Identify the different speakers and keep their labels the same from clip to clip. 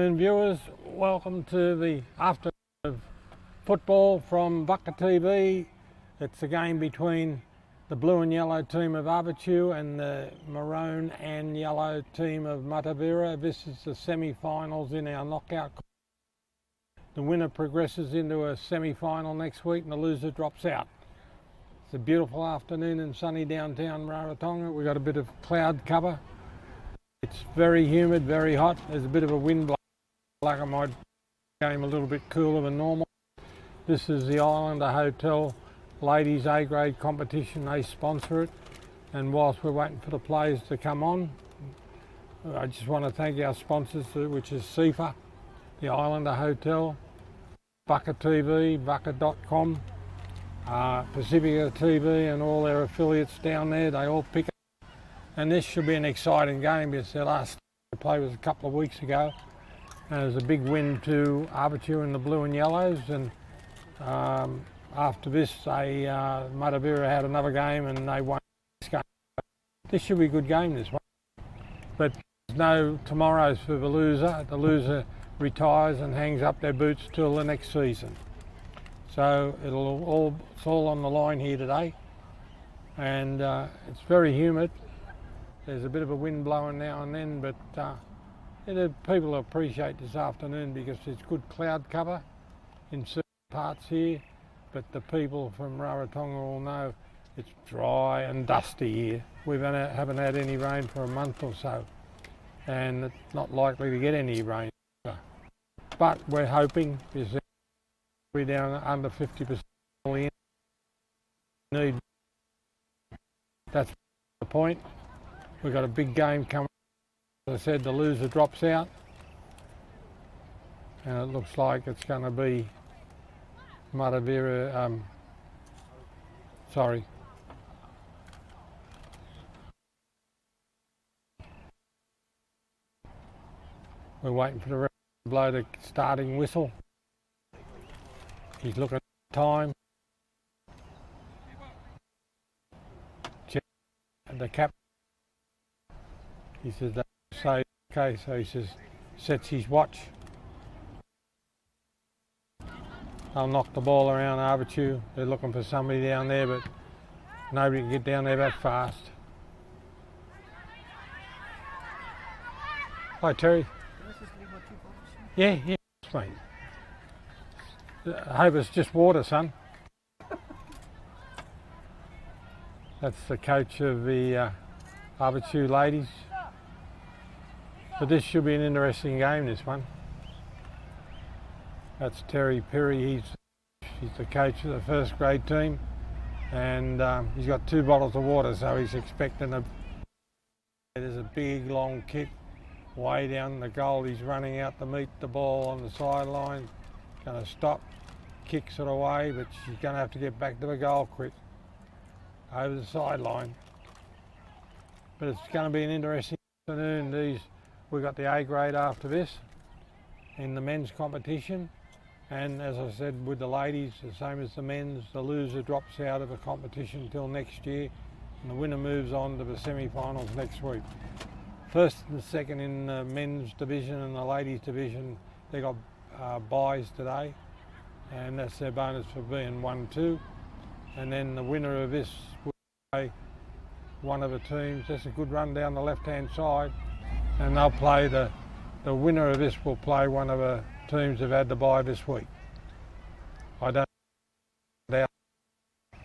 Speaker 1: Afternoon viewers, welcome to the afternoon of football from Vaka TV. It's a game between the blue and yellow team of Avatiu and the maroon and yellow team of Matavera. This is the semi-finals in our knockout. The winner progresses into a semi-final next week and the loser drops out. It's a beautiful afternoon in sunny downtown Rarotonga. We've got a bit of cloud cover. It's very humid, very hot. There's a bit of a wind blowing. Like I might game a little bit cooler than normal. This is the Islander Hotel Ladies A-grade competition. They sponsor it. And whilst we're waiting for the players to come on, I just want to thank our sponsors, which is CIFA, the Islander Hotel, Vaka TV, Vaka.com, Pacifica TV and all their affiliates down there. They all pick up. And this should be an exciting game because the last play was a couple of weeks ago. And there was a big win to Avatiu in the blue and yellows. And after this, Matavera had another game and they won this game. This should be a good game, this one. But there's no tomorrows for the loser. The loser retires and hangs up their boots till the next season. So it's all on the line here today. And it's very humid. There's a bit of a wind blowing now and then, but people appreciate this afternoon because there's good cloud cover in certain parts here, but the people from Rarotonga all know it's dry and dusty here. We haven't had any rain for a month or so, and it's not likely to get any rain. But we're hoping because we're down under 50% need. That's the point. We've got a big game coming. As I said, the loser drops out. And it looks like it's going to be Matavera, sorry. We're waiting for the referee to blow the starting whistle. He's looking at the time. Check the cap. He says, say, okay, so he says, sets his watch. They'll knock the ball around Avatiu. They're looking for somebody down there, but nobody can get down there that fast. Hi, Terry. Yeah, mate. I hope it's just water, son. That's the coach of the Avatiu ladies. But this should be an interesting game, this one. That's Terry Perry, he's the coach of the first grade team, and he's got 2 bottles of water, so he's expecting there's a big long kick way down the goal. He's running out to meet the ball on the sideline, going to stop, kicks it away, but she's going to have to get back to the goal quick over the sideline. But it's going to be an interesting afternoon. We've got the A grade after this in the men's competition, and as I said with the ladies, the same as the men's, the loser drops out of the competition until next year and the winner moves on to the semi-finals next week. First and second in the men's division and the ladies division, they got buys today, and that's their bonus for being 1-2, and then the winner of this will play one of the teams. That's a good run down the left hand side. And they'll play the winner of this will play one of the teams that have had the bye this week. I don't know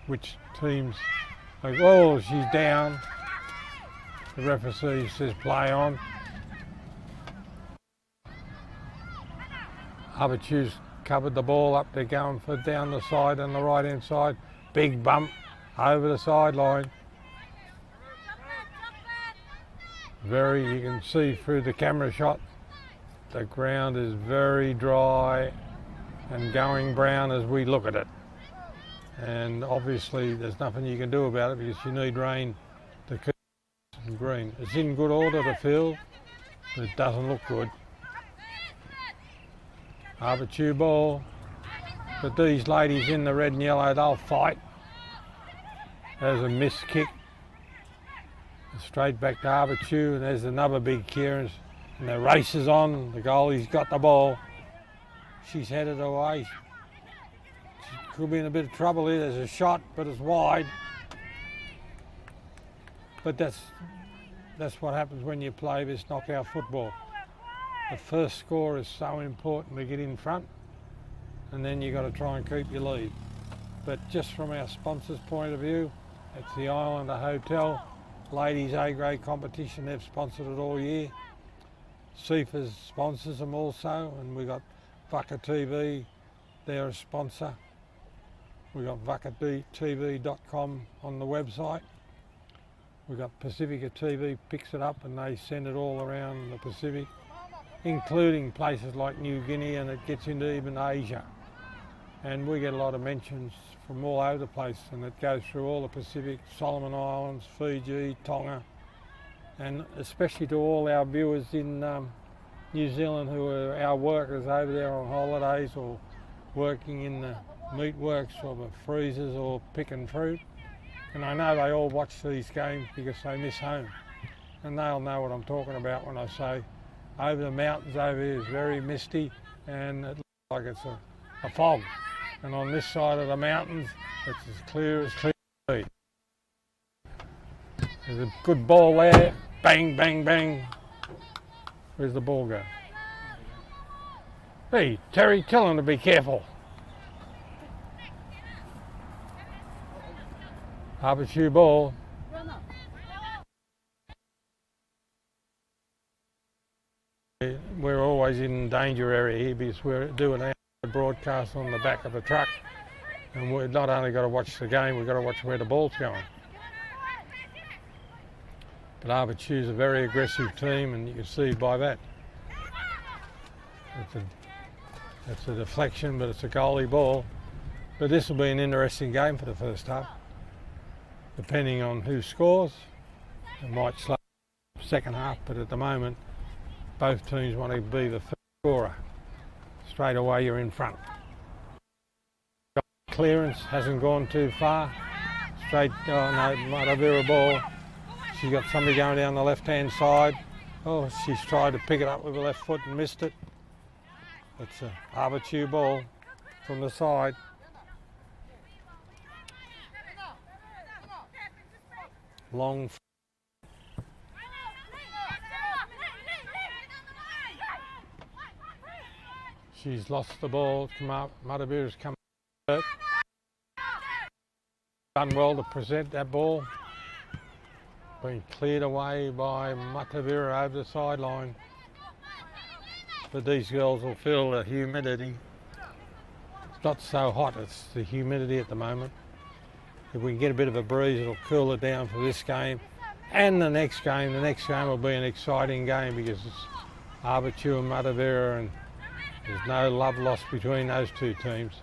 Speaker 1: which teams. Oh, she's down. The referee says play on. Avatiu's covered the ball up. They're going for down the side and the right hand side. Big bump over the sideline. You can see through the camera shot, the ground is very dry and going brown as we look at it. And obviously there's nothing you can do about it because you need rain to keep it green. It's in good order, the field, but it doesn't look good. Avatiu ball, but these ladies in the red and yellow, they'll fight. There's a missed kick. Straight back to Avatiu, and there's another big clearance And the race is on. The goalie's got the ball. She's headed away. She could be in a bit of trouble here. There's a shot, but it's wide. But that's what happens when you play this knockout football. The first score is so important to get in front, and then you've got to try and keep your lead. But just from our sponsors' point of view, it's the Islander Hotel Ladies A-grade competition. They've sponsored it all year. CIFA sponsors them also, and we got Vaka TV, they're a sponsor. We got vakatv.com on the website. We got Pacifica TV picks it up and they send it all around the Pacific, including places like New Guinea, and it gets into even Asia. And we get a lot of mentions from all over the place, and it goes through all the Pacific, Solomon Islands, Fiji, Tonga, and especially to all our viewers in New Zealand who are our workers over there on holidays or working in the meat works or the freezers or picking fruit. And I know they all watch these games because they miss home. And they'll know what I'm talking about when I say over the mountains over here is very misty and it looks like it's a fog. And on this side of the mountains, it's as clear as clear can be. There's a good ball there. Bang, bang, bang. Where's the ball go? Hey, Terry, tell him to be careful. Avatiu ball. We're always in danger area here because we're doing our broadcast on the back of a truck, and we've not only got to watch the game, we've got to watch where the ball's going. But Avatiu's a very aggressive team, and you can see by that. It's a deflection, but it's a goalie ball. But this will be an interesting game for the first half. Depending on who scores, it might slow the second half, but at the moment, both teams want to be the first scorer. Straight away you're in front. Clearance hasn't gone too far. Straight, oh no, Matavera ball. She's got somebody going down the left-hand side. Oh, she's tried to pick it up with her left foot and missed it. It's an Avatiu ball from the side. Long. She's lost the ball. Come up. Matavera's come up. Done well to present that ball. Been cleared away by Matavera over the sideline. But these girls will feel the humidity. It's not so hot, it's the humidity at the moment. If we can get a bit of a breeze, it'll cool it down for this game and the next game. The next game will be an exciting game because it's Avatiu and Matavera, and there's no love lost between those two teams.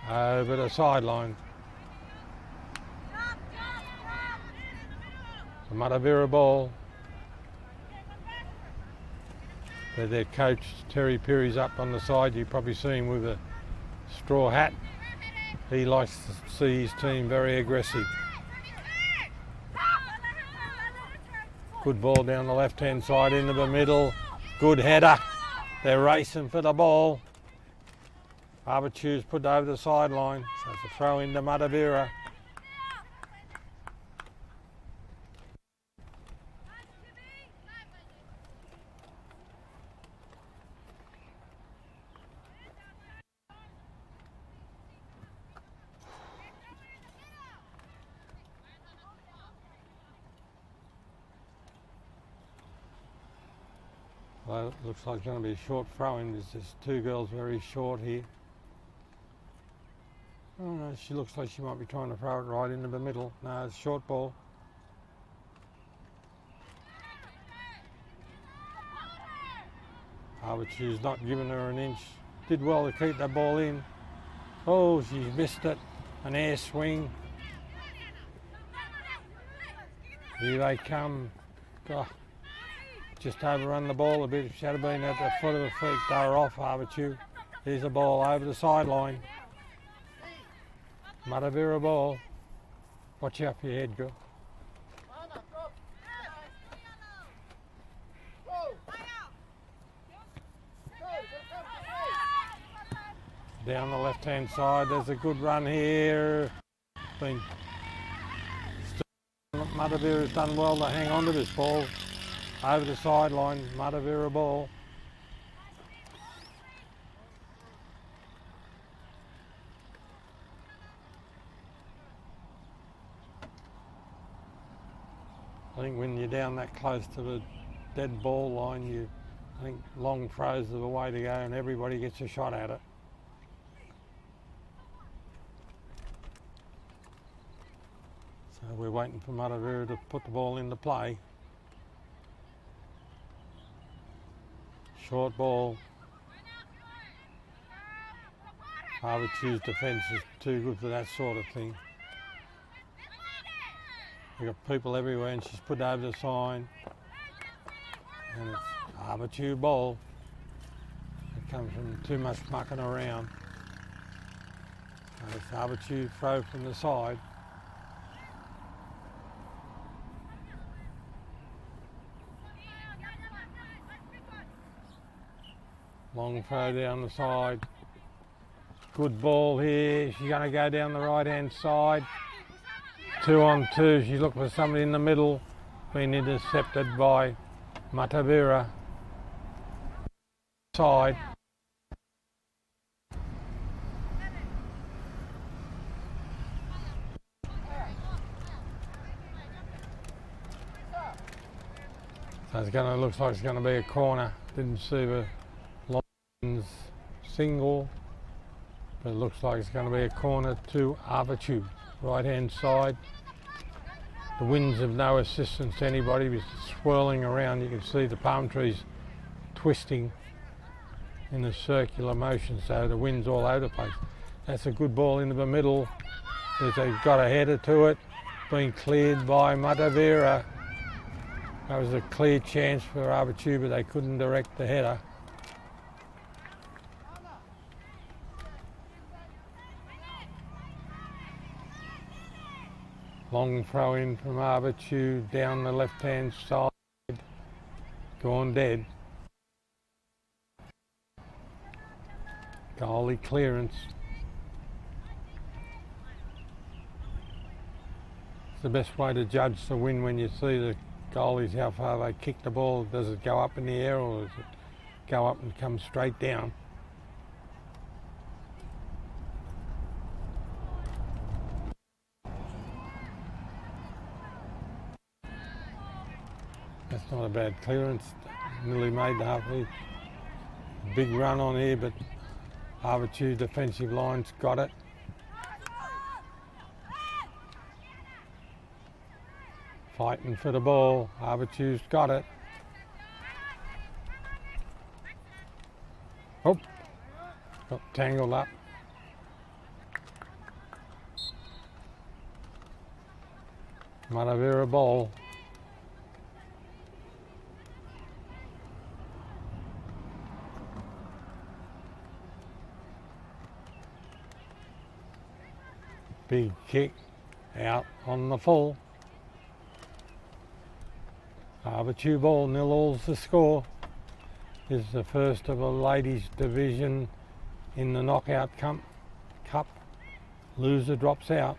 Speaker 1: Over the sideline. The Matavera ball. But their coach, Terry Perry's up on the side. You probably see him with a straw hat. He likes to see his team very aggressive. Good ball down the left-hand side into the middle. Good header. They're racing for the ball. Avatiu's put over the sideline. So it's a throw into Matavera. Well, it looks like it's going to be a short throw-in. There's just two girls very short here. Oh no, she looks like she might be trying to throw it right into the middle. No, it's a short ball. Avatiu's not giving her an inch. Did well to keep that ball in. Oh, she missed it. An air swing. Here they come. Oh. Just overrun the ball a bit. If she had been at the foot of the feet, they were off Avatiu. Here's a ball over the sideline. Matavera ball. Watch out for your head, girl. down the left-hand side. There's a good run here. Matavera's done well to hang on to this ball. Over the sideline, Matavera ball. I think when you're down that close to the dead ball line, I think long throws are the way to go and everybody gets a shot at it. So we're waiting for Matavera to put the ball into play. Short ball. Avatiu's defence is too good for that sort of thing. We've got people everywhere and she's put over the sign. And it's Avatiu ball. It comes from too much mucking around. And it's Avatiu throw from the side. Long throw down the side. Good ball here. She's going to go down the right hand side. 2 on 2. She's looking for somebody in the middle. Been intercepted by Matavera. Side. So looks like it's going to be a corner. Didn't see the lines single, but it looks like it's going to be a corner to Avatiu. Right hand side. The wind's of no assistance to anybody. It's swirling around. You can see the palm trees twisting in a circular motion, so the wind's all over the place. That's a good ball into the middle. They've got a header to it, being cleared by Matavera. That was a clear chance for Avatiu, but they couldn't direct the header. Long throw in from Avatiu down the left-hand side. Gone dead. Goalie clearance. It's the best way to judge the win when you see the goalies, how far they kick the ball. Does it go up in the air or does it go up and come straight down? That's not a bad clearance. Nearly made the half. Big run on here, but Avatiu defensive line's got it. Fighting for the ball. Avatiu's got it. Oh, got tangled up. Matavera ball. Big kick out on the full. Avatiu ball, 0-all's the score. This is the first of a ladies division in the knockout cup. Loser drops out.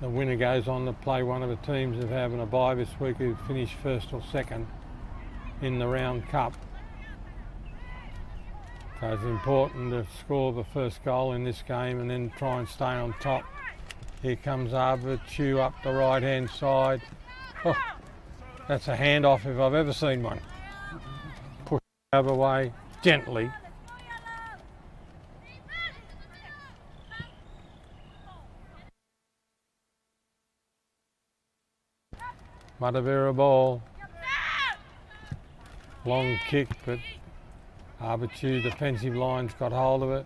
Speaker 1: The winner goes on to play one of the teams of having a bye this week who finished first or second in the round cup. So it's important to score the first goal in this game and then try and stay on top. Here comes Avatiu up the right hand side. Oh, that's a handoff if I've ever seen one. Push over way gently. Matavera ball. Long kick, but Avatiu defensive line's got hold of it.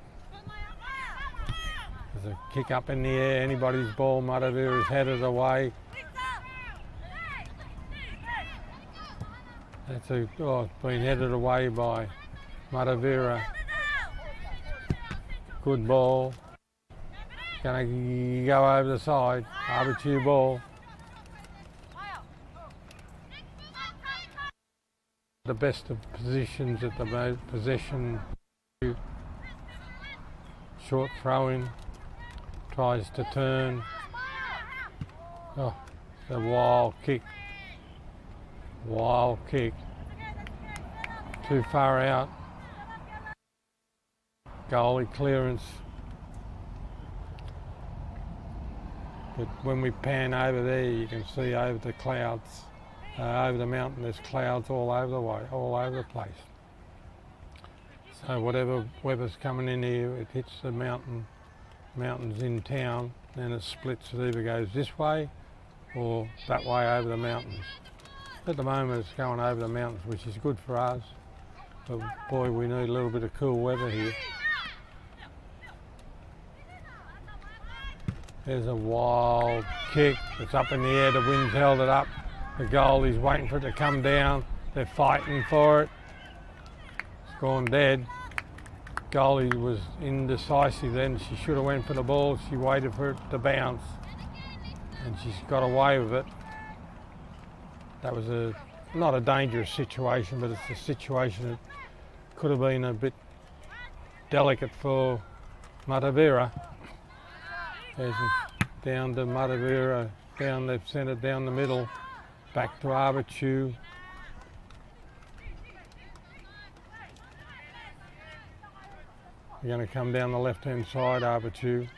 Speaker 1: There's a kick up in the air, anybody's ball. Matavera's headed away. It's been headed away by Matavera. Good ball. Gonna go over the side. Avatiu ball. the best of positions at the possession. Short throw-in, tries to turn. Oh, the wild kick. Wild kick. Too far out. Goalie clearance. But when we pan over there, you can see over the clouds, over the mountain, there's clouds all over the way, all over the place. So whatever weather's coming in here, it hits the mountains in town, then it splits. It either goes this way or that way over the mountains. At the moment it's going over the mountains, which is good for us. But boy, we need a little bit of cool weather here. There's a wild kick. It's up in the air. The wind's held it up. The goalie's waiting for it to come down. They're fighting for it. It's gone dead. Goalie was indecisive then. She should have went for the ball. She waited for it to bounce, and she's got away with it. That was not a dangerous situation, but it's a situation that could have been a bit delicate for Matavera. There's down to Matavera, down, they've sent it down the middle, back to Avatiu. We're going to come down the left-hand side, Avatiu.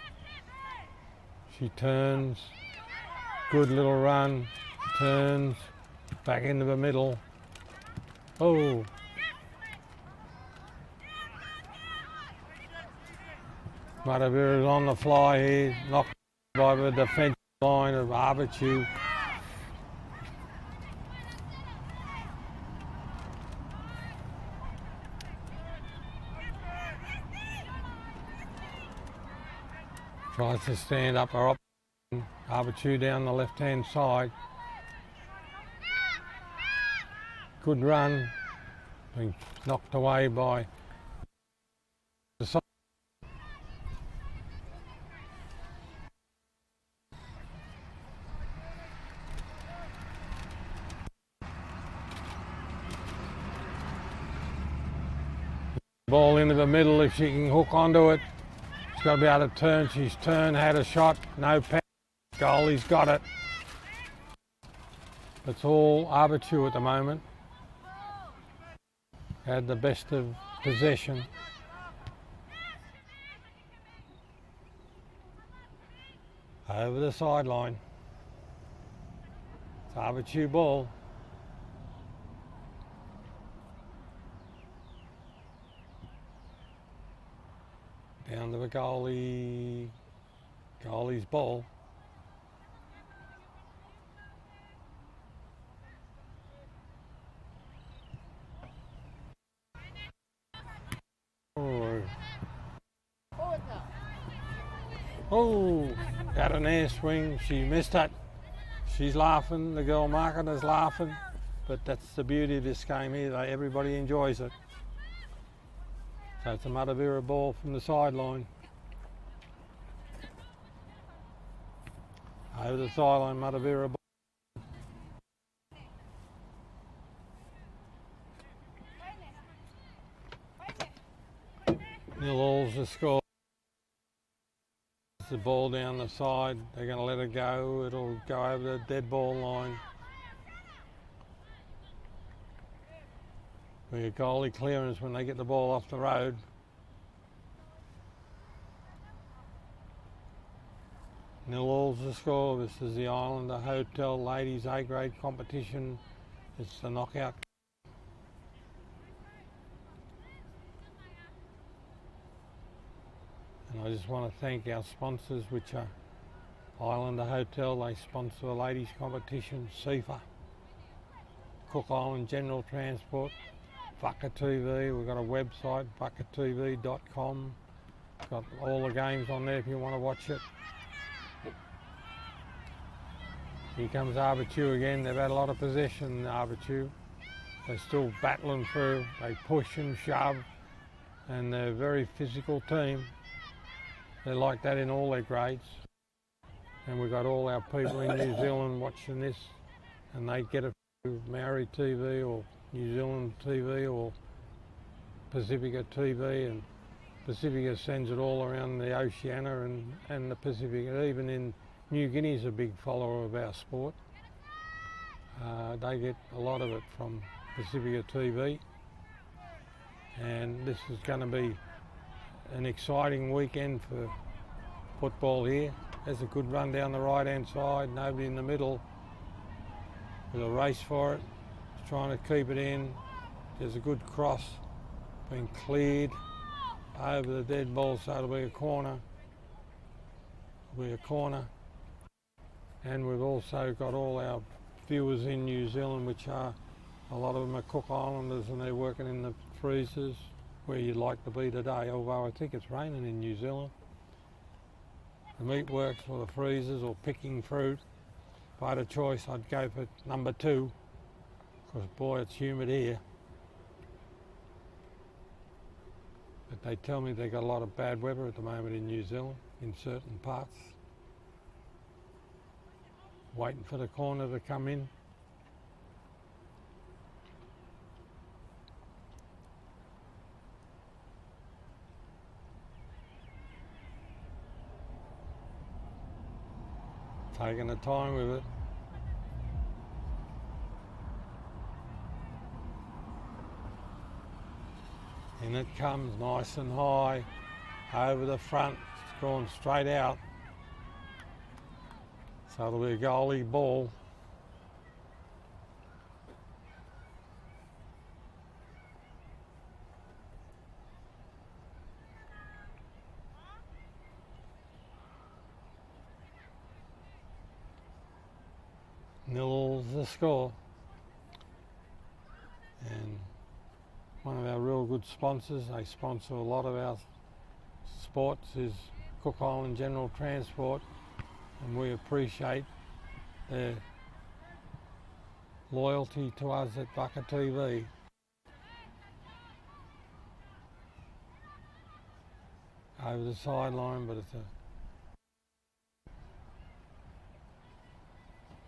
Speaker 1: She turns, good little run, turns, back into the middle. Oh! Matavera's on the fly here, knocked by the defensive line of Avatiu. Tries to stand up her option. Avatiu down the left-hand side. Good run, being knocked away by the side. Ball into the middle if she can hook onto it. She's got to be able to turn. She's turned, had a shot, no pass. Goalie's got it. It's all Avatiu at the moment. Had the best of possession. Over the sideline. It's Avatiu ball. Down to the goalie. Goalie's ball. Oh, got an air swing. She missed it. She's laughing. The girl marking is laughing. But that's the beauty of this game here. Everybody enjoys it. So it's a Matavera ball from the sideline. Over the sideline, Matavera ball. Nil-all's the score. The ball down the side. They're going to let it go. It'll go over the dead ball line. We get goalie clearance when they get the ball off the road. Nil-all's the score. This is the Islander Hotel Ladies A-grade competition. It's the knockout. And I just want to thank our sponsors, which are Islander Hotel. They sponsor the ladies competition. CIFA, Cook Island General Transport, Vaka TV. We've got a website, vakatv.com. Got all the games on there if you want to watch it. Here comes Avatiu again. They've had a lot of possession, Avatiu. They're still battling through. They push and shove, and they're a very physical team. They're like that in all their grades. And we've got all our people in New Zealand watching this, and they get it through Maori TV or New Zealand TV or Pacifica TV, and Pacifica sends it all around the Oceania and the Pacific. Even in New Guinea is a big follower of our sport. They get a lot of it from Pacifica TV, and this is going to be an exciting weekend for football here. There's a good run down the right hand side, nobody in the middle. There's a race for it, it's trying to keep it in. There's a good cross being cleared over the dead ball, so it'll be a corner. It'll be a corner. And we've also got all our viewers in New Zealand, which are, a lot of them are Cook Islanders, and they're working in the freezers where you'd like to be today, although I think it's raining in New Zealand. The meat works for the freezers or picking fruit. If I had a choice, I'd go for number 2, because boy, it's humid here. But they tell me they've got a lot of bad weather at the moment in New Zealand, in certain parts. Waiting for the corner to come in. Taking the time with it. In it comes, nice and high, over the front, it's going straight out. So it'll be a goalie ball. Nil's the score. And one of our real good sponsors, they sponsor a lot of our sports, is Cook Island General Transport, and we appreciate their loyalty to us at Bucket TV. Over the sideline, but it's a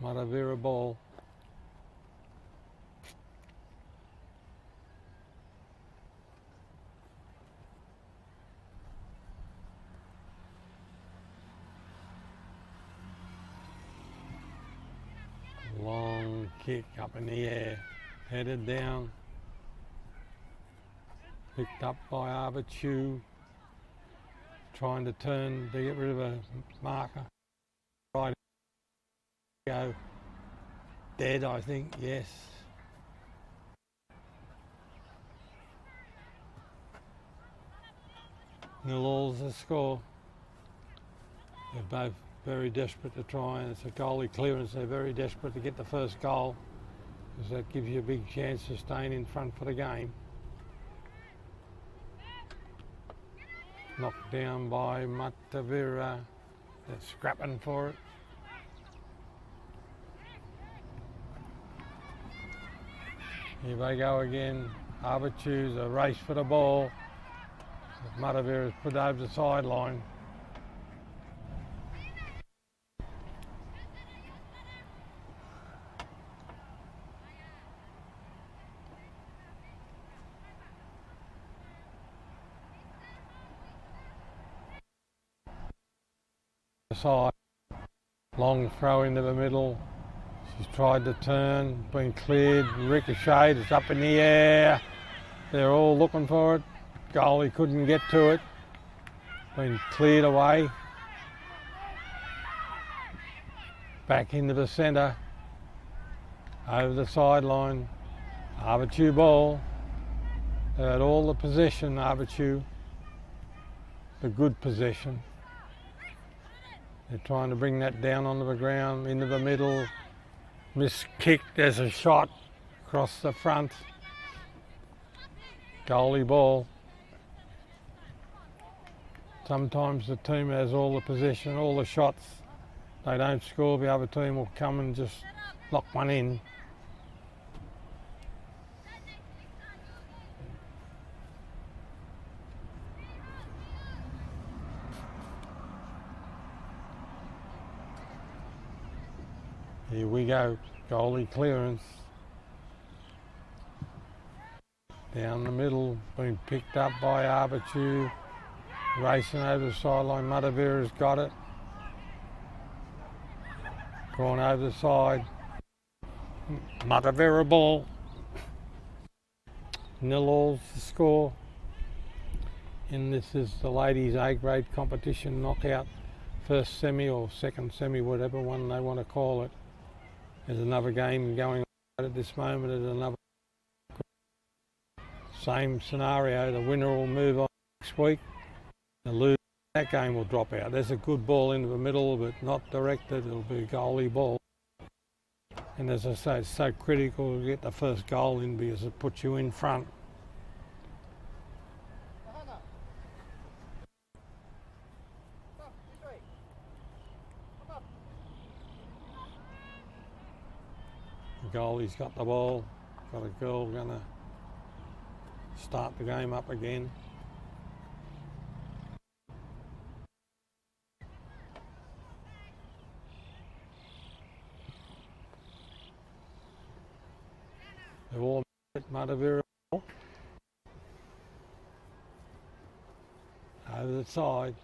Speaker 1: Matavera ball. Long kick up in the air, headed down, picked up by Avatiu, trying to turn to get rid of a marker. Right, go, dead I think, yes. Nil's the score. They're both very desperate to try, and it's a goalie clearance. They're very desperate to get the first goal, because that gives you a big chance of staying in front for the game. Knocked down by Matavera. They're scrapping for it. Here they go again. Avatiu's a race for the ball. Matavera's put over the sideline. Side, long throw into the middle. She's tried to turn, been cleared, ricocheted, it's up in the air. They're all looking for it. Goalie couldn't get to it. Been cleared away. Back into the centre. Over the sideline. Avatiu ball. They had all the possession, Avatiu. The good possession. They're trying to bring that down onto the ground, into the middle. Miss kick, there's a shot across the front. Goalie ball. Sometimes the team has all the possession, all the shots. They don't score, the other team will come and just lock one in. Here we go, goalie clearance. Down the middle, been picked up by Avatiu. Racing over the sideline, Matavera's got it. Gone over the side. Matavera ball. 0-all's the score. And this is the ladies A grade competition knockout. First semi or second semi, whatever one they want to call it. There's another game going on at this moment at another. Same scenario, the winner will move on next week. The loser, that game will drop out. There's a good ball into the middle, but not directed. It'll be a goalie ball. And as I say, it's so critical to get the first goal in because it puts you in front. The goalie's got the ball. Got a girl gonna start the game up again. They've all met Matavera. Over the side.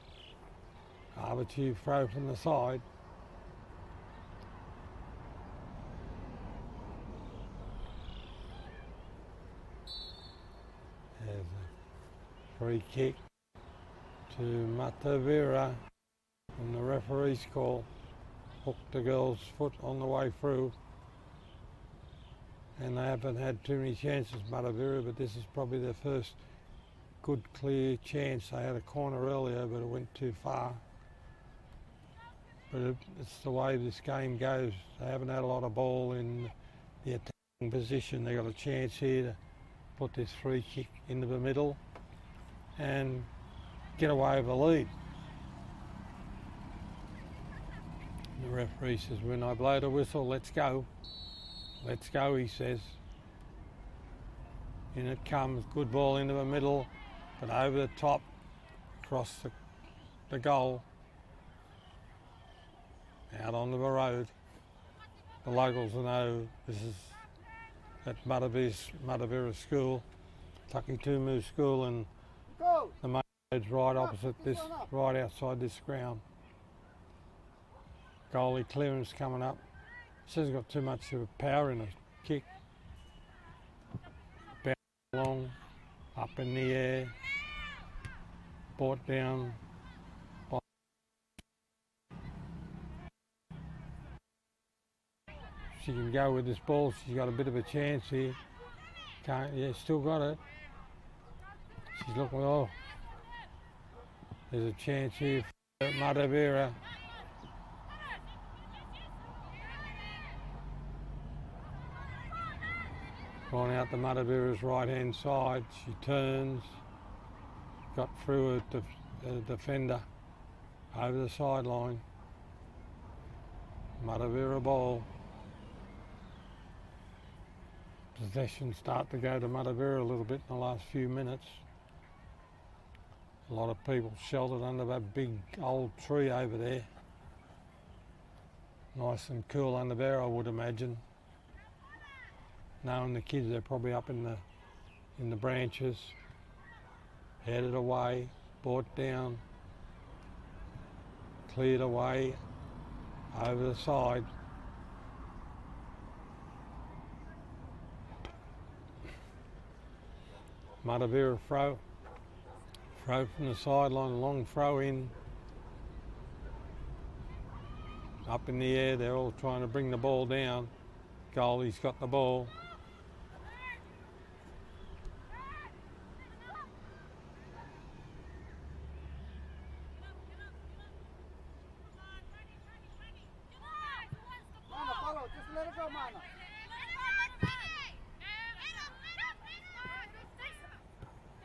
Speaker 1: Avatiu throw from the side. There's a free kick to Matavera and the referee's call. Hooked the girl's foot on the way through. And they haven't had too many chances, Matavera, but this is probably their first good clear chance. They had a corner earlier, but it went too far. But it's the way this game goes. They haven't had a lot of ball in the attacking position. They got a chance here to put this free kick into the middle and get away with a lead. The referee says, when I blow the whistle, let's go. Let's go, he says. In it comes, good ball into the middle, but over the top, across the goal, out onto the road. The locals will know this is at Matavera School, TAKITUMU School, and the main road's right opposite this, right outside this ground. Goalie clearance coming up. This hasn't got too much power in a kick. Bounce along, up in the air, brought down. She can go with this ball. She's got a bit of a chance here. Can't, yeah, still got it. She's looking, oh. There's a chance here for Matavera. Gone out to Matavera's right-hand side. She turns, got through a defender over the sideline. Matavera ball. Possession start to go to Matavera a little bit in the last few minutes. A lot of people sheltered under that big old tree over there. Nice and cool under there, I would imagine. Knowing the kids, they're probably up in the branches, headed away, brought down, cleared away, over the side. Matavera throw from the sideline, long throw in, up in the air. They're all trying to bring the ball down. Goalie's got the ball.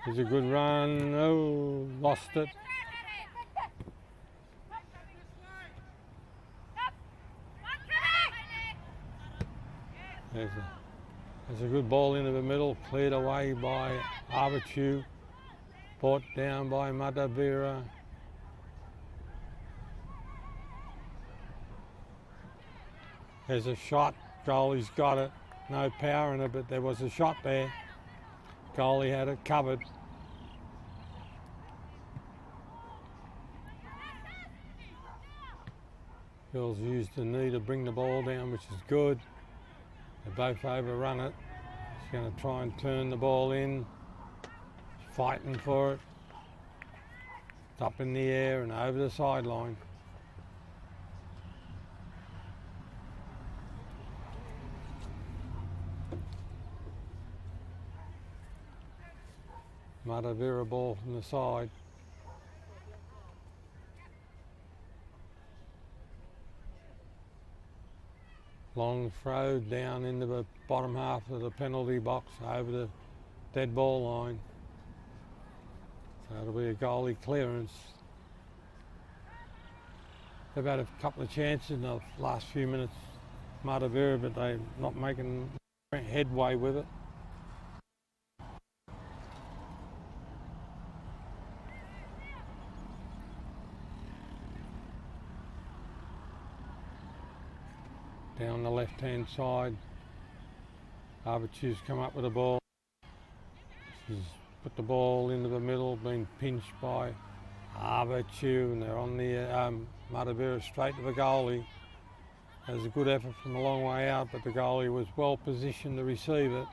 Speaker 1: It's a good run. Oh, lost it. There's a good ball into the middle, cleared away by Avatiu, brought down by Matavera. There's a shot. Goalie's got it. No power in it, but there was a shot there. Goalie had it covered. Girls used the knee to bring the ball down, which is good. They both overrun it. She's going to try and turn the ball in. She's fighting for it. It's up in the air and over the sideline. Matavera ball from the side. Long throw down into the bottom half of the penalty box over the dead ball line. So it'll be a goalie clearance. They've had a couple of chances in the last few minutes, Matavera, but they're not making headway with it. Down the left-hand side, Avatiu's come up with the ball. She's put the ball into the middle, been pinched by Avatiu, and they're on the Matavera straight to the goalie. There's a good effort from a long way out, but the goalie was well positioned to receive it.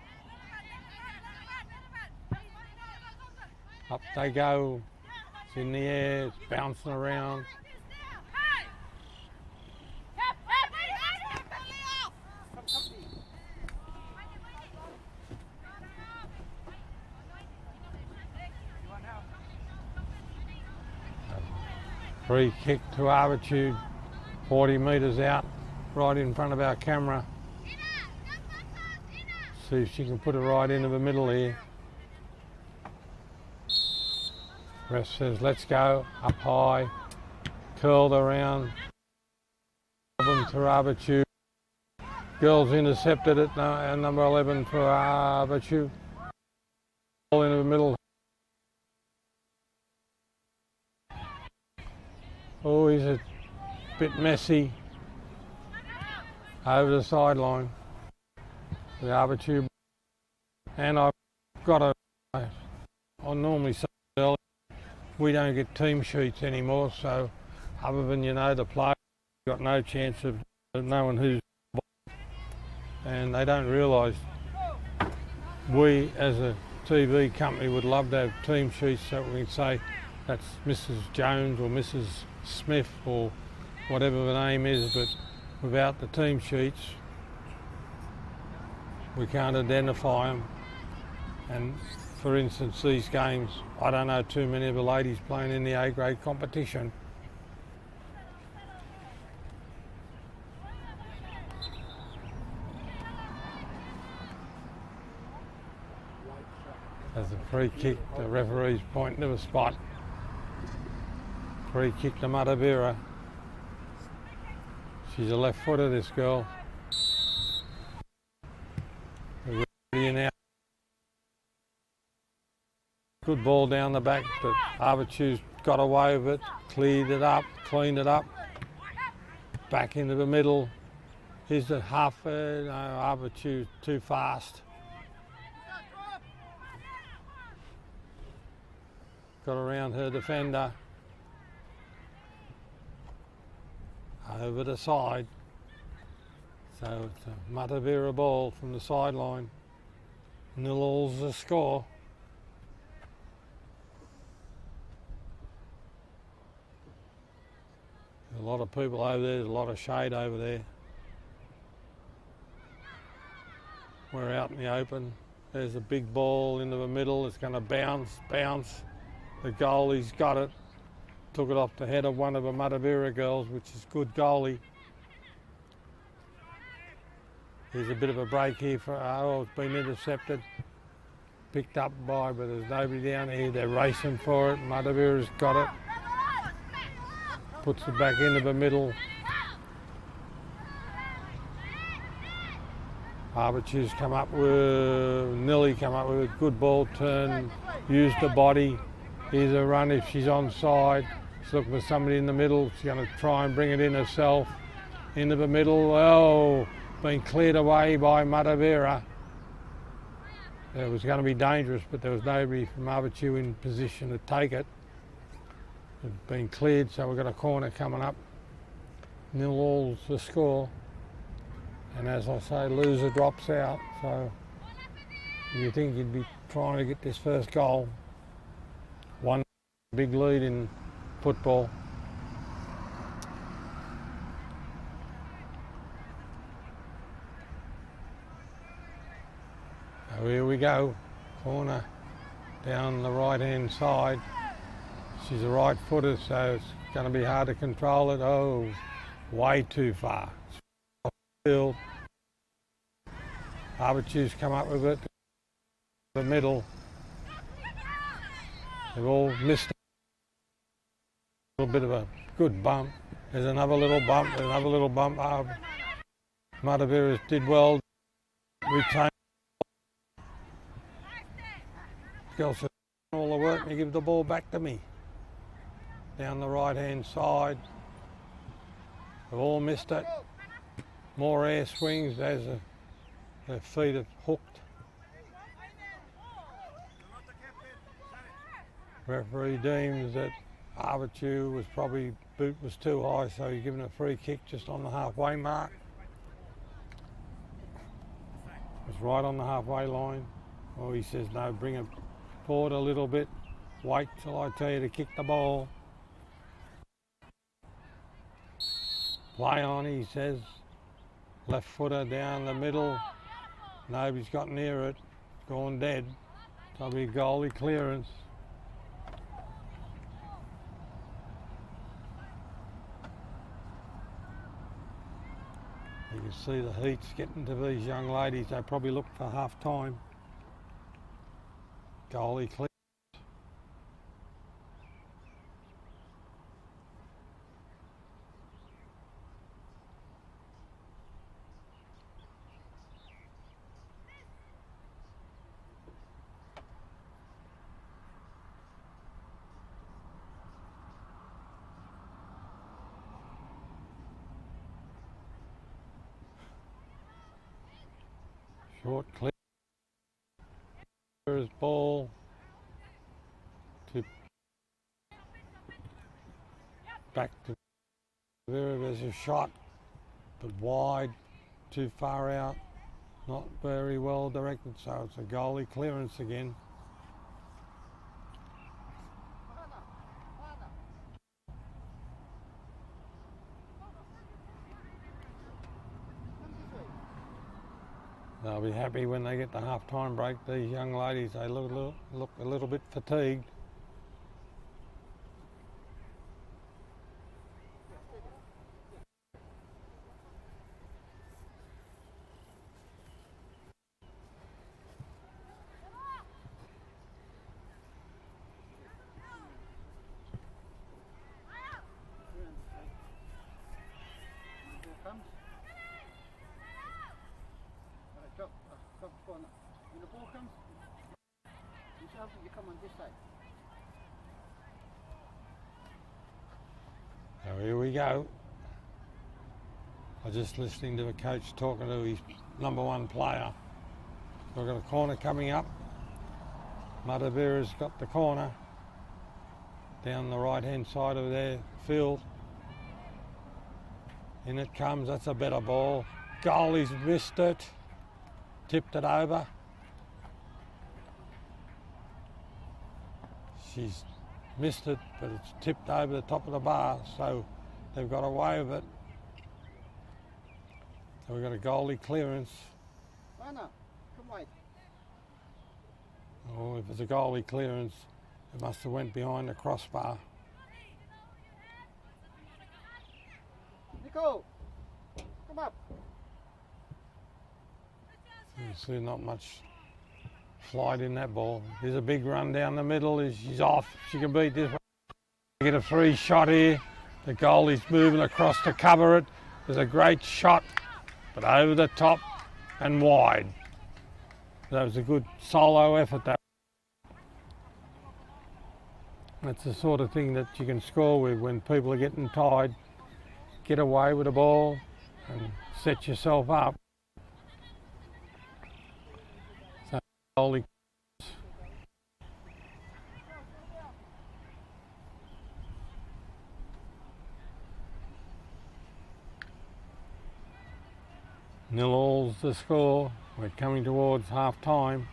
Speaker 1: Up they go. It's in the air, it's bouncing around. Free kick to Avatiu, 40 metres out, right in front of our camera. See if she can put it right into the middle here. Ref says, let's go, up high, curled around, problem to Avatiu. Girls intercepted it, number 11 for Avatiu. Ball into the middle. Oh, he's a bit messy over the sideline. The Avatiu. And I've got I normally say earlier, we don't get team sheets anymore, so other than, the player, got no chance of knowing who's and they don't realise we as a TV company would love to have team sheets so we can say that's Mrs. Jones or Mrs. Smith or whatever the name is, but without the team sheets we can't identify them. And for instance, these games, I don't know too many of the ladies playing in the A grade competition. As a free kick, the referee's pointing to a spot. Free kick to Matavera. She's a left footer, this girl. Now. Good ball down the back, but Avatiu's got away with it, cleared it up, cleaned it up. Back into the middle. Here's the half, no, Avatiu too fast. Got around her defender. Over the side. So it's a Matavera ball from the sideline. 0-all's the score. A lot of people over there, there's a lot of shade over there. We're out in the open. There's a big ball into the middle. It's going to bounce. The goalie's got it. Took it off the head of one of the Matavera girls, which is good goalie. There's a bit of a break here for, it's been intercepted. Picked up by, but there's nobody down here. They're racing for it. Matavera's got it. Puts it back into the middle. Avatiu's come up with, Nilly come up with a good ball turn, used the body. Here's a run if she's onside. She's looking for somebody in the middle. She's going to try and bring it in herself. Into the middle. Oh, been cleared away by Matavera. it was going to be dangerous, but there was nobody from Avatiu in position to take it. It had been cleared, so we've got a corner coming up. 0-all's the score, and as I say, loser drops out, so you think you'd be trying to get this first goal. One big lead in football. So here we go, corner down the right hand side. She's a right footer, so it's going to be hard to control it. Oh, way too far. Field. Avatiu's come up with it. The middle. They've all missed it. A little bit of a good bump. There's another little bump. There's another little bump. Matavera did well. Retain. Girl said, all the work, and you give the ball back to me. Down the right hand side. They've all missed it. More air swings as their feet have hooked. Referee deems that Avatiu was probably, boot was too high, so he's given a free kick just on the halfway mark. It's right on the halfway line. Oh, he says no, bring it forward a little bit. Wait till I tell you to kick the ball. Play on, he says. Left footer down the middle. Nobody's got near it. Gone dead. So it'll be a goalie clearance. You can see the heat's getting to these young ladies. They probably look for half time. Goalie clearance. Short clear. There's ball to back to there. There's a shot, but wide, too far out, not very well directed. So it's a goalie clearance again. They'll be happy when they get the half-time break. These young ladies, they look a little bit fatigued.
Speaker 2: When the ball comes, you come on this side.
Speaker 1: So here we go. I was just listening to a coach talking to his number one player. We've got a corner coming up. Matavera's got the corner down the right hand side of their field. In it comes, that's a better ball. Goalie's missed it. Tipped it over. She's missed it, but it's tipped over the top of the bar, so they've got away with it. So we've got a goalie clearance.
Speaker 2: Anna, come wide.
Speaker 1: Oh, if it's a goalie clearance, it must have went behind the crossbar.
Speaker 2: Nico, come up.
Speaker 1: You can see not much flight in that ball. There's a big run down the middle. She's off. She can beat this one. Get a free shot here. The goalie's moving across to cover it. There's a great shot, but over the top and wide. That was a good solo effort. That's the sort of thing that you can score with when people are getting tired. Get away with the ball and set yourself up. goalie. Nil all's the score. We're coming towards half time.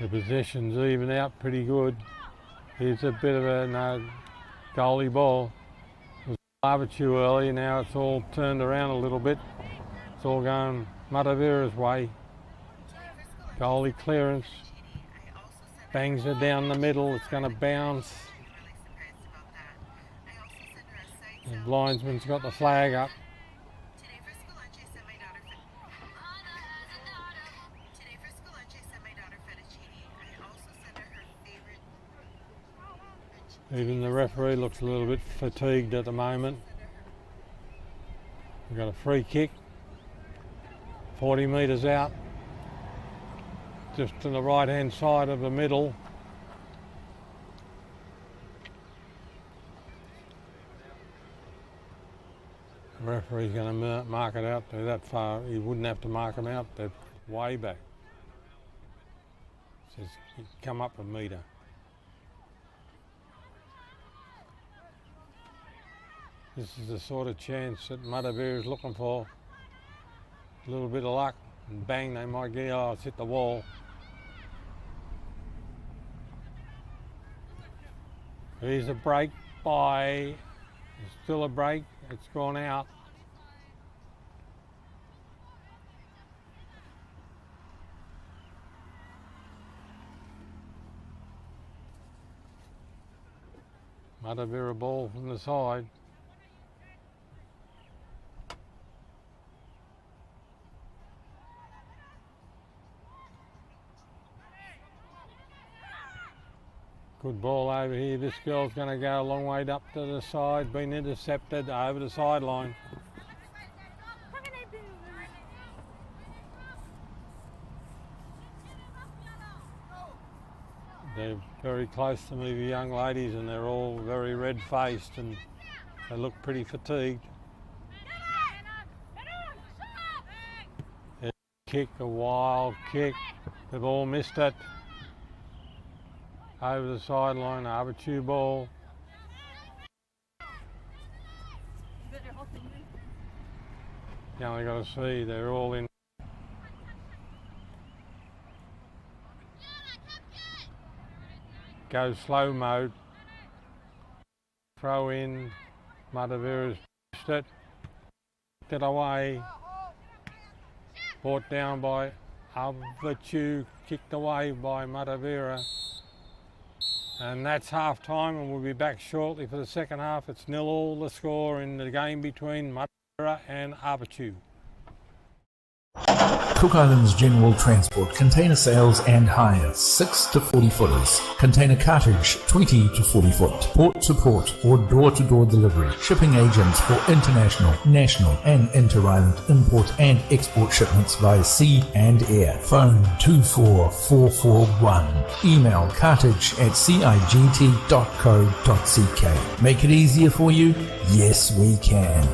Speaker 1: The possession's even out pretty good. Here's a bit of a goalie ball. It was Avatiu early, now it's all turned around a little bit. It's all going Matavera's way. Goalie clearance. Bangs it down the middle, it's going to bounce. The linesman's got the flag up. Even the referee looks a little bit fatigued at the moment. We've got a free kick, 40 metres out, just to the right hand side of the middle. The referee's going to mark it out. They're that far, he wouldn't have to mark them out, they're way back. Says come up a metre. This is the sort of chance that Matavera is looking for. A little bit of luck and bang, they might get, oh, it's hit the wall. Here's a break by, there's still a break, it's gone out. Matavera ball from the side. Good ball over here. This girl's going to go a long way up to the side, been intercepted over the sideline. They're very close to me, the young ladies, and they're all very red-faced and they look pretty fatigued. Kick, a wild kick. They've all missed it. Over the sideline, Avatiu ball. You only got to see, they're all in. Go slow mode. Throw in. Matavera's pushed it. Kicked it away. Brought down by Avatiu. Kicked away by Matavera. And that's half time, and we'll be back shortly for the second half. It's 0-0 the score in the game between Matavera and Avatiu.
Speaker 3: Cook Islands General Transport, container sales and hire, 6 to 40 footers. Container cartage, 20 to 40 foot. Port to port or door to door delivery. Shipping agents for international, national and inter-island import and export shipments via sea and air. Phone 24441. Email cartage@cigt.co.ck. Make it easier for you? Yes, we can.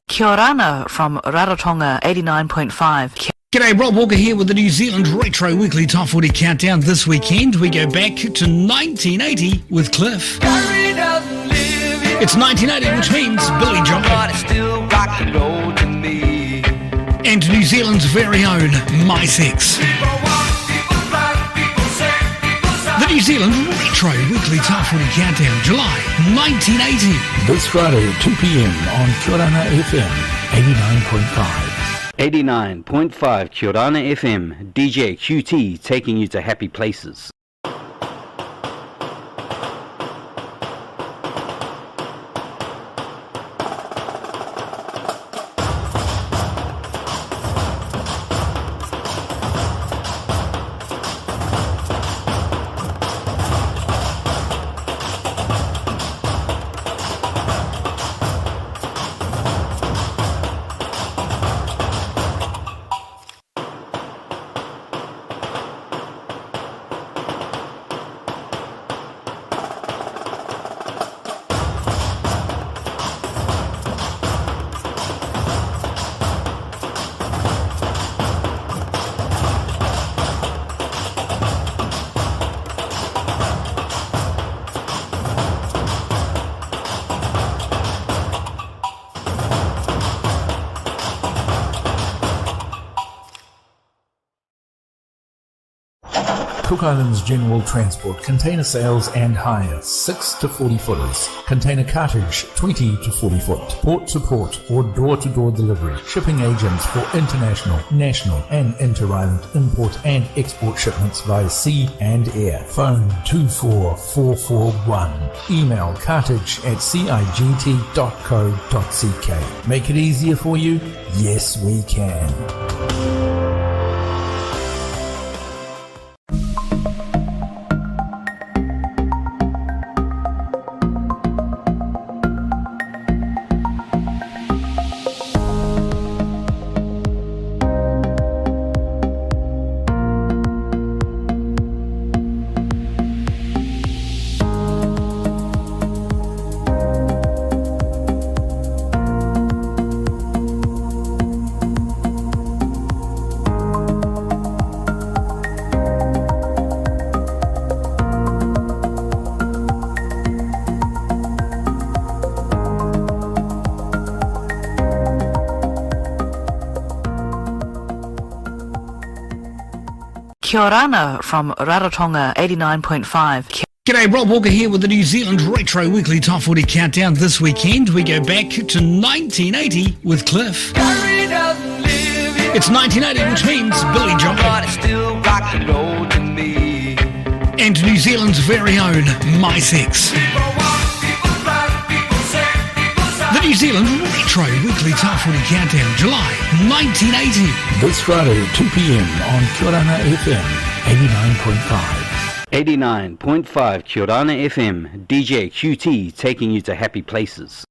Speaker 4: Kia ora from Rarotonga 89.5.
Speaker 5: G'day, Rob Walker here with the New Zealand Retro Weekly Top 40 Countdown. This weekend we go back to 1980 with Cliff. It's 1980, which means Billy Joel. And New Zealand's very own My Sex. New Zealand Retro Weekly Top 40 Countdown, July 1980.
Speaker 3: This Friday at 2 p.m. on Kiorana FM 89.5.
Speaker 2: 89.5 Kiorana FM, DJ QT taking you to happy places.
Speaker 3: Cook Islands General Transport container sales and hire 6 to 40 footers, container cartage 20 to 40 foot, port to port or door to door delivery, shipping agents for international, national and inter-island import and export shipments via sea and air. Phone 24441. Email cartage@cigt.co.ck. Make it easier for you? Yes, we can.
Speaker 4: Kia ora from Rarotonga 89.5.
Speaker 5: G'day, Rob Walker here with the New Zealand Retro Weekly Top 40 Countdown. This weekend we go back to 1980 with Cliff. It's 1980, which means Billy Joel. And New Zealand's very own My Sex. The New Zealand Retro Weekly Top 40 Countdown, July 1980.
Speaker 3: This Friday at 2 p.m. on Kiorana FM 89.5.
Speaker 2: 89.5 Kiorana FM, DJ QT taking you to happy places.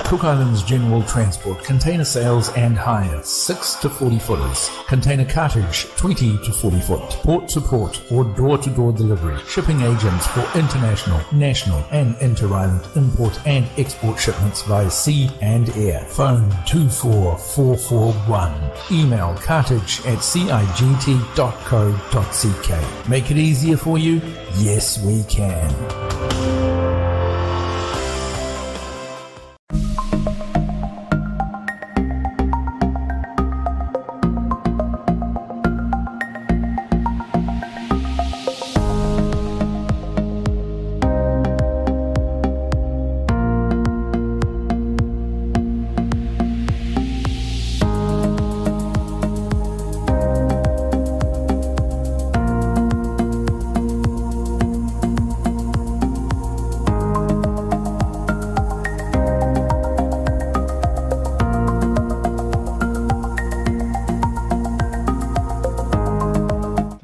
Speaker 3: Cook Islands General Transport container sales and hire 6 to 40 footers, container cartage 20 to 40 foot, port to port or door to door delivery, shipping agents for international, national and inter-island import and export shipments via sea and air. Phone 24441. Email cartage@cigt.co.ck. Make it easier for you? Yes, we can.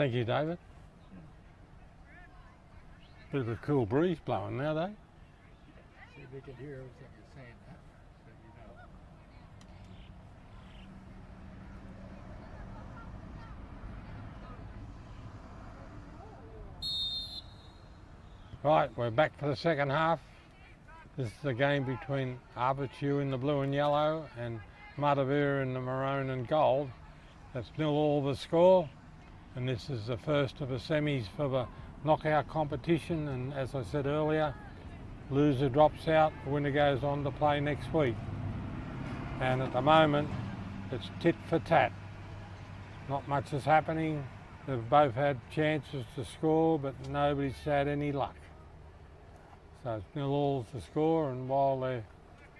Speaker 1: Thank you, David. Bit of a cool breeze blowing now, though.
Speaker 6: See if they can hear everything you're saying that, so you know.
Speaker 1: Right, we're back for the second half. This is the game between Avatiu in the blue and yellow and Matavera in the maroon and gold. That's 0-0 the score, and this is the first of the semis for the knockout competition, and as I said earlier, loser drops out, the winner goes on to play next week. And at the moment it's tit for tat. Not much is happening. They've both had chances to score, but nobody's had any luck. So it's 0-0 the score, and while they're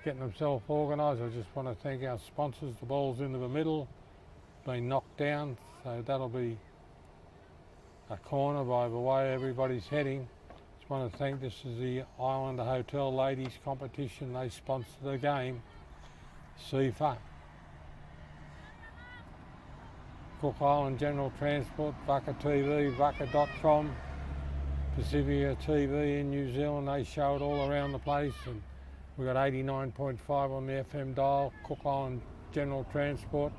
Speaker 1: getting themselves organised, I just want to thank our sponsors. The ball's into the middle, been knocked down, so that'll be a corner by the way everybody's heading. Just want to thank, this is the Islander Hotel Ladies competition. They sponsor the game. CIFA, Cook Island General Transport, Vaka TV, Vaka.com, Pacifica TV in New Zealand. They show it all around the place, and we've got 89.5 on the FM dial. Cook Island General Transport.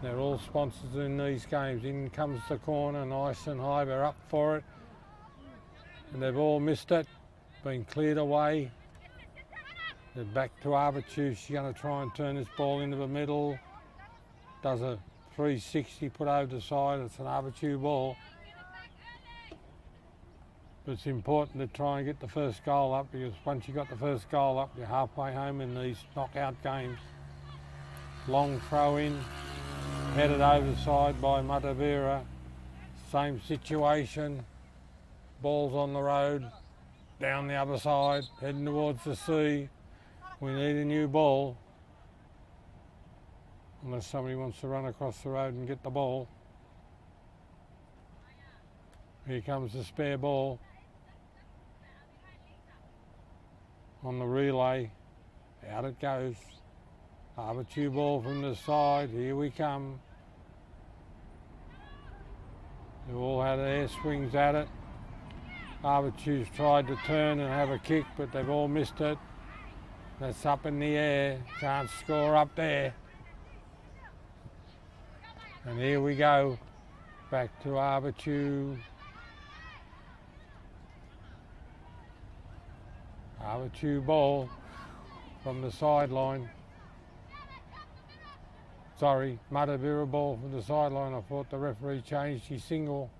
Speaker 1: They're all sponsors in these games. In comes the corner, nice and high, they're up for it. And they've all missed it, been cleared away. They're back to Avatiu. She's going to try and turn this ball into the middle. Does a 360, put over the side. It's an Avatiu ball. But it's important to try and get the first goal up, because once you got the first goal up, you're halfway home in these knockout games. Long throw in. Headed over the side by Matavera. Same situation. Ball's on the road. Down the other side. Heading towards the sea. We need a new ball. Unless somebody wants to run across the road and get the ball. Here comes the spare ball. On the relay. Out it goes. Avatiu ball from the side, here we come. They've all had air swings at it. Avatiu's tried to turn and have a kick, but they've all missed it. That's up in the air, can't score up there. And here we go, back to Avatiu. Avatiu ball from the sideline. Sorry, Matavera ball from the sideline. I thought the referee changed his single.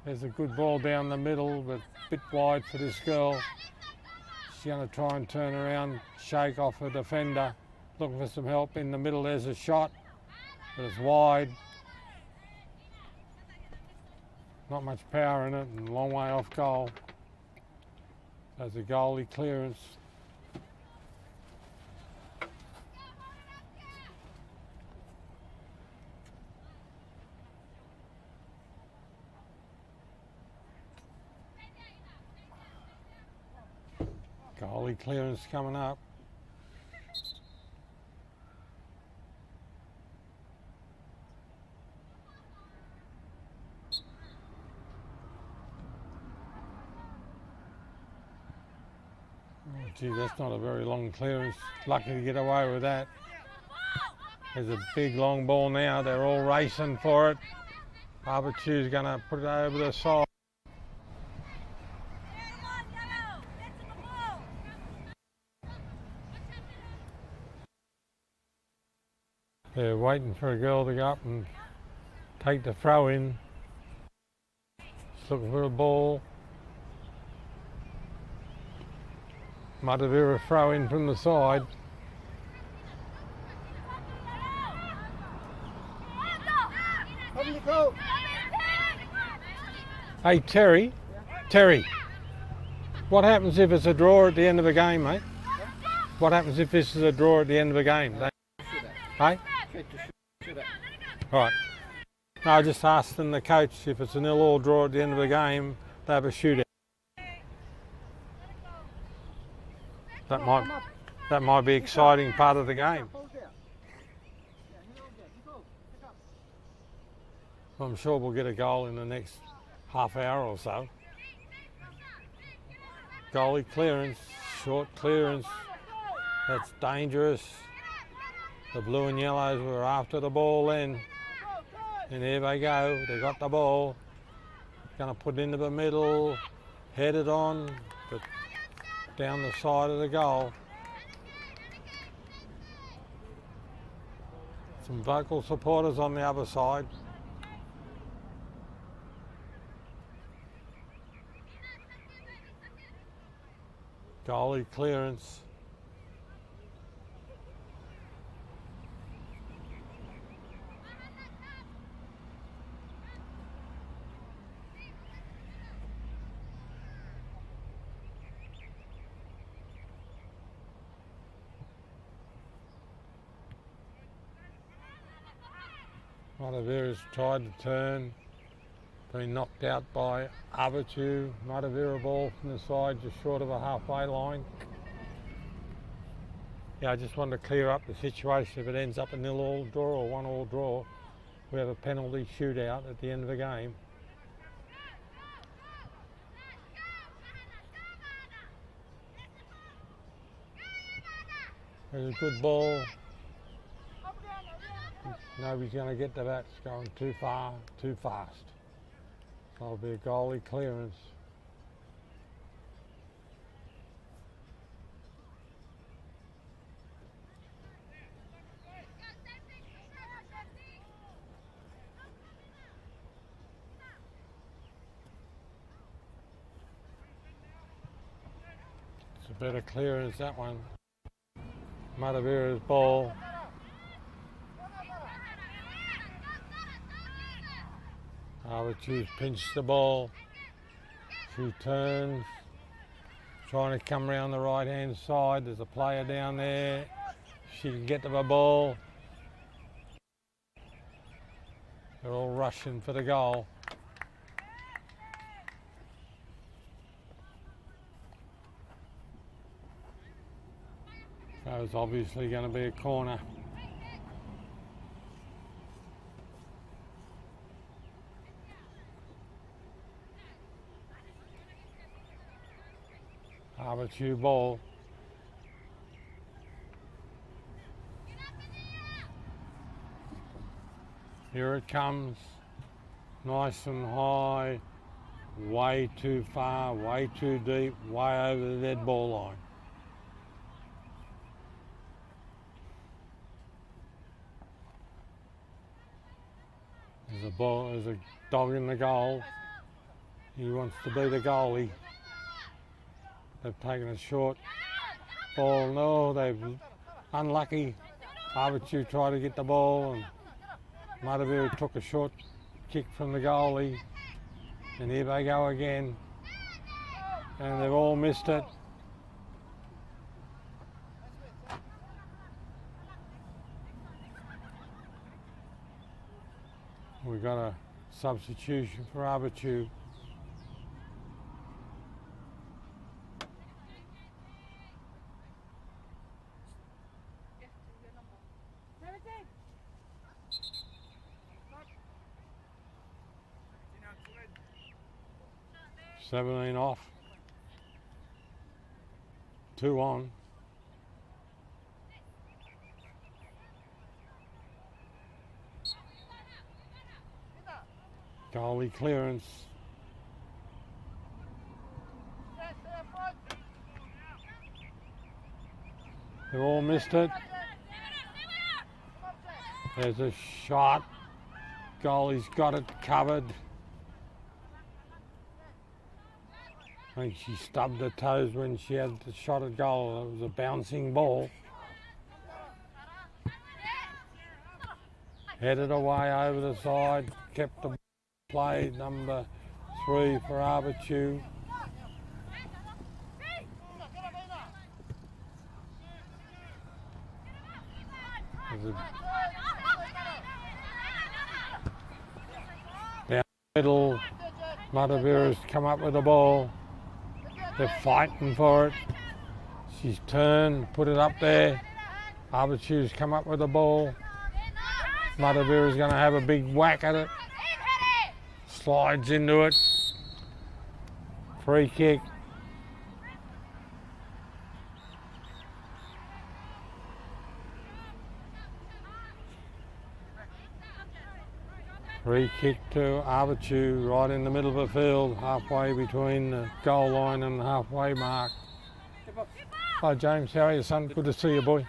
Speaker 1: There's a good ball down the middle, but a bit wide for this girl. She's going to try and turn around, shake off a defender. Looking for some help in the middle. There's a shot, but it's wide. Not much power in it, and a long way off goal. There's a goalie clearance. Goalie clearance coming up. Oh, gee, that's not a very long clearance. Lucky to get away with that. There's a big long ball now. They're all racing for it. Avatiu's going to put it over the side. They're waiting for a girl to go up and take the throw in. She's looking for a ball. Matavera throw in from the side. Hey Terry, what happens if it's a draw at the end of the game, mate? What happens if this is a draw at the end of the game? Hey? Right. No, I just asked them, the coach, if it's a 0-0 draw at the end of the game, they have a shootout. That might be exciting part of the game. I'm sure we'll get a goal in the next half hour or so. Goalie clearance, short clearance. That's dangerous. The blue and yellows were after the ball then. And here they go, they got the ball. Going to put it into the middle, head it on, but down the side of the goal. Some vocal supporters on the other side. Goalie clearance. Matavera's tried to turn, been knocked out by Avatiu. Matavera ball from the side, just short of a halfway line. Yeah, I just wanted to clear up the situation. If it ends up a 0-0 draw or 1-1 draw, we have a penalty shootout at the end of the game. There's a good ball. Nobody's going to get to that. It's going too far, too fast. That'll be a goalie clearance. It's a better clearance, that one. Matavera's ball. Avatiu's pinched the ball. She turns, trying to come around the right hand side. There's a player down there. She can get to the ball. They're all rushing for the goal. So it's obviously going to be a corner. Avatiu ball. Here it comes, nice and high, way too far, way too deep, way over the dead ball line. There's a dog in the goal. He wants to be the goalie. They've taken a short ball. No, they've unlucky. Avatiu tried to get the ball and Matavera took a short kick from the goalie. And here they go again. And they've all missed it. We've got a substitution for Avatiu. Seventeen off. 2 on. Goalie clearance. They've all missed it. There's a shot. Goalie's got it covered. I think she stubbed her toes when she had the shot at goal. It was a bouncing ball. Headed away over the side, kept the play, number 3 for Avatiu. Down the middle, Matavera's come up with the ball. They're fighting for it. She's turned, put it up there. Avatiu's come up with the ball. Matavera's going to have a big whack at it. slides into it. Free kick. Free kick to Avatiu, right in the middle of the field, halfway between the goal line and the halfway mark. Hi James, how are you son? Good to see you, boy.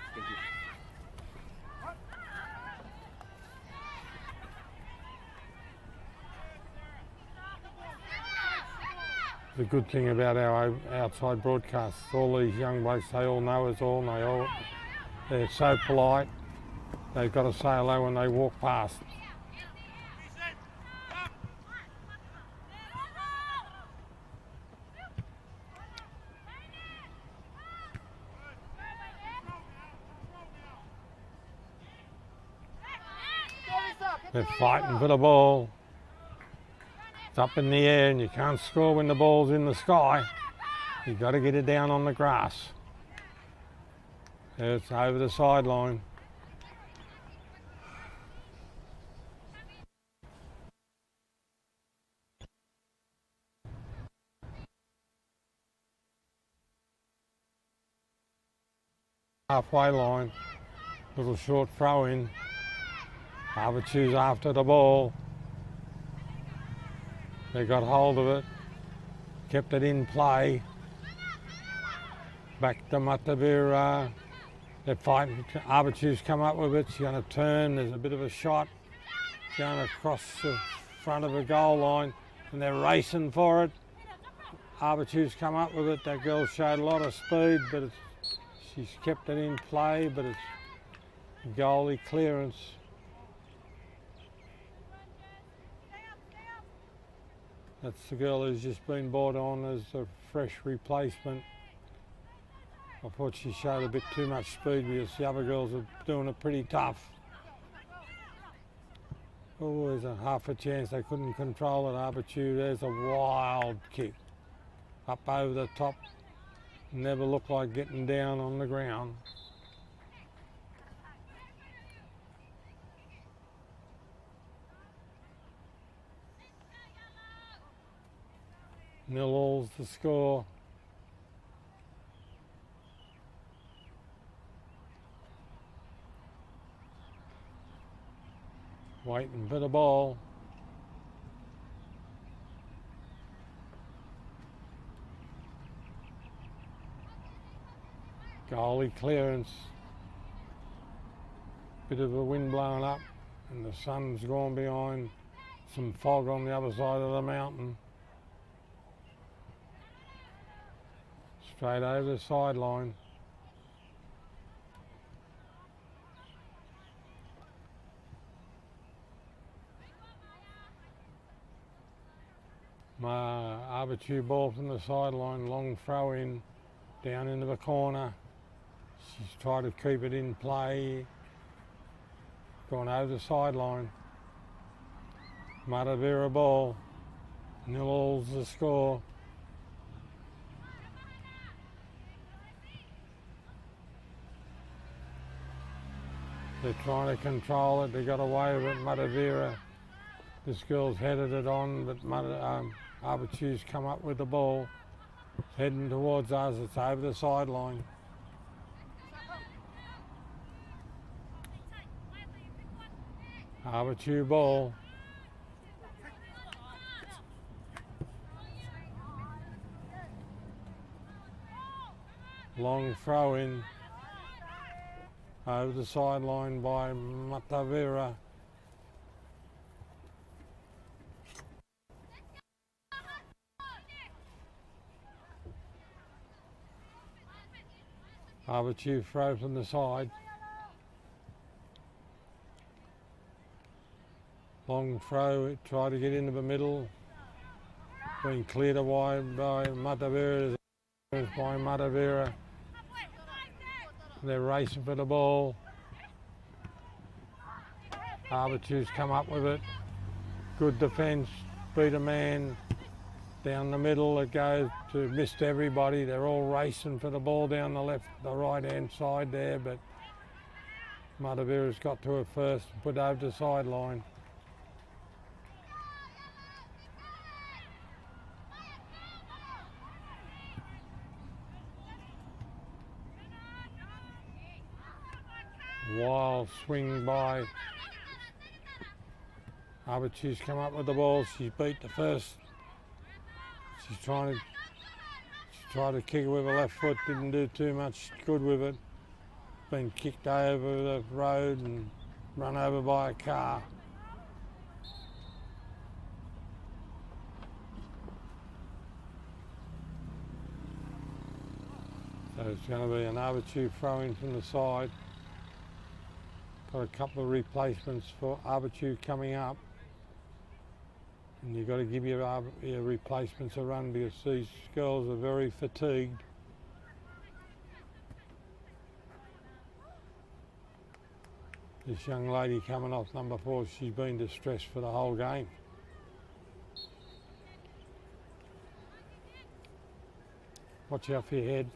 Speaker 1: The good thing about our outside broadcasts, all these young blokes, they all know us all, and they're so polite. They've got to say hello when they walk past. They're fighting for the ball. It's up in the air and you can't score when the ball's in the sky. You've got to get it down on the grass. It's over the sideline. Halfway line, little short throw in. Avatiu's after the ball. They got hold of it, kept it in play. Back to Matavera. They're fighting. Avatiu's come up with it. She's going to turn. There's a bit of a shot. Going across the front of the goal line, and they're racing for it. Avatiu's come up with it. That girl showed a lot of speed, but she's kept it in play, but it's goalie clearance. That's the girl who's just been brought on as a fresh replacement. I thought she showed a bit too much speed because the other girls are doing it pretty tough. Oh, there's a half a chance they couldn't control it. Avatiu, there's a wild kick. Up over the top. Never looked like getting down on the ground. Nil-all's the score. Waiting for the ball. Goalie clearance. Bit of a wind blowing up and the sun's gone behind some fog on the other side of the mountain. Straight over the sideline. Avatiu ball from the sideline, long throw in, down into the corner. She's tried to keep it in play. Gone over the sideline. Matavera ball. 0-all's the score. They're trying to control it. They got away with it. Matavera. This girl's headed it on, but Avatiu's come up with the ball. It's heading towards us. It's over the sideline. Avatiu ball. Long throw in. Over the sideline by Matavera. Avatiu throw from the side. Long throw, try to get into the middle. Been cleared away by Matavera. By Matavera. They're racing for the ball. Avatiu's come up with it. Good defence, beat a man. Down the middle it goes to missed everybody. They're all racing for the ball down the right hand side there, but Matavera's got to it first and put over the sideline. wild swing by Avatiu's come up with the ball. She's beat the first. She tried to kick it with her left foot, didn't do too much good with it. Been kicked over the road and run over by a car. So it's going to be an Avatiu throw in from the side. Got a couple of replacements for Avatiu coming up. And you've got to give your replacements a run because these girls are very fatigued. This young lady coming off number 4, she's been distressed for the whole game. Watch out for your head.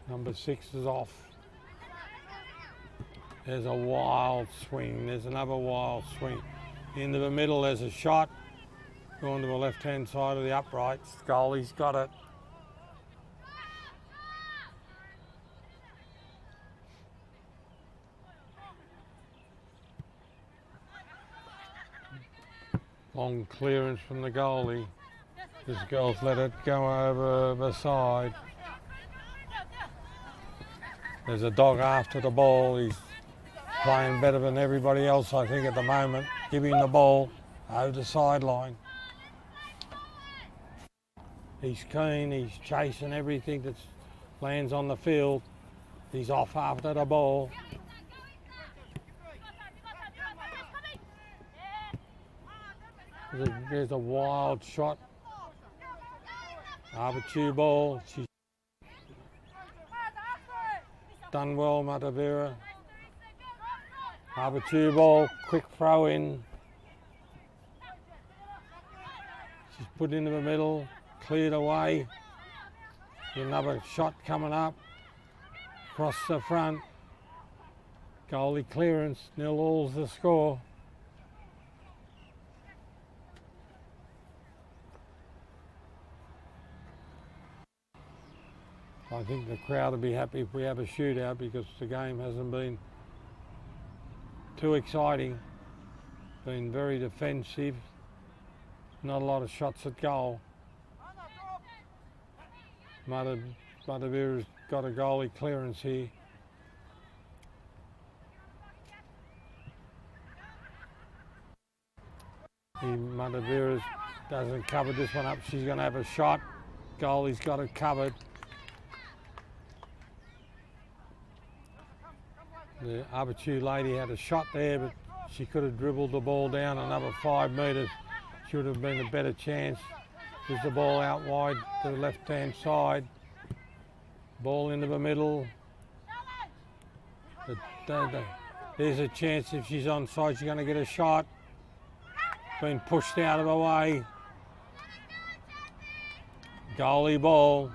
Speaker 1: Number 6 is off. There's a wild swing. There's another wild swing. Into the middle, there's a shot. Going to the left-hand side of the uprights. Goalie's got it. Long clearance from the goalie. This girl's let it go over the side. There's a dog after the ball. He's playing better than everybody else, I think, at the moment. Giving the ball over the sideline. He's keen, he's chasing everything that lands on the field. He's off after the ball. There's a wild shot. Avatiu ball. She's done well, Matavera. Avatiu ball, quick throw in. She's put into the middle, cleared away. Another shot coming up. Across the front. Goalie clearance, 0-all's the score. I think the crowd will be happy if we have a shootout because the game hasn't been too exciting. Been very defensive, not a lot of shots at goal. Matavera's got a goalie clearance here. Matavera doesn't cover this one up. She's going to have a shot. Goalie's got it covered. The Avatiu lady had a shot there, but she could have dribbled the ball down another 5 metres. She would have been a better chance. There's the ball out wide to the left-hand side. Ball into the middle. There's a chance if she's onside, she's going to get a shot. Been pushed out of the way. Goalie ball.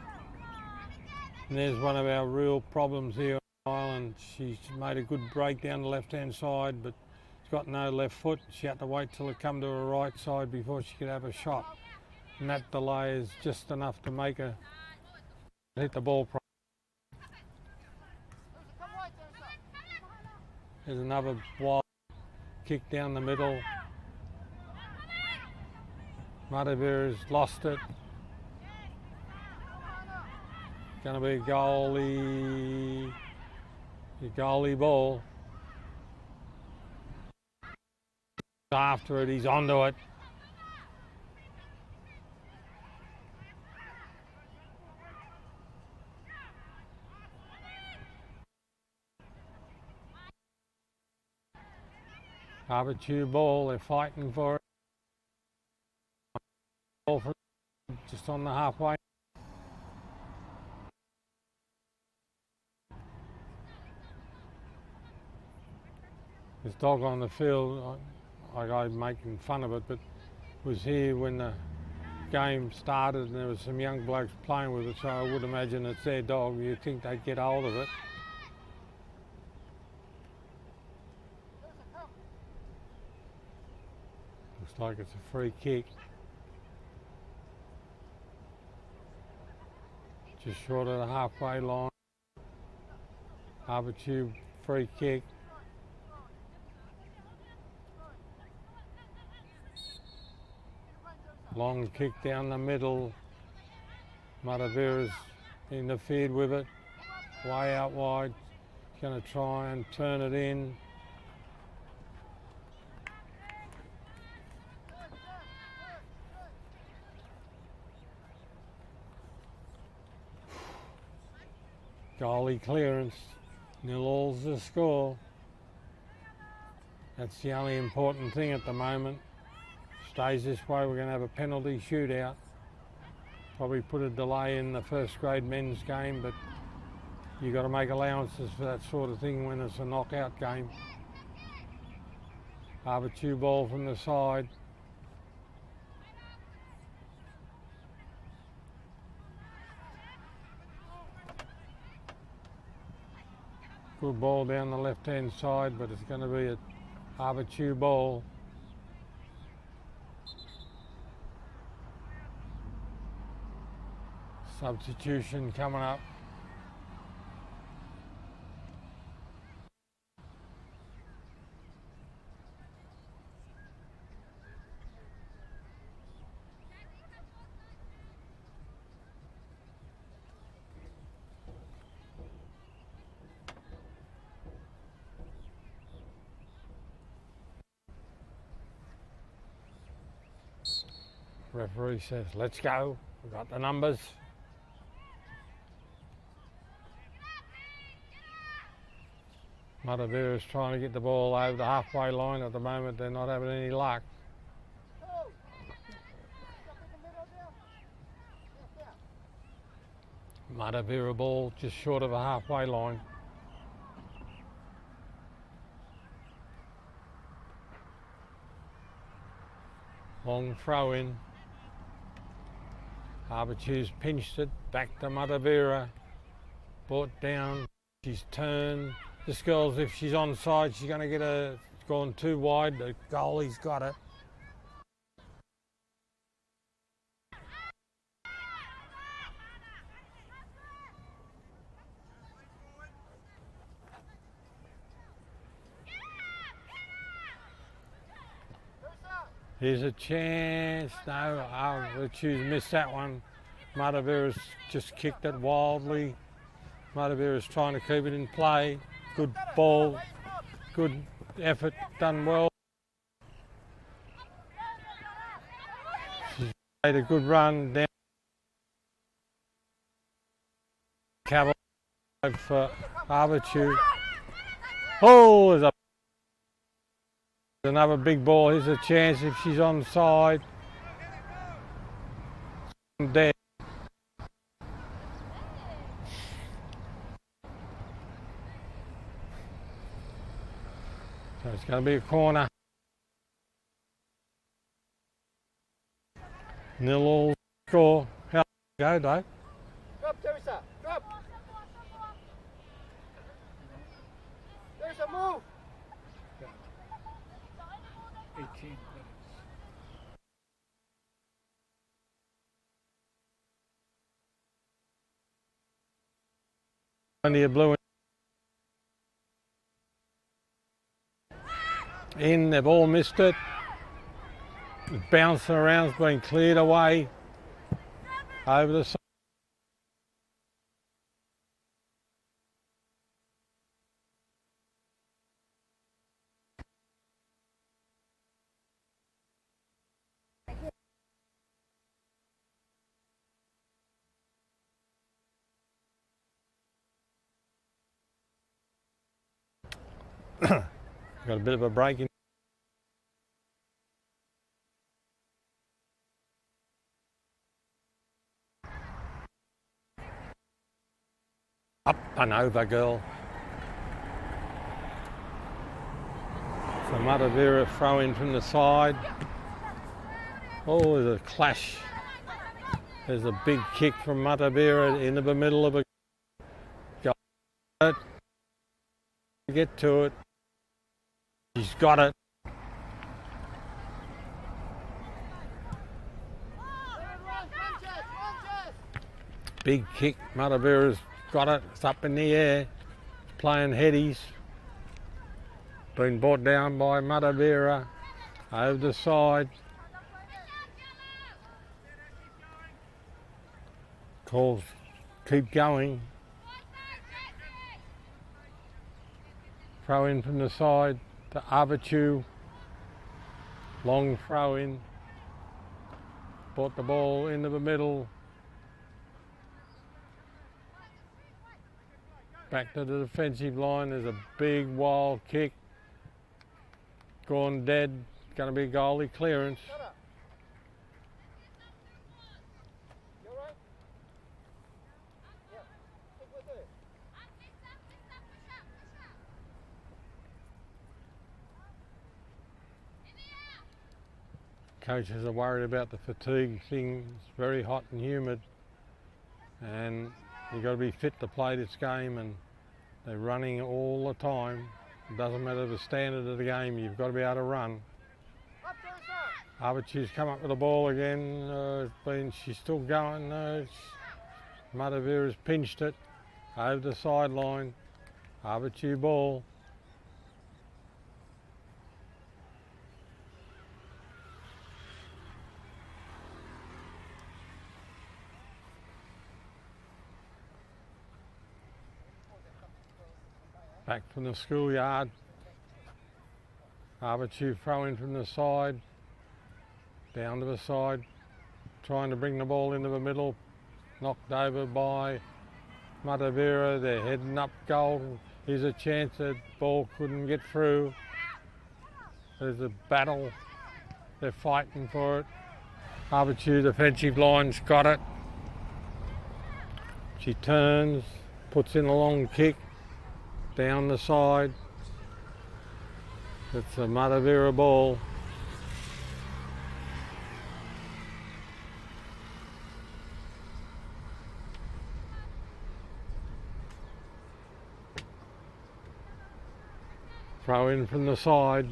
Speaker 1: And there's one of our real problems here. And she's made a good break down the left-hand side, but she's got no left foot. She had to wait till it come to her right side before she could have a shot. And that delay is just enough to make her hit the ball. There's another wild kick down the middle. Matavera's lost it. Going to be a goalie ball. After it, he's onto it. Avatiu ball, they're fighting for it. Ball for just on the halfway. This dog on the field, I'm making fun of it, but was here when the game started and there was some young blokes playing with it, so I would imagine it's their dog. You'd think they'd get hold of it. Looks like it's a free kick. Just short of the halfway line. Avatiu free kick. Long kick down the middle. Matavera's interfered with it. Way out wide. He's going to try and turn it in. Goalie clearance. 0-all's the score. That's the only important thing at the moment. Stays this way, we're going to have a penalty shootout. Probably put a delay in the first grade men's game, but you've got to make allowances for that sort of thing when it's a knockout game. Avatiu ball from the side. Good ball down the left-hand side, but it's going to be an Avatiu ball. Substitution coming up. Referee says, let's go. We've got the numbers. Matavera's trying to get the ball over the halfway line. At the moment, they're not having any luck. Matavera ball just short of a halfway line. Long throw in. Avatiu's pinched it, back to Matavera. Brought down, she's turned. This girl's, if she's onside, she's going to get a, it's gone too wide. The goalie's got it. Here's a chance. No, Avatiu's missed that one. Matavera's just kicked it wildly. Matavera's trying to keep it in play. Good ball, good effort, done well. She's made a good run down. Cavalry for Avatiu. Oh, there's another big ball. Here's a chance if she's onside. Dead. So it's going to be a corner. 0-all score. How go, Dave?
Speaker 7: Drop, Teresa. Drop. Teresa, move.
Speaker 6: 18 minutes.
Speaker 1: Plenty of blue in, they've all missed it. It's bouncing around, it's been cleared away over the side. Got a bit of a break in. Up and over, girl. So Matavera throw in from the side. Oh, there's a clash. There's a big kick from Matavera into the middle of a goal. Get to it. She's got it. Big kick. Matavera's got it. It's up in the air. playing headies. Been brought down by Matavera over the side. Calls keep going. Throw in from the side to Avatiu. Long throw in. Brought the ball into the middle. Back to the defensive line. There's a big wild kick. Gone dead. Going to be a goalie clearance.
Speaker 7: You all right? Yeah. Stick with it.
Speaker 1: Coaches are worried about the fatigue thing. It's very hot and humid, and you've got to be fit to play this game, and they're running all the time. It doesn't matter the standard of the game, you've got to be able to run.
Speaker 7: Up, Teresa.
Speaker 1: Avatiu's come up with the ball again. She's still going. Matavera's pinched it over the sideline. Avatiu ball. Back from the schoolyard. Avatiu throwing from the side, down to the side, trying to bring the ball into the middle, knocked over by Matavera. They're heading up goal. Here's a chance, that ball couldn't get through. There's a battle. They're fighting for it. Avatiu defensive line's got it. She turns, puts in a long kick. Down the side. It's a Matavera ball. Throw in from the side.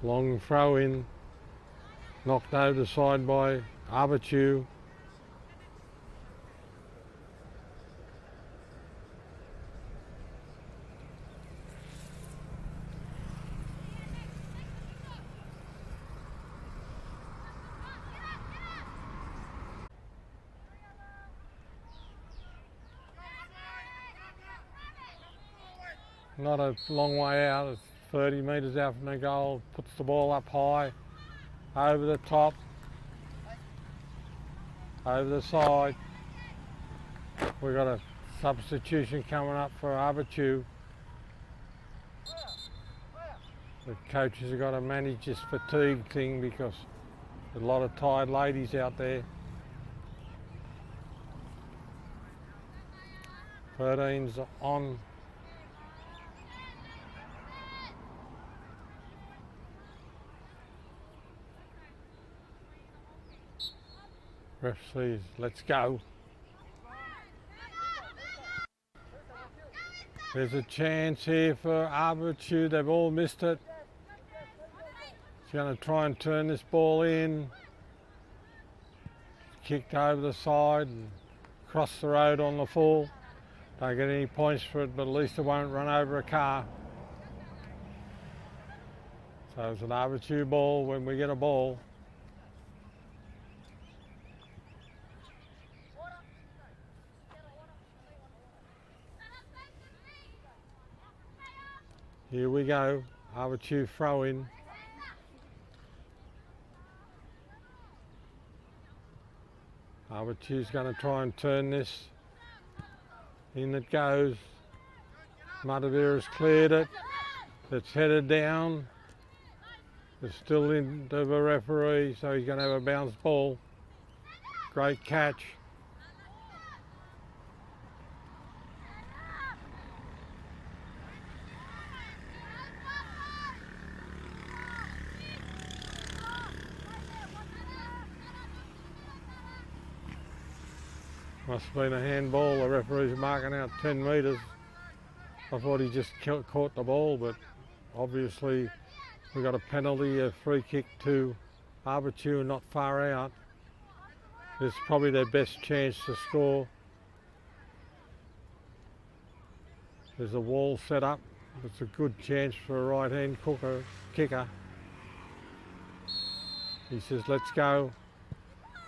Speaker 1: Long throw in. Knocked over the side by Avatiu. Not a long way out, it's 30 metres out from the goal, puts the ball up high, over the top, over the side. We've got a substitution coming up for Avatiu. The coaches have got to manage this fatigue thing because there's a lot of tired ladies out there. 13's on. Ref says, let's go. There's a chance here for Avatiu. They've all missed it. She's going to try and turn this ball in. Kicked over the side and across the road on the full. Don't get any points for it, but at least it won't run over a car. So it's an Avatiu ball when we get a ball. Here we go, Avatiu throw in. Avatiu's going to try and turn this. In it goes. Matavera's cleared it. It's headed down. It's still into the referee, so he's going to have a bounce ball. Great catch. Must have been a handball. The referee's marking out 10 metres. I thought he just caught the ball, but obviously we got a penalty, a free kick to Avatiu, not far out. It's probably their best chance to score. There's a wall set up. It's a good chance for a right-hand kicker. He says, let's go.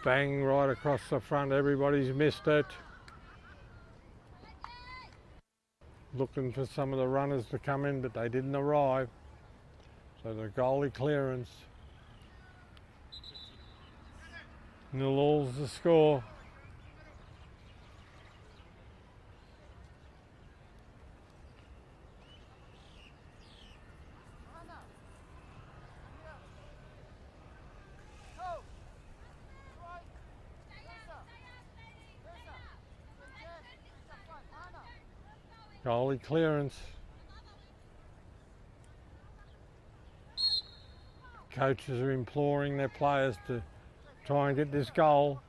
Speaker 1: Bang right across the front. Everybody's missed it. Looking for some of the runners to come in, but they didn't arrive. So the goalie clearance. 0-all's the score. Goalie clearance. Coaches are imploring their players to try and get this goal.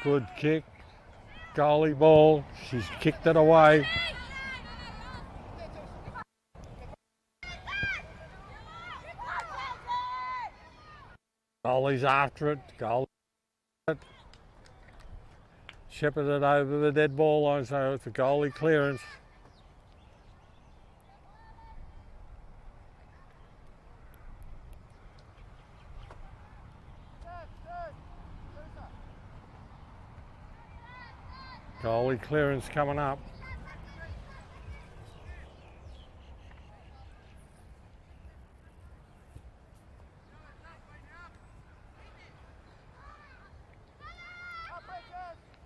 Speaker 1: Good kick. Goalie ball. She's kicked it away. Goalie's after it. Goalie shepherded over the dead ball line, so it's a goalie clearance. Goalie clearance coming up.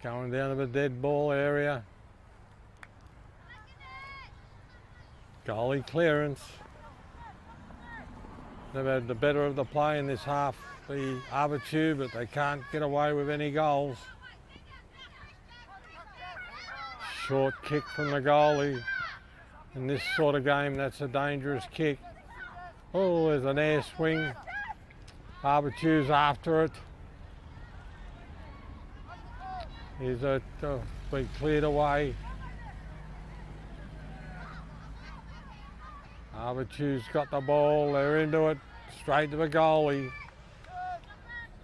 Speaker 1: Going down to the dead ball area. Goalie clearance. They've had the better of the play in this half, the Avatiu, but they can't get away with any goals. Short kick from the goalie. In this sort of game, that's a dangerous kick. Oh, there's an air swing. Avatiu's after it. He's been cleared away. Avatiu's got the ball, they're into it, straight to the goalie.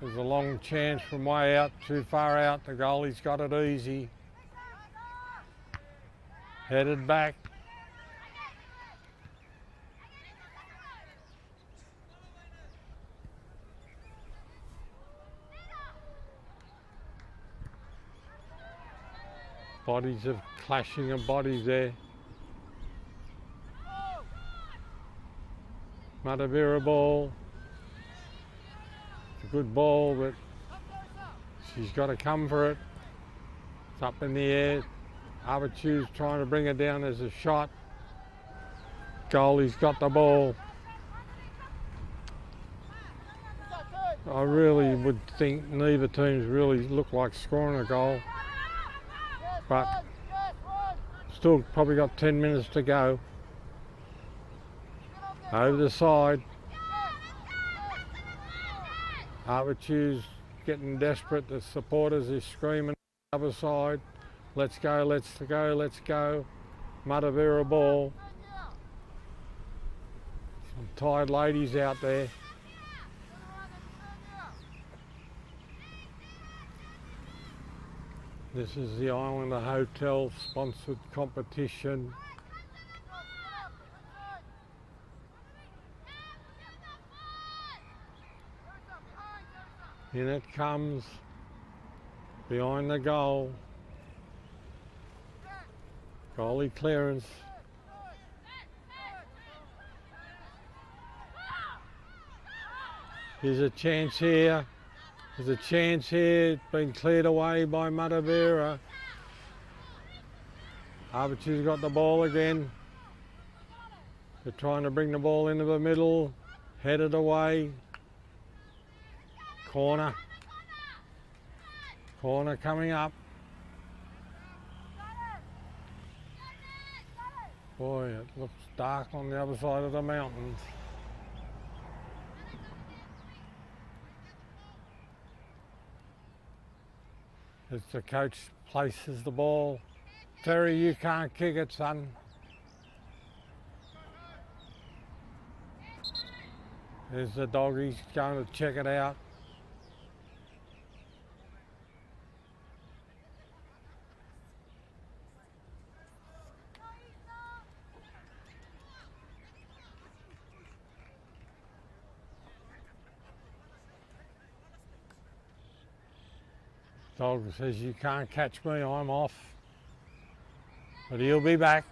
Speaker 1: There's a long chance from way out, too far out, the goalie's got it easy. Headed back. Bodies of clashing of bodies there. Matavera ball. It's a good ball, but she's got to come for it. It's up in the air. Avatiu's trying to bring it down as a shot. Goalie's got the ball. I really would think neither teams really look like scoring a goal. But still probably got 10 minutes to go. Over the side. Avatiu's getting desperate. The supporters is screaming on the other side. Let's go, let's go, let's go. Matavera ball. Some tired ladies out there. This is the Islander Hotel sponsored competition. In it comes, behind the goal. Goalie clearance. Here's a chance here. There's a chance here. It's been cleared away by Matavera. Avatiu's got the ball again. They're trying to bring the ball into the middle. Headed away. Corner. Corner coming up. Boy, it looks dark on the other side of the mountains. As the coach places the ball. Terry, you can't kick it, son. There's the dog, he's going to check it out. Dog says, you can't catch me, I'm off. But he'll be back.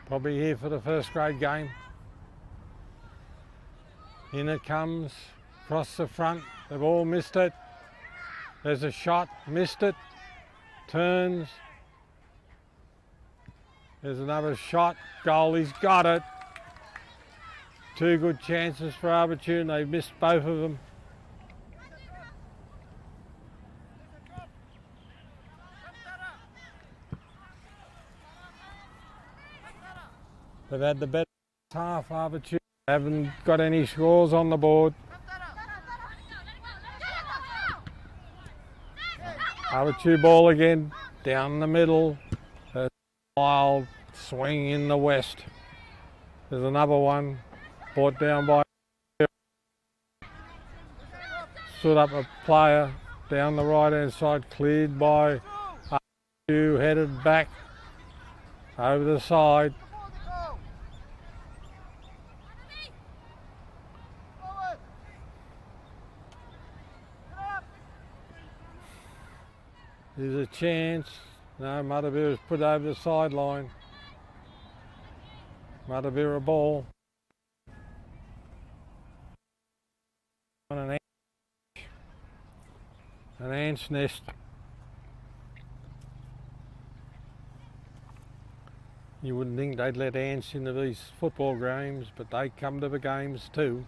Speaker 1: Probably here for the first grade game. In it comes, across the front, they've all missed it. There's a shot, missed it, turns. There's another shot, goal, he's got it. Two good chances for Avatiu and they've missed both of them. They've had the better half, Avatiu. Haven't got any scores on the board. Avatiu ball again, down the middle. A wild swing in the west. There's another one, brought down by... Stood up a player down the right hand side, cleared by Avatiu, headed back over the side. There's a chance. No, Matavera's put over the sideline. Matavera ball. On an ant's nest. You wouldn't think they'd let ants into these football games, but they come to the games too.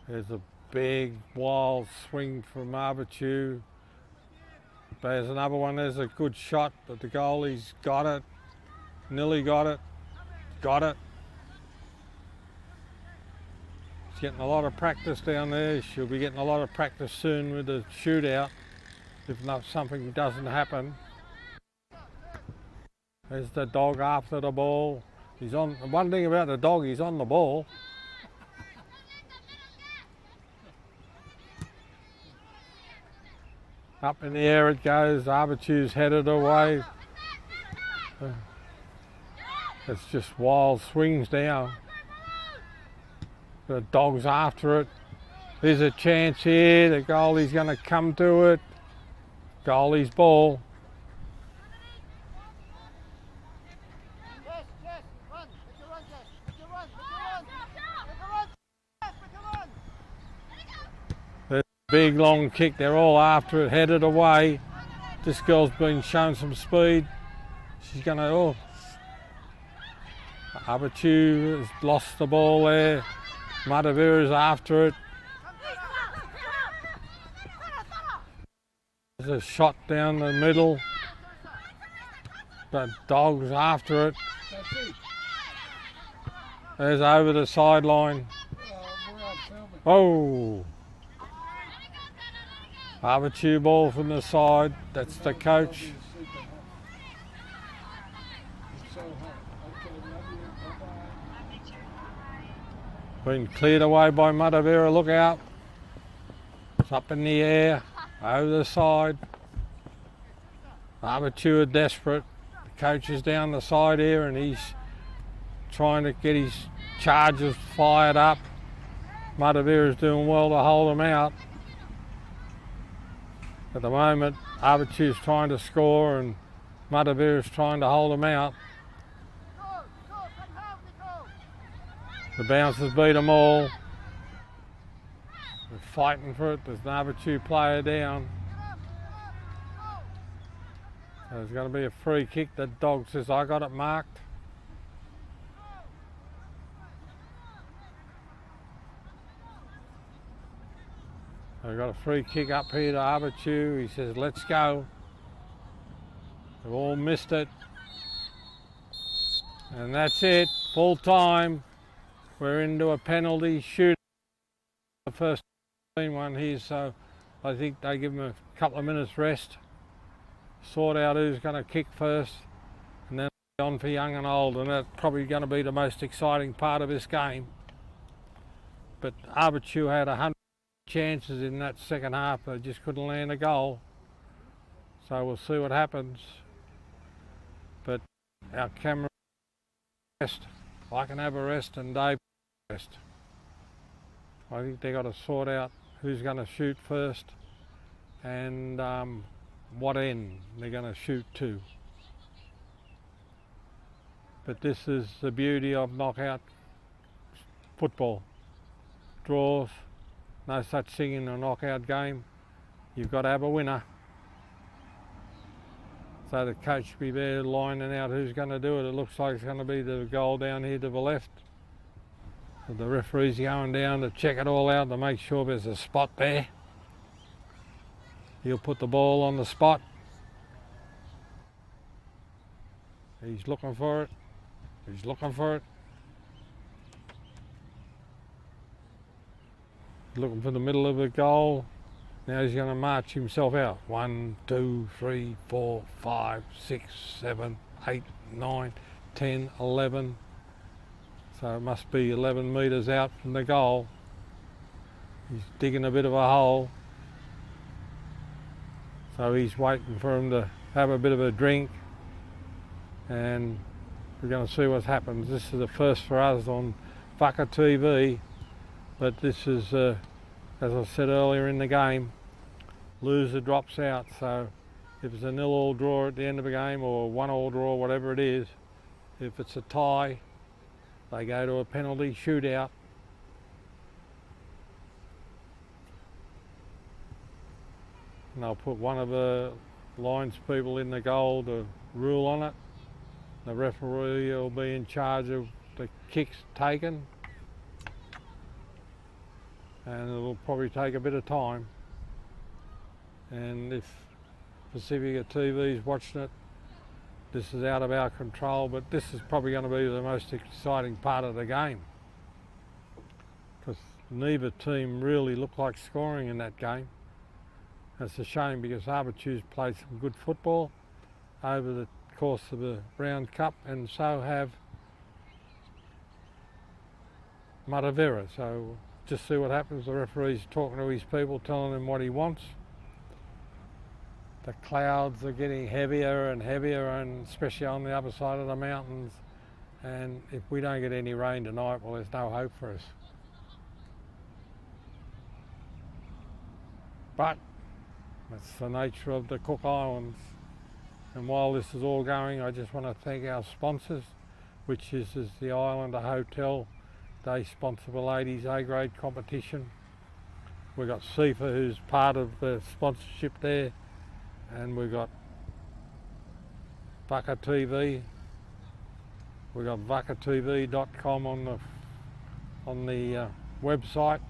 Speaker 1: There's a big wild swing from Avatiu. There's another one, there's a good shot, but the goalie's got it. Nearly got it. Got it. She's getting a lot of practice down there. She'll be getting a lot of practice soon with the shootout, if not something doesn't happen. There's the dog after the ball. He's on. One thing about the dog, he's on the ball. Up in the air it goes, Avatiu's headed away. It's just wild swings now. The dog's after it. There's a chance here, the goalie's going to come to it. Goalie's ball. Big long kick, they're all after it, headed away. This girl's been shown some speed. She's going to, oh. Avatiu has lost the ball there. Matavera's after it. There's a shot down the middle. The dog's after it. There's over the sideline. Oh. Avatiu ball from the side, that's the coach. Been cleared away by Matavera, look out. It's up in the air, over the side. Avatiu are desperate. The coach is down the side here and he's trying to get his charges fired up. Matavera's doing well to hold them out. At the moment, Avatiu's trying to score and Matavera's trying to hold them out. The bouncers beat them all. They're fighting for it. There's an Avatiu player down. So there's going to be a free kick. The dog says, I got it marked. They've got a free kick up here to Avatiu. He says, let's go. They've all missed it. And that's it, full time. We're into a penalty shoot. The first one here, so I think they give them a couple of minutes rest. Sort out who's going to kick first. And then on for young and old, and that's probably going to be the most exciting part of this game. But Avatiu had 100 chances in that second half. They just couldn't land a goal. So we'll see what happens. But our camera rest. I can have a rest and Dave rest. I think they've got to sort out who's going to shoot first and what end they're going to shoot to. But this is the beauty of knockout football. Draws, no such thing in a knockout game. You've got to have a winner. So the coach will be there lining out who's going to do it. It looks like it's going to be the goal down here to the left. So the referee's going down to check it all out to make sure there's a spot there. He'll put the ball on the spot. He's looking for it. He's looking for it. Looking for the middle of the goal. Now he's going to march himself out. 1, 2, 3, 4, 5, 6, 7, 8, 9, 10, 11. So it must be 11 metres out from the goal. He's digging a bit of a hole. So he's waiting for him to have a bit of a drink. And we're going to see what happens. This is the first for us on Whaka TV. But this is, as I said earlier in the game, loser drops out. So if it's a 0-0 draw at the end of the game or 1-1 draw, whatever it is, if it's a tie, they go to a penalty shootout. And they'll put one of the lines people in the goal to rule on it. The referee will be in charge of the kicks taken. And it'll probably take a bit of time. And if Pacifica TV is watching it, this is out of our control, but this is probably going to be the most exciting part of the game. Because neither team really looked like scoring in that game. That's a shame because Avatiu's played some good football over the course of the round cup, and so have Matavera. So just see what happens. The referee's talking to his people, telling them what he wants. The clouds are getting heavier and heavier, and especially on the other side of the mountains. And if we don't get any rain tonight, well, there's no hope for us. But that's the nature of the Cook Islands. And while this is all going, I just want to thank our sponsors, which is the Islander Hotel. They sponsor the ladies A-grade competition. We've got CIFA, who's part of the sponsorship there. And we've got Whaka TV. We've got whakatv.com on the website.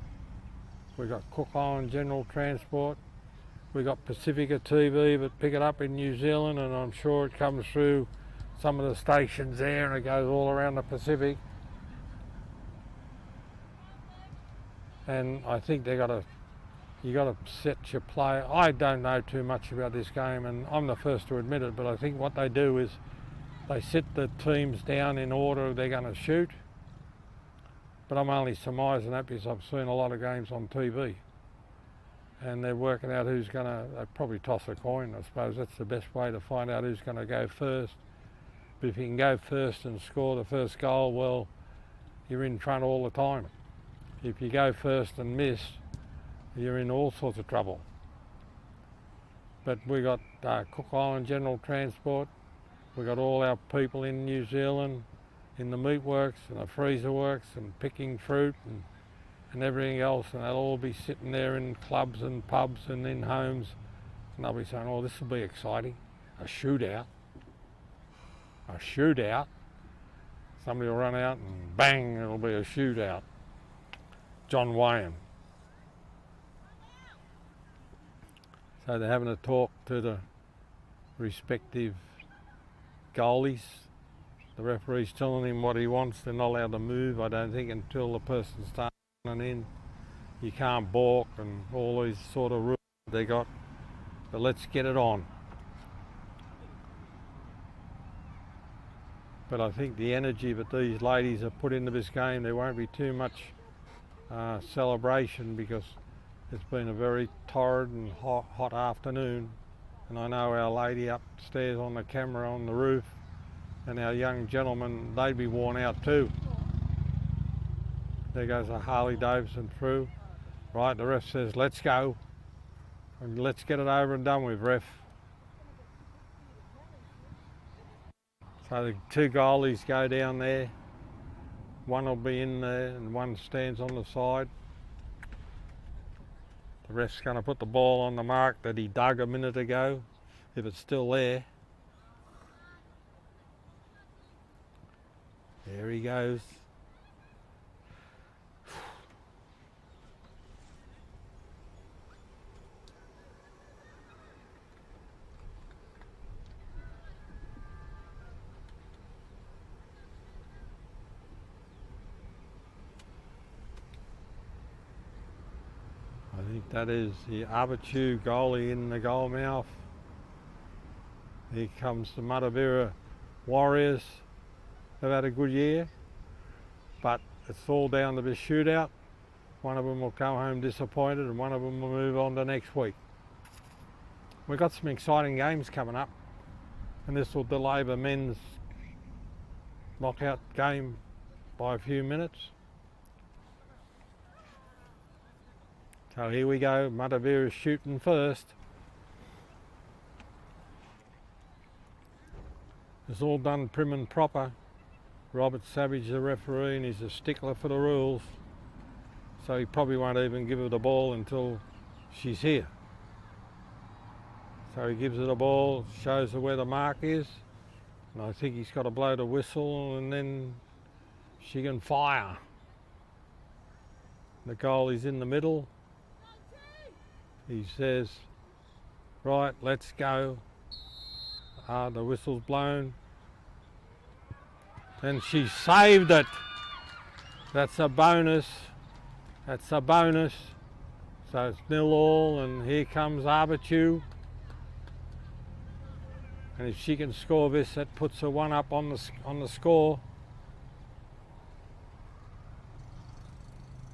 Speaker 1: We've got Cook Island General Transport. We've got Pacifica TV, but pick it up in New Zealand, and I'm sure it comes through some of the stations there, and it goes all around the Pacific. And I think you got to set your play. I don't know too much about this game, and I'm the first to admit it, but I think what they do is they sit the teams down in order they're going to shoot. But I'm only surmising that because I've seen a lot of games on TV. And they're working out who's going to, they probably toss a coin. I suppose that's the best way to find out who's going to go first. But if you can go first and score the first goal, well, you're in front all the time. If you go first and miss, you're in all sorts of trouble. But we got Cook Island General Transport. We got all our people in New Zealand, in the meat works and the freezer works and picking fruit and everything else, and they'll all be sitting there in clubs and pubs and in homes, and they'll be saying, oh, this will be exciting. A shootout. A shootout. Somebody will run out and bang, it'll be a shootout. John Wayne. So they're having a talk to the respective goalies. The referee's telling him what he wants. They're not allowed to move, I don't think, until the person starts running in. You can't balk and all these sort of rules they got. But let's get it on. But I think the energy that these ladies have put into this game, there won't be too much celebration because it's been a very torrid and hot afternoon. And I know our lady upstairs on the camera on the roof and our young gentlemen, they'd be worn out too. There goes a Harley Davidson through. Right, the ref says, let's go. And let's get it over and done with, ref. So the two goalies go down there. One will be in there and one stands on the side. The ref's going to put the ball on the mark that he dug a minute ago, if it's still there. There he goes. I think that is the Avatiu goalie in the goal mouth. Here comes the Matavera Warriors. They've had a good year, but it's all down to this shootout. One of them will come home disappointed and one of them will move on to next week. We've got some exciting games coming up, and this will delay the men's knockout game by a few minutes. So here we go, Matavera's shooting first. It's all done prim and proper. Robert Savage, the referee, and he's a stickler for the rules. So he probably won't even give her the ball until she's here. So he gives her the ball, shows her where the mark is. And I think he's got to blow the whistle and then she can fire. The goalie's in the middle. He says, right, let's go. The whistle's blown. And she saved it. That's a bonus. That's a bonus. So it's 0-0, and here comes Avatiu. And if she can score this, that puts her one up on the score.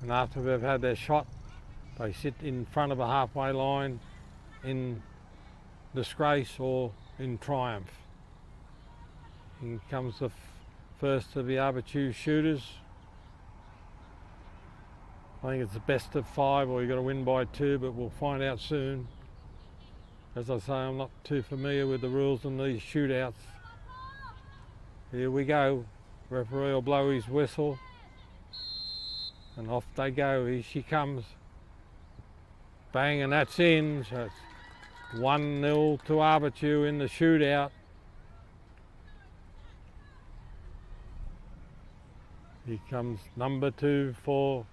Speaker 1: And after they've had their shot, they sit in front of a halfway line in disgrace or in triumph. In comes the first of the Avatiu shooters. I think it's the best of 5, or you've got to win by 2, but we'll find out soon. As I say, I'm not too familiar with the rules in these shootouts. Here we go. Referee will blow his whistle. And off they go. Here she comes. Bang, and that's in. So it's 1-0 to Avatiu in the shootout. Here comes number 2 for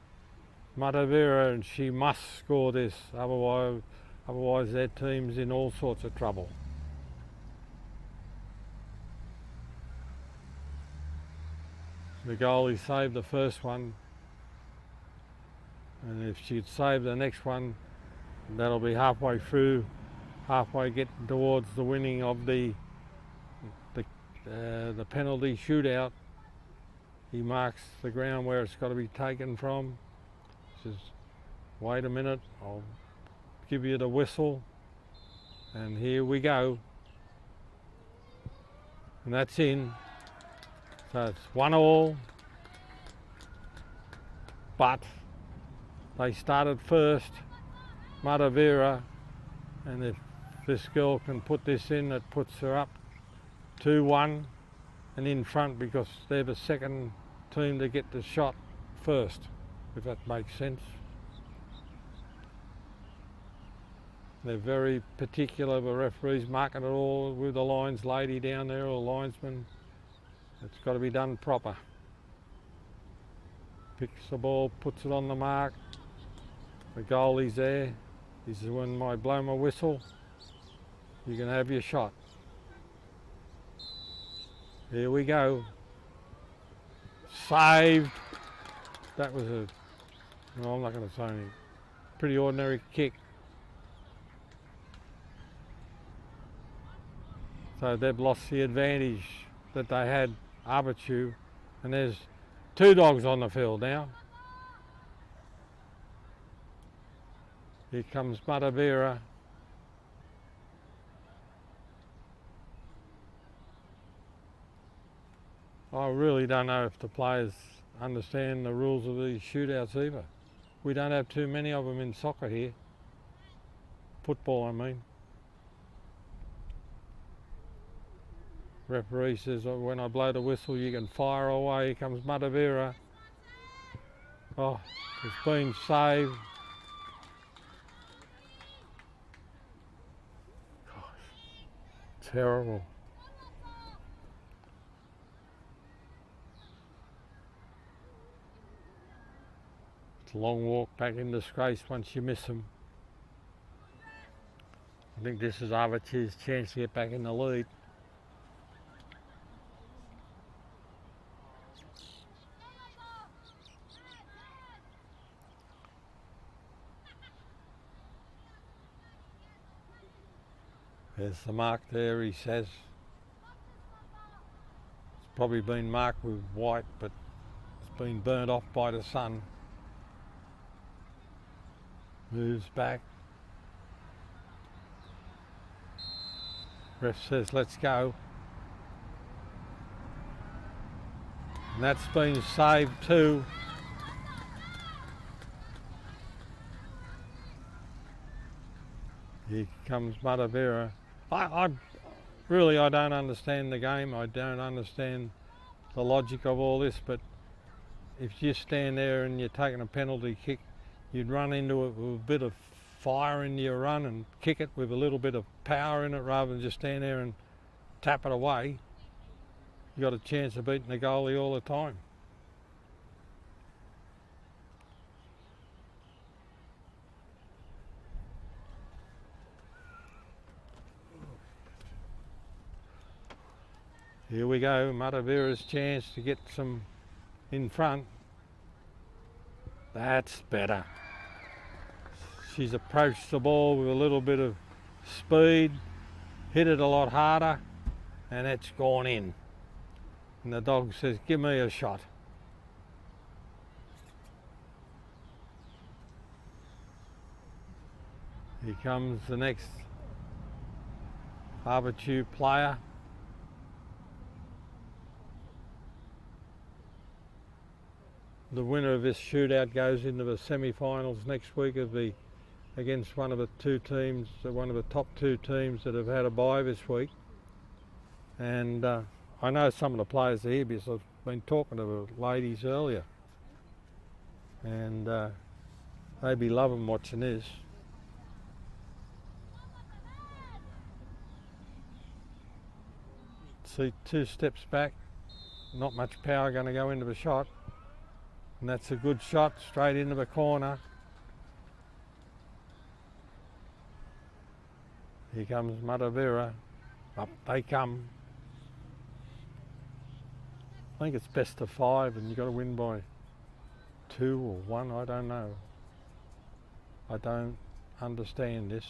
Speaker 1: Matavera, and she must score this, otherwise their team's in all sorts of trouble. The goalie saved the first one, and if she'd saved the next one, that'll be halfway through, halfway getting towards the winning of the penalty shootout. He marks the ground where it's got to be taken from. Says, wait a minute, I'll give you the whistle. And here we go. And that's in. So it's 1-1. But they started first, Matavera, and if this girl can put this in, it puts her up 2-1 and in front, because they're the second team to get the shot first, if that makes sense. They're very particular, the referees marking it all with the lines lady down there, or linesman. It's got to be done proper. Picks the ball, puts it on the mark. The goalie's there. This is when I blow my whistle. You can have your shot. Here we go. Saved. That was a, no, I'm not going to say anything. Pretty ordinary kick. So they've lost the advantage that they had Avatiu, and there's 2 dogs on the field now. Here comes Matavera. I really don't know if the players understand the rules of these shootouts either. We don't have too many of them in soccer here. Football, I mean. Referee says, oh, when I blow the whistle you can fire away. Here comes Matavera. Oh, it's been saved. Gosh, terrible. It's a long walk back in disgrace once you miss them. I think this is Avatiu's chance to get back in the lead. There's the mark there, he says. It's probably been marked with white, but it's been burnt off by the sun. Moves back. Ref says, let's go. And that's been saved too. Here comes Matavera. I don't understand the game. I don't understand the logic of all this, but if you stand there and you're taking a penalty kick, you'd run into it with a bit of fire in your run and kick it with a little bit of power in it rather than just stand there and tap it away. You got a chance of beating the goalie all the time. Here we go, Matavera's chance to get some in front. That's better. She's approached the ball with a little bit of speed, hit it a lot harder, and it's gone in. And the dog says, give me a shot. Here comes the next Avatiu player. The winner of this shootout goes into the semi-finals next week against one of the top 2 teams that have had a bye this week. And I know some of the players are here because I've been talking to the ladies earlier, and they'd be loving watching this. See, 2 steps back, not much power going to go into the shot. And that's a good shot straight into the corner. Here comes Matavera. Up they come. I think it's best of 5 and you've got to win by 2 or 1, I don't know. I don't understand this.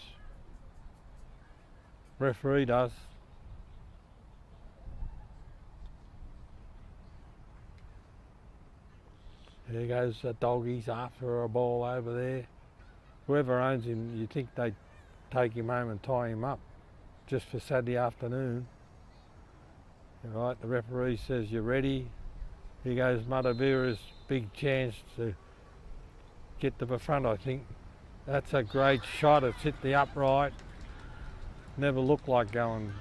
Speaker 1: Referee does. There goes the doggies after a ball over there. Whoever owns him, you think they'd take him home and tie him up just for Saturday afternoon. Right, the referee says you're ready. Here goes Matavera's big chance to get to the front, I think. That's a great shot, it's hit the upright. Never looked like going.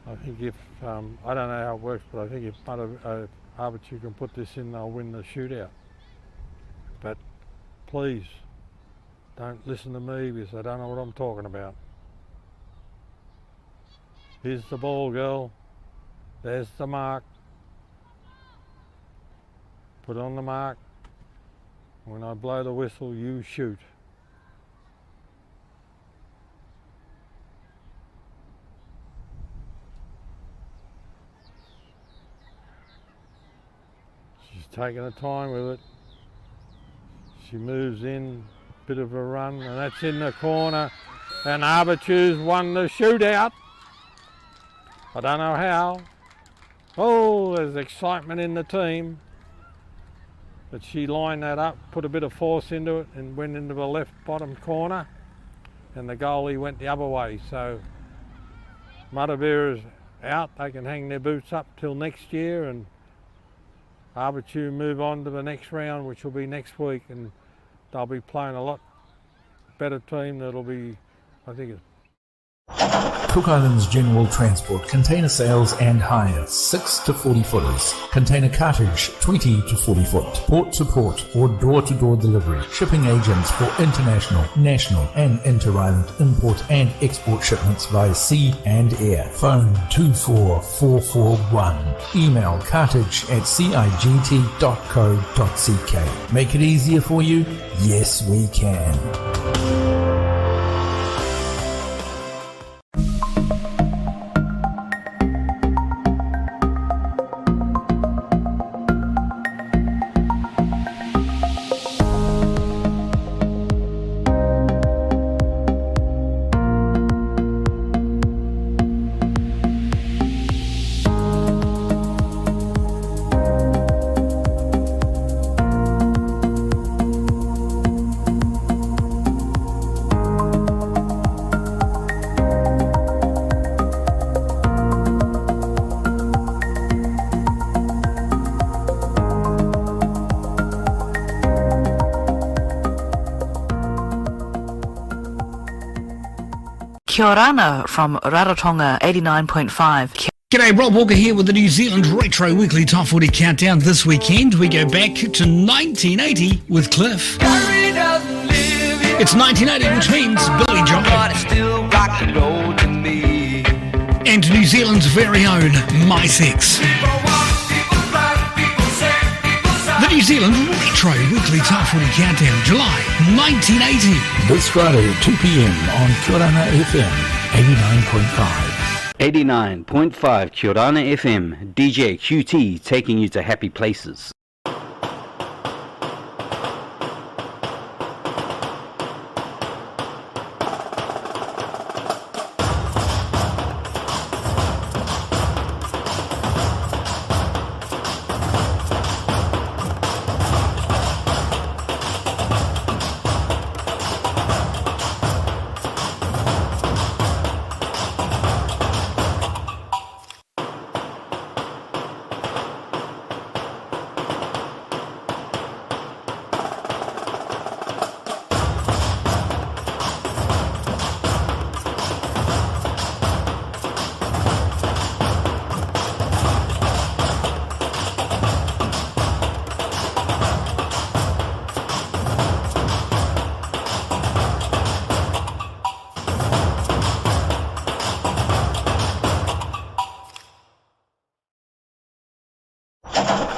Speaker 1: I think if, I don't know how it works, but I think if Avatiu can put this in, they'll win the shootout. But please, don't listen to me because I don't know what I'm talking about. Here's the ball, girl. There's the mark. Put on the mark. When I blow the whistle, you shoot. taking her time with it. She moves in, bit of a run, and that's in the corner. And Avatiu's won the shootout. I don't know how. Oh, there's excitement in the team. But she lined that up, put a bit of force into it, and went into the left bottom corner. And the goalie went the other way. So Matavera's out. They can hang their boots up till next year, and Avatiu move on to the next round, which will be next week, and they'll be playing a lot better team. That'll be, I think it's
Speaker 3: Cook Islands General Transport, container sales and hire, 6 to 40 footers, container cartage, 20 to 40 foot, port to port or door to door delivery, shipping agents for international, national and inter-island import and export shipments via sea and air. Phone 24441. Email cartage@cigt.co.ck. Make it easier for you? Yes, we can.
Speaker 4: Kia ora from Rarotonga 89.5.
Speaker 5: G'day, Rob Walker here with the New Zealand Retro Weekly Top 40 Countdown. This weekend we go back to 1980 with Cliff. It's 1980, which means Billy Joel. And New Zealand's very own My Sex. The New Zealand Retro Weekly Top 40 Countdown, July 1980.
Speaker 3: This Friday at 2 p.m. on Kia ora FM 89.5.
Speaker 2: 89.5 Kia ora FM, DJ QT taking you to happy places.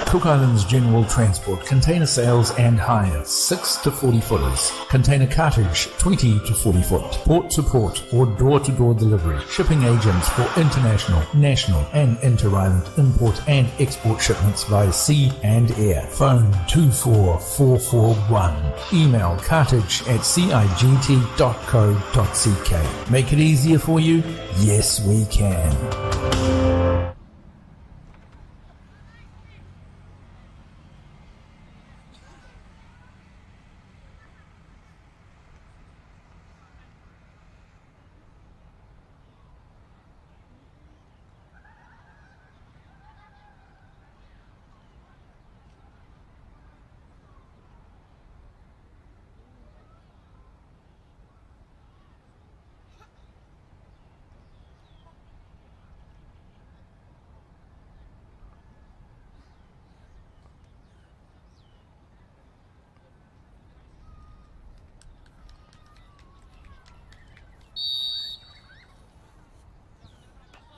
Speaker 3: Cook Islands General Transport, container sales and hire, 6 to 40 footers, container cartage, 20 to 40 foot, port to port or door to door delivery, shipping agents for international, national and inter-island import and export shipments via sea and air. Phone 24441. Email cartage@cigt.co.ck. Make it easier for you? Yes, we can.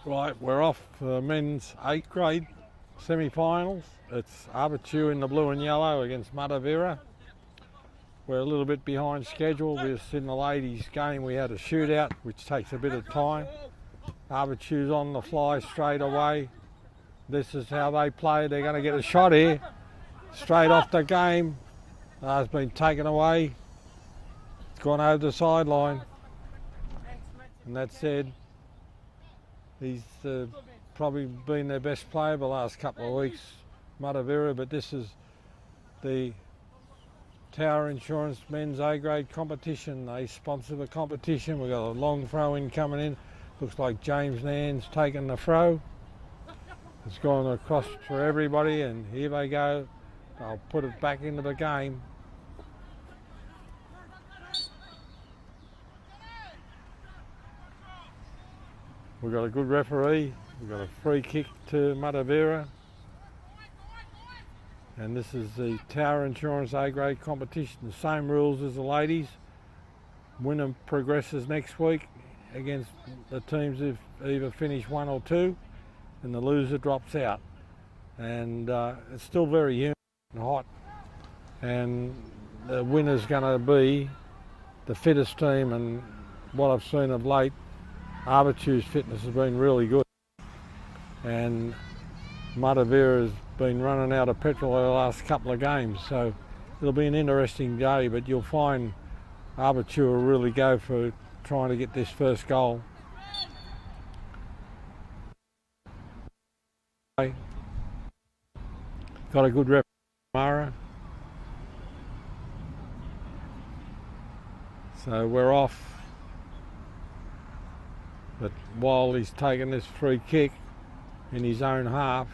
Speaker 1: Right, we're off for the men's 8th grade semi-finals. It's Avatiu in the blue and yellow against Matavera. We're a little bit behind schedule because in the ladies' game we had a shootout, which takes a bit of time. Avatiu's on the fly straight away. This is how they play. They're going to get a shot here. straight off the game. It's been taken away. It's gone over the sideline. And that said, he's probably been their best player the last couple of weeks, Matavera, but this is the Tower Insurance Men's A-grade competition. They sponsor the competition. We've got a long throw in coming in. Looks like James Nan's taken the throw. It's gone across for everybody, and here they go. They'll put it back into the game. We've got a good referee. We've got a free kick to Matavera. And this is the Tower Insurance A-grade competition. The same rules as the ladies. Winner progresses next week against the teams who've either finished 1 or 2, and the loser drops out. And it's still very humid and hot. And the winner's going to be the fittest team, and what I've seen of late, Avatiu's fitness has been really good. And Matavera has been running out of petrol over the last couple of games, so it'll be an interesting day, but you'll find Avatiu will really go for trying to get this first goal. Got a good rep, Mara. So we're off. But while he's taking this free kick in his own half,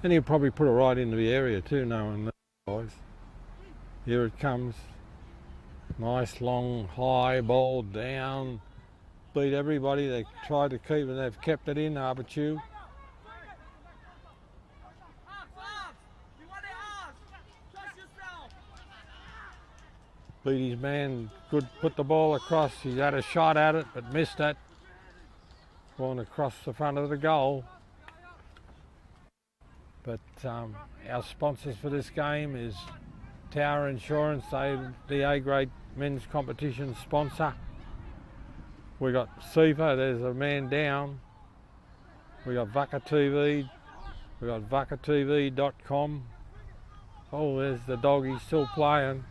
Speaker 1: and he'll probably put it right into the area too, knowing that, guys. Here it comes. Nice long high ball down. Beat everybody. They tried to keep it, they've kept it in, Avatiu. Beat his man, good, put the ball across. He's had a shot at it, but missed it. Going across the front of the goal. But our sponsors for this game is Tower Insurance, the A-grade men's competition sponsor. We got CIFA, there's a man down. We got Vaka TV, we got vakatv.com. Oh, there's the dog, he's still playing.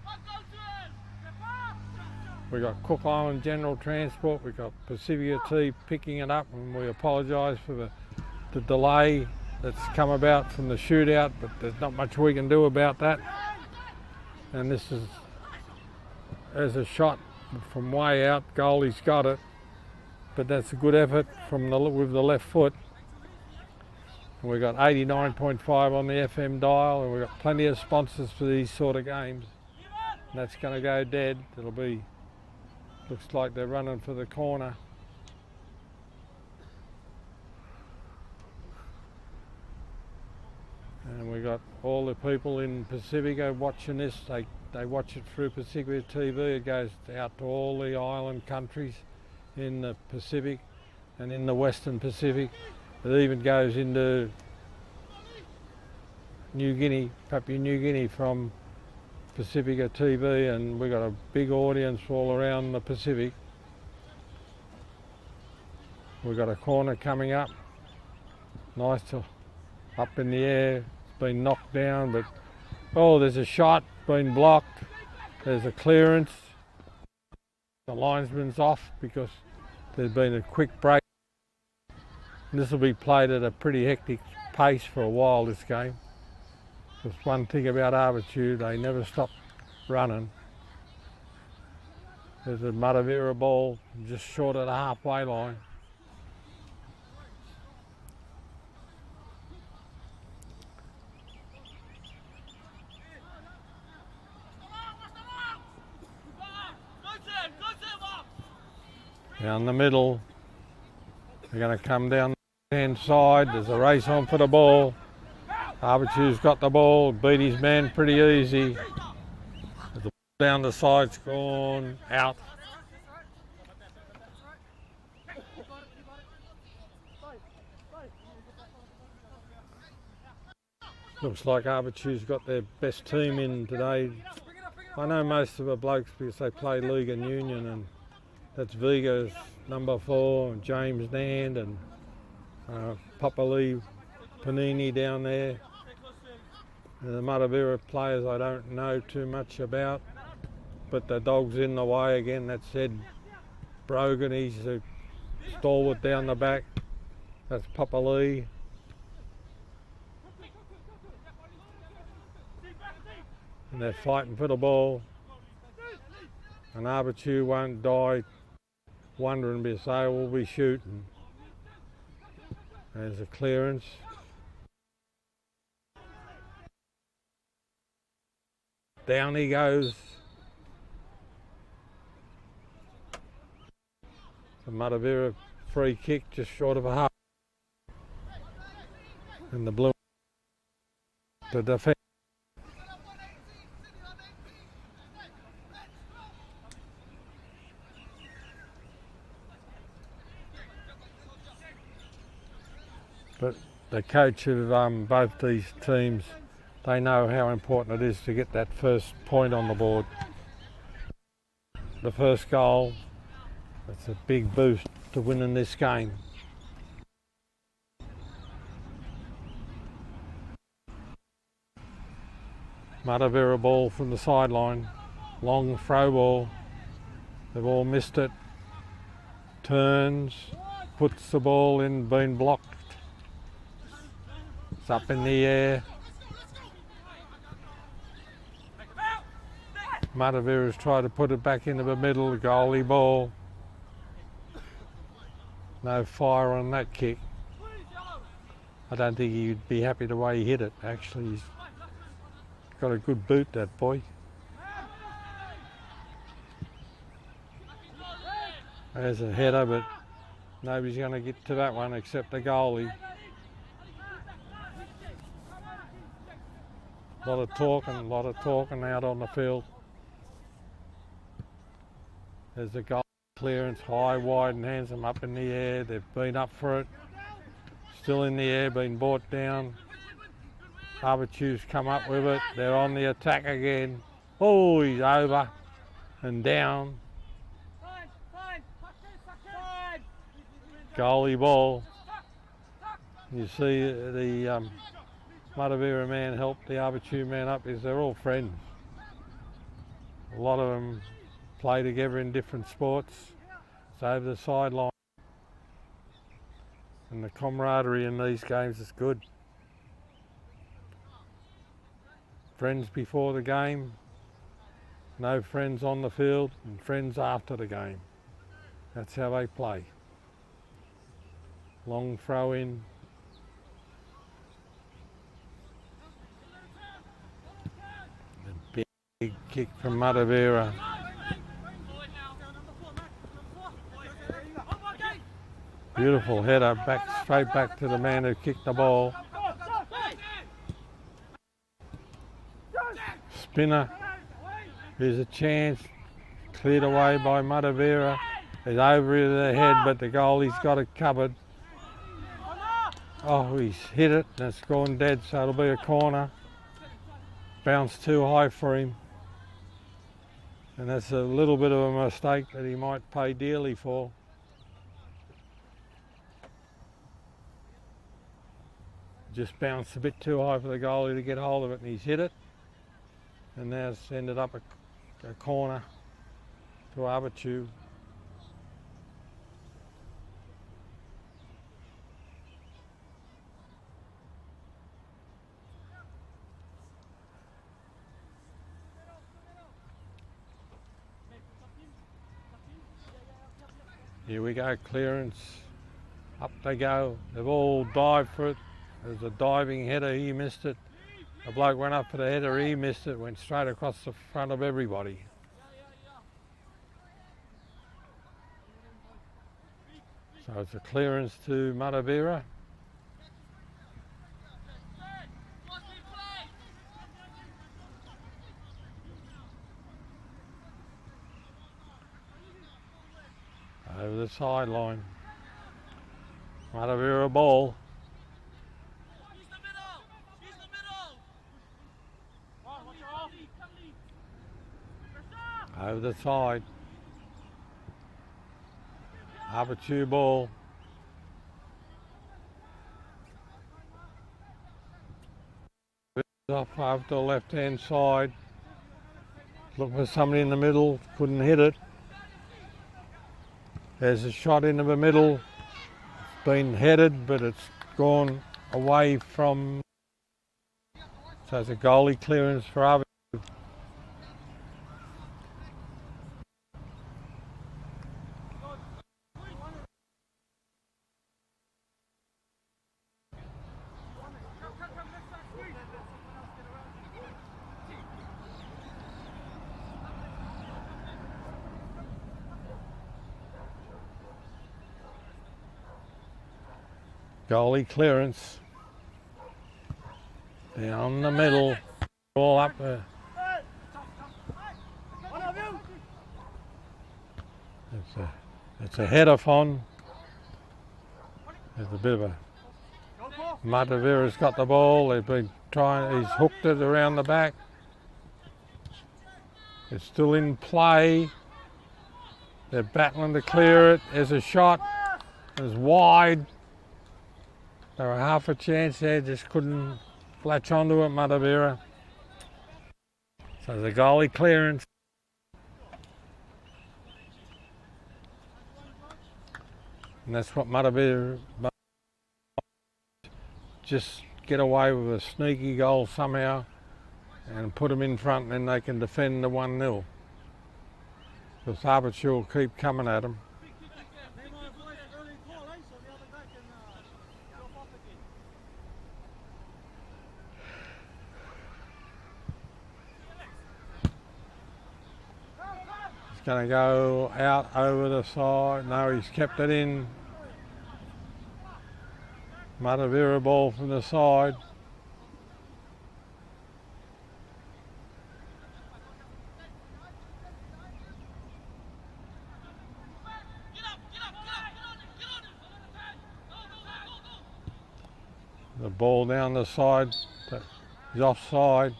Speaker 1: We got Cook Island General Transport, we got Pacifica Tea picking it up, and we apologise for the delay that's come about from the shootout, but there's not much we can do about that. And this is, as a shot from way out, goalie's got it, but that's a good effort from with the left foot. And we've got 89.5 on the FM dial, and we've got plenty of sponsors for these sort of games. And that's going to go dead. It'll be, looks like they're running for the corner. And we got all the people in Pacifica watching this. They watch it through Pacifica TV. It goes out to all the island countries in the Pacific and in the Western Pacific. It even goes into New Guinea, Papua New Guinea from Pacifica TV, and we've got a big audience all around the Pacific. We've got a corner coming up. Nice to up in the air. Been knocked down, but oh, there's a shot, been blocked. There's a clearance. The linesman's off because there's been a quick break. And this will be played at a pretty hectic pace for a while, this game. There's one thing about Avatiu, they never stop running. There's a Matavera ball just short of the halfway line. Down the middle, they're going to come down the hand side. There's a race on for the ball. Avatiu's got the ball, beat his man pretty easy. The ball down the side's gone out. Looks like Avatiu's got their best team in today. I know most of the blokes because they play League and Union, and that's Viga's number 4, and James Nand, and Papali Panini down there. The Matavera players I don't know too much about, but the dog's in the way again. That's Ed Brogan, he's a stalwart down the back. That's Papa Lee. And they're fighting for the ball. And Avatiu won't die wondering because they will be shooting. There's a clearance. Down he goes. The Matavera free kick just short of a half. And the blue to defend. But the coach of both these teams, they know how important it is to get that first point on the board. The first goal, that's a big boost to winning this game. Matavera ball from the sideline, long throw ball. They've all missed it. Turns, puts the ball in, been blocked. It's up in the air. Matavera's tried to put it back into the middle, the goalie ball. No fire on that kick. I don't think he'd be happy the way he hit it, actually. He's got a good boot, that boy. There's a header, but nobody's going to get to that one except the goalie. A lot of talking out on the field. There's a goal clearance, high, wide and handsome up in the air. They've been up for it. Still in the air, been brought down. Avatiu's come up with it. They're on the attack again. Oh, he's over and down. Goalie ball. You see the Matavera man helped the Avatiu man up because they're all friends. A lot of them play together in different sports. It's over the sideline. And the camaraderie in these games is good. Friends before the game, no friends on the field, and friends after the game. That's how they play. Long throw in. The big kick from Matavera. Beautiful header, straight back to the man who kicked the ball. Spinner, here's a chance, cleared away by Matavera. He's over the head, but the goalie's got it covered. Oh, he's hit it and it's gone dead, so it'll be a corner. Bounced too high for him. And that's a little bit of a mistake that he might pay dearly for. Just bounced a bit too high for the goalie to get hold of it, and he's hit it. And now it's ended up a corner to Avatiu. Here we go, clearance. Up they go. They've all dived for it. There's a diving header, he missed it. The bloke went up for the header, he missed it, went straight across the front of everybody. So it's a clearance to Matavera. Over the sideline. Matavera ball. Over the side. Avatiu ball. off over to the left-hand side. Look for somebody in the middle, couldn't hit it. There's a shot into the middle. It's been headed, but it's gone away from. So it's a goalie clearance for Avatiu. Goalie clearance. Down the middle. All up there. It's a header on. There's a bit of a. Matavera's got the ball. They've been trying. He's hooked it around the back. It's still in play. They're battling to clear it. There's a shot. It's wide. They were half a chance there, just couldn't latch onto it, Matavera. So the goalie clearance. And that's what Matavera just get away with a sneaky goal somehow and put them in front, and then they can defend the 1-0. Because Avatiu will keep coming at them. Going to go out over the side. No, he's kept it in. Matavera ball from the side. The ball down the side. He's offside.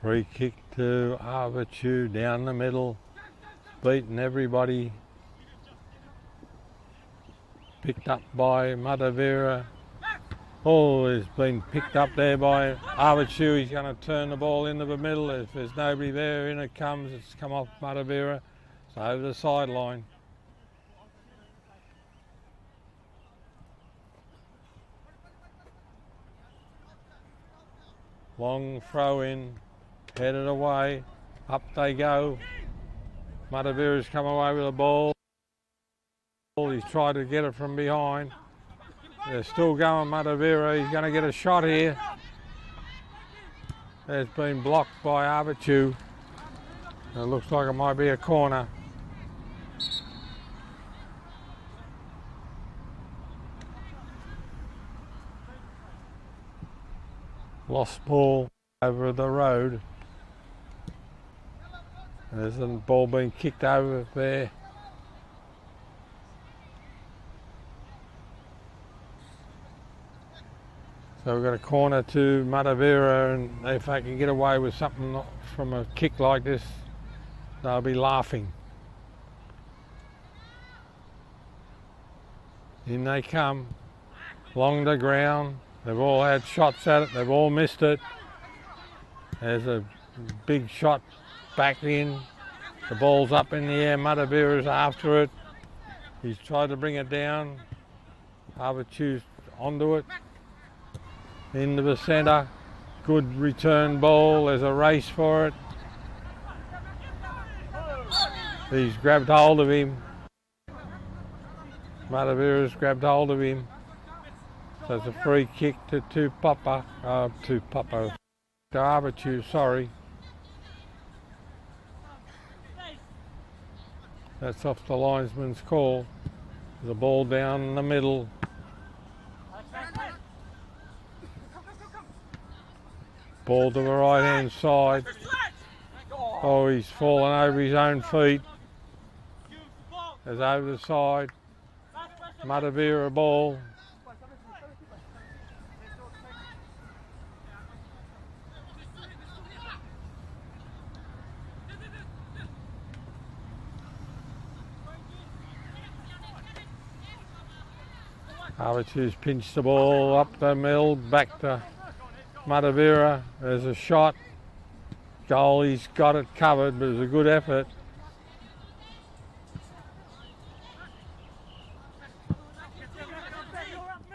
Speaker 1: Free kick to Avatiu down the middle, beating everybody. Picked up by Matavera. Oh, it's been picked up there by Avatiu. He's going to turn the ball into the middle. If there's nobody there, in it comes. It's come off Matavera. It's over the sideline. Long throw in. Headed away, up they go. Matavera's come away with the ball. He's tried to get it from behind. They're still going, Matavera. He's going to get a shot here. It's been blocked by Avatiu. It looks like it might be a corner. Lost ball over the road. There's a ball being kicked over there. So we've got a corner to Matavera, and if they can get away with something from a kick like this, they'll be laughing. In they come, along the ground. They've all had shots at it, they've all missed it. There's a big shot back in, the ball's up in the air, Matavera's after it. He's tried to bring it down, Avatiu's onto it, into the centre, good return ball, there's a race for it. He's grabbed hold of him, Matavera's grabbed hold of him, so it's a free kick to Avatiu, sorry. That's off the linesman's call. There's a ball down in the middle. Ball to the right hand side. Oh, he's fallen over his own feet. There's over the side. Matavera ball. Avatiu's pinched the ball up the middle, back to Matavera. There's a shot. Goalie's got it covered, but it was a good effort.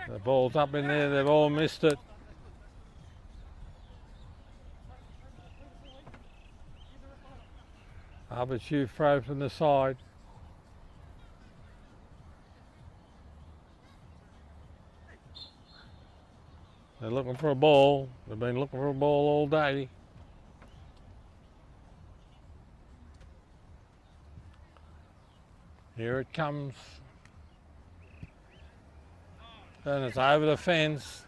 Speaker 1: The ball's up in there, they've all missed it. Avatiu throw from the side. They're looking for a ball. They've been looking for a ball all day. Here it comes. And it's over the fence.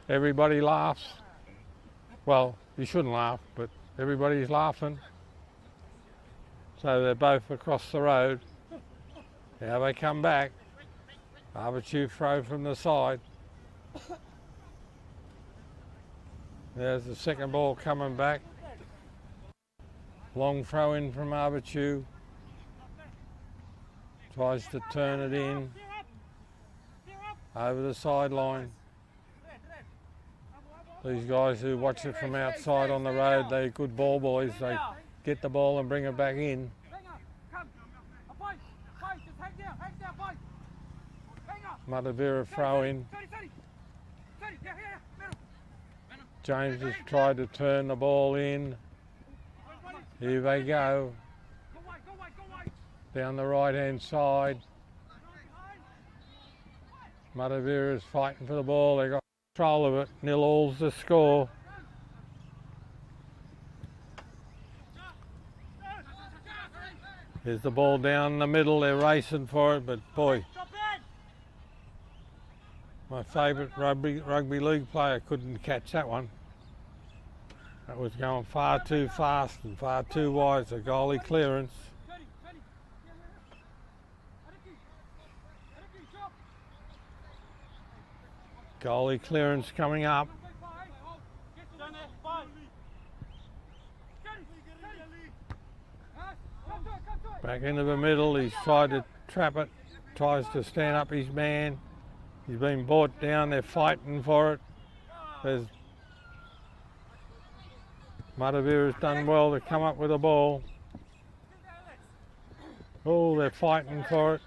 Speaker 1: Everybody laughs. Well, you shouldn't laugh, but everybody's laughing. So they're both across the road. Now they come back. Avatiu throw from the side. There's the second ball coming back. Long throw in from Avatiu. Tries to turn it in. Over the sideline. These guys who watch it from outside on the road, they're good ball boys. They get the ball and bring it back in. Matavera throw in. James has tried to turn the ball in. Here they go. Down the right hand side. Matavera's fighting for the ball. They got control of it. 0-all's the score. There's the ball down the middle. They're racing for it, but boy, my favourite rugby league player couldn't catch that one. That was going far too fast and far too wide. It's a goalie clearance. Goalie clearance coming up. Back into the middle. He's tried to trap it. Tries to stand up his man. He's been brought down. They're fighting for it. There's Matavera's done well to come up with the ball. Oh, they're fighting for it.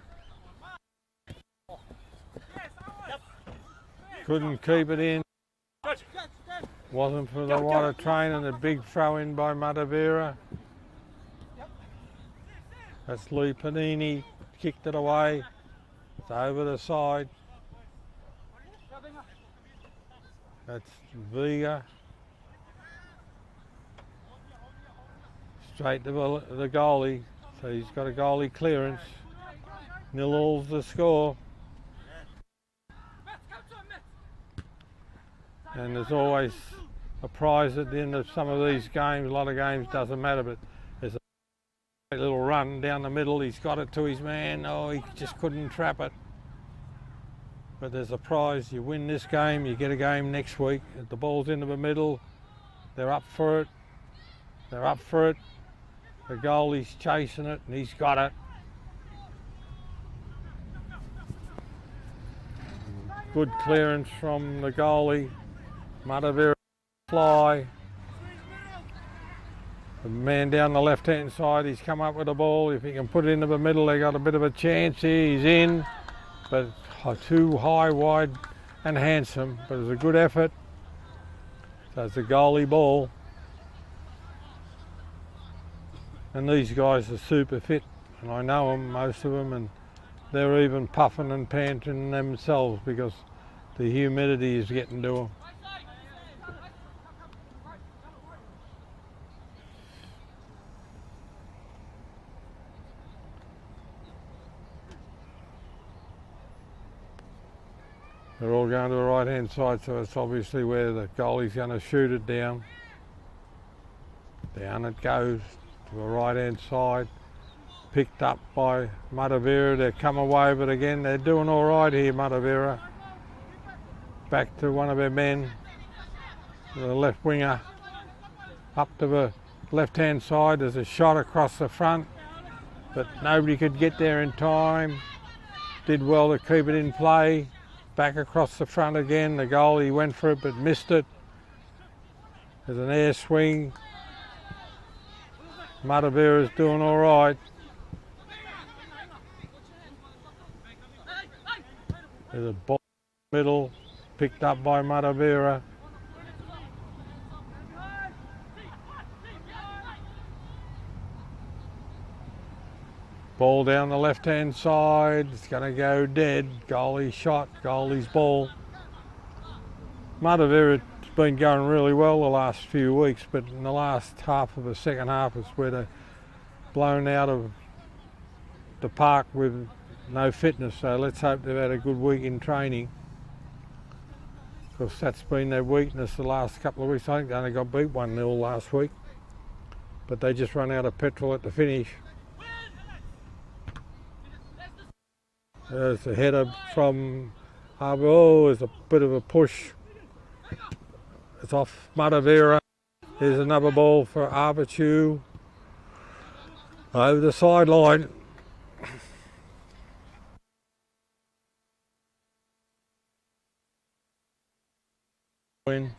Speaker 1: Couldn't keep it in. Wasn't for the water train, and a big throw in by Matavera. That's Lee Panini, kicked it away. It's over the side. That's Vega. Straight to the goalie. So he's got a goalie clearance. 0-all's the score. And there's always a prize at the end of some of these games. A lot of games doesn't matter, but there's a great little run down the middle. He's got it to his man. Oh, he just couldn't trap it. But there's a prize. You win this game, you get a game next week. If the ball's into the middle, they're up for it. They're up for it. The goalie's chasing it, and he's got it. Good clearance from the goalie. Matavera fly. The man down the left-hand side, he's come up with the ball. If he can put it into the middle, they got a bit of a chance here. He's in, but too high, wide, and handsome. But it was a good effort. So it's a goalie ball. And these guys are super fit, and I know them, most of them, and they're even puffing and panting themselves because the humidity is getting to them. They're all going to the right hand side, so it's obviously where the goalie's going to shoot it down. Down it goes to the right hand side. Picked up by Matavera. They come away, but again, they're doing all right here, Matavera. Back to one of their men, the left winger. Up to the left hand side, there's a shot across the front, but nobody could get there in time. did well to keep it in play. Back across the front again. The goalie went for it but missed it. There's an air swing. Matavera's doing all right. There's a ball in the middle, picked up by Matavera. Ball down the left-hand side. It's going to go dead. Goalie shot. Goalie's ball. Matavera's been going really well the last few weeks, but in the last half of the second half is where they're blown out of the park with no fitness. So let's hope they've had a good week in training, because that's been their weakness the last couple of weeks. I think they only got beat 1-0 last week, but they just run out of petrol at the finish. There's a header from Avatiu. Oh, there's a bit of a push. It's off Matavera. Here's another ball for Avatiu. Over the sideline. Win.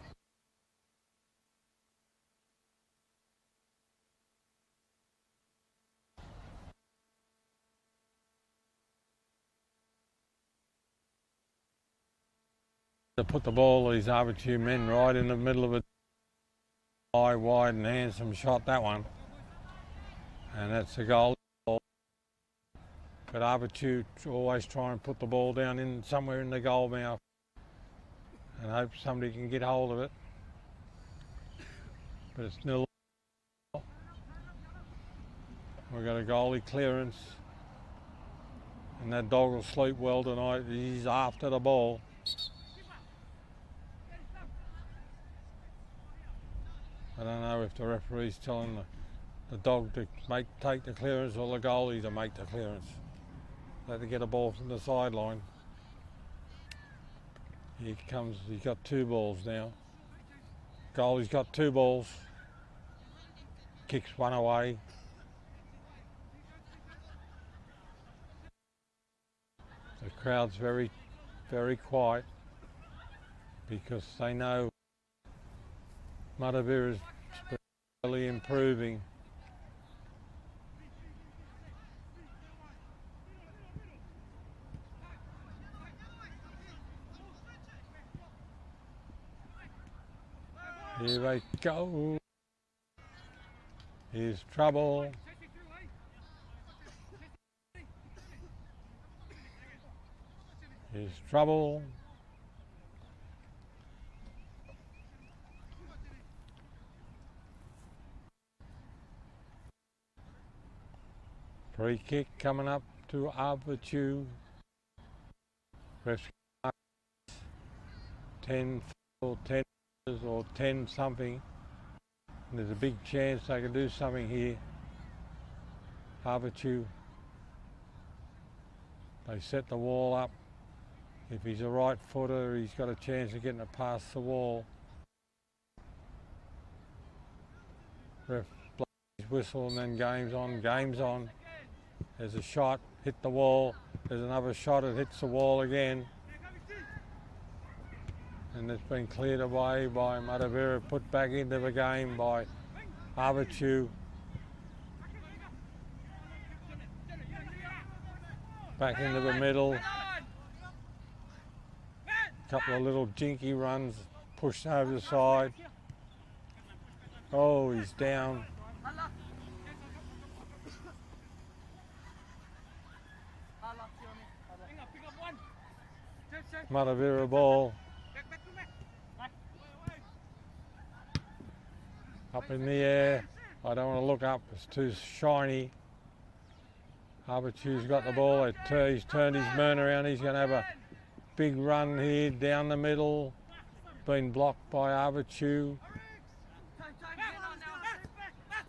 Speaker 1: To put the ball, these Avatiu men, right in the middle of a high, wide and handsome shot, that one. And that's a goal. But Avatiu always try and put the ball down in somewhere in the goal mouth and hope somebody can get hold of it. But it's 0. We've got a goalie clearance, and that dog will sleep well tonight. He's after the ball. I don't know if the referee's telling the dog to take the clearance or the goalie to make the clearance. They have to get a ball from the sideline. Here comes, he's got 2 balls now. Goalie's got 2 balls. Kicks one away. The crowd's very, very quiet because they know Matavera's really improving. Here they go. Here's trouble. Here's trouble. Free kick coming up to Avatiu. Refs 10 or 10 or 10 something. And there's a big chance they can do something here. Avatiu. They set the wall up. If he's a right footer, he's got a chance of getting it past the wall. Ref blows his whistle and then game's on. There's a shot, hit the wall. There's another shot, it hits the wall again. And it's been cleared away by Matavera, put back into the game by Avatiu. Back into the middle. Couple of little jinky runs, pushed over the side. Oh, he's down. Matavera ball. Up in the air. I don't want to look up, it's too shiny. Avatiu's got the ball. He's turned his man around. He's going to have a big run here down the middle. Been blocked by Avatiu.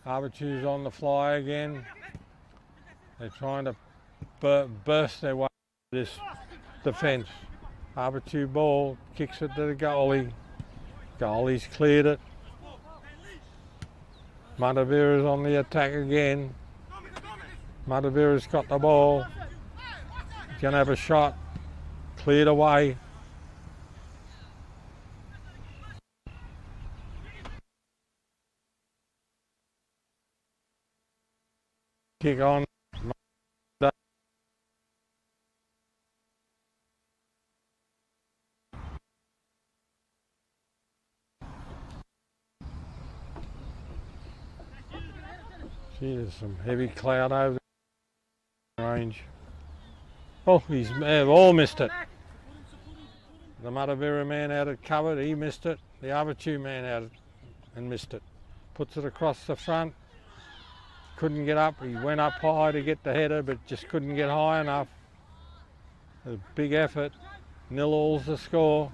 Speaker 1: Avatiu's on the fly again. They're trying to burst their way this defence. Avatiu ball, kicks it to the goalie. Goalie's cleared it. Matavera's on the attack again. Matavera's got the ball. going to have a shot. Cleared away. Kick on. Gee, there's some heavy cloud over the range. Oh, they've all missed it. The Matavera man out it covered, he missed it. The Avatiu man out it and missed it. Puts it across the front. Couldn't get up. He went up high to get the header, but just couldn't get high enough. A big effort. 0-all's the score.